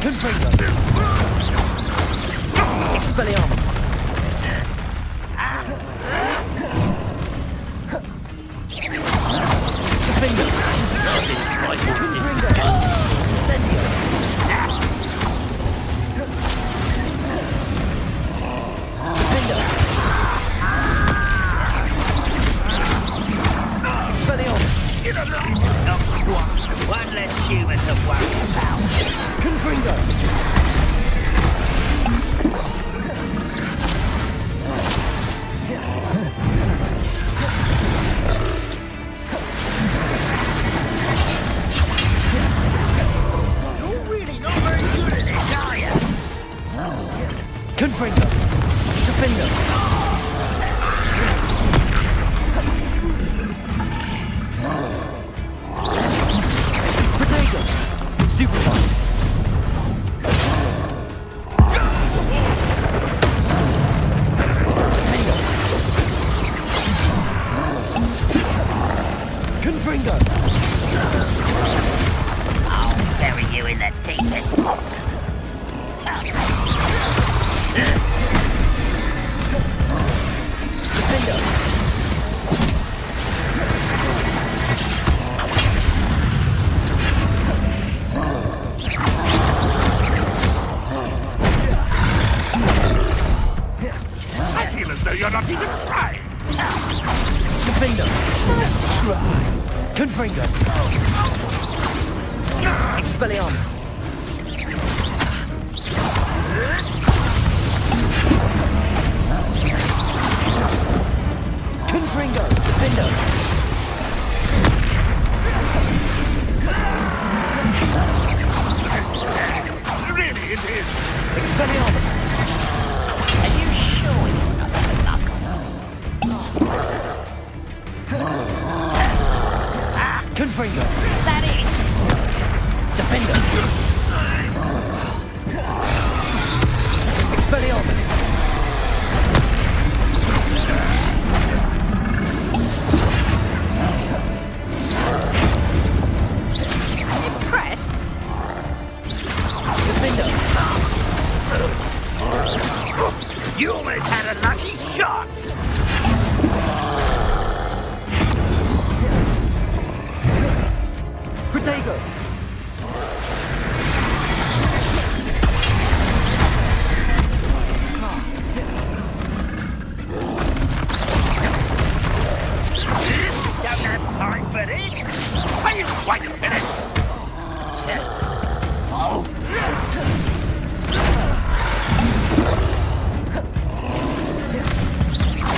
Confringo. Expelliarmus. Defender. Confringo. Incendio. Defender. Expelliarmus. One less human to worry about. Confringo. You're really not very good at this, are you? Confringo. Defender. Protego. Stupefy. Confringo. I'll bury you in the deepest spot. Defender. I feel as though you're not even trying. Defender. Confringo. Expelliarmus. Confringo. Defender. Really, it is. Expelliarmus. Are you sure you're not having luck? Confringo. Is that it? Defender. Expelliarmus. Impressed? Defender. You almost had a lucky shot. Protego. Don't have time for this. Are you quite finished?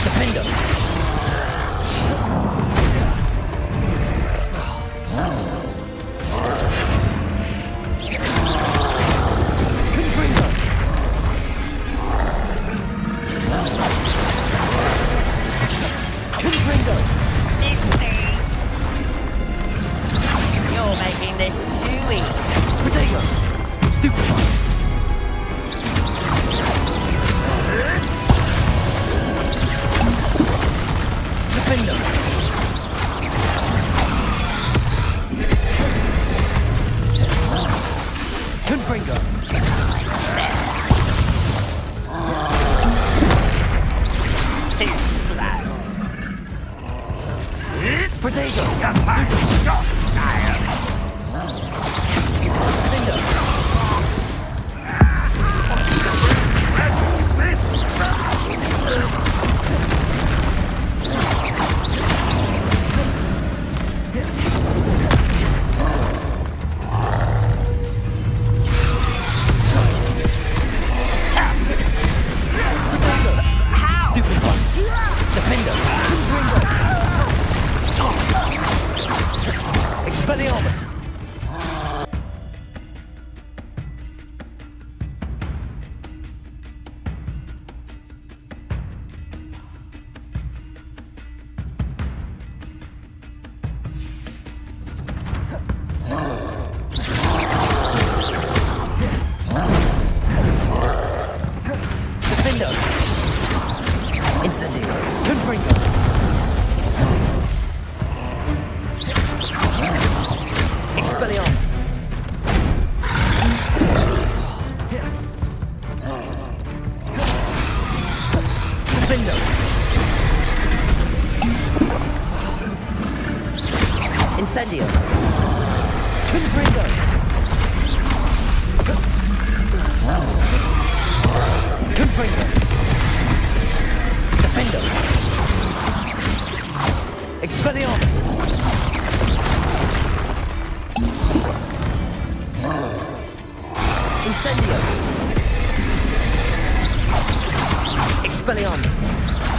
Defender. Confringo. Confringo. It's me. You're making this too easy. Protego. Stupefy. Defender. Confringo. Too slow. Protego. Your time is short, child. Defender. Stupefy. Defender. Confringo. Expelliarmus. Defender. Incendio. Confringo. Expelliarmus. Incendio. Confringo. Confringo. Defendo. Expelliarmus. Incendio. Expelliarmus.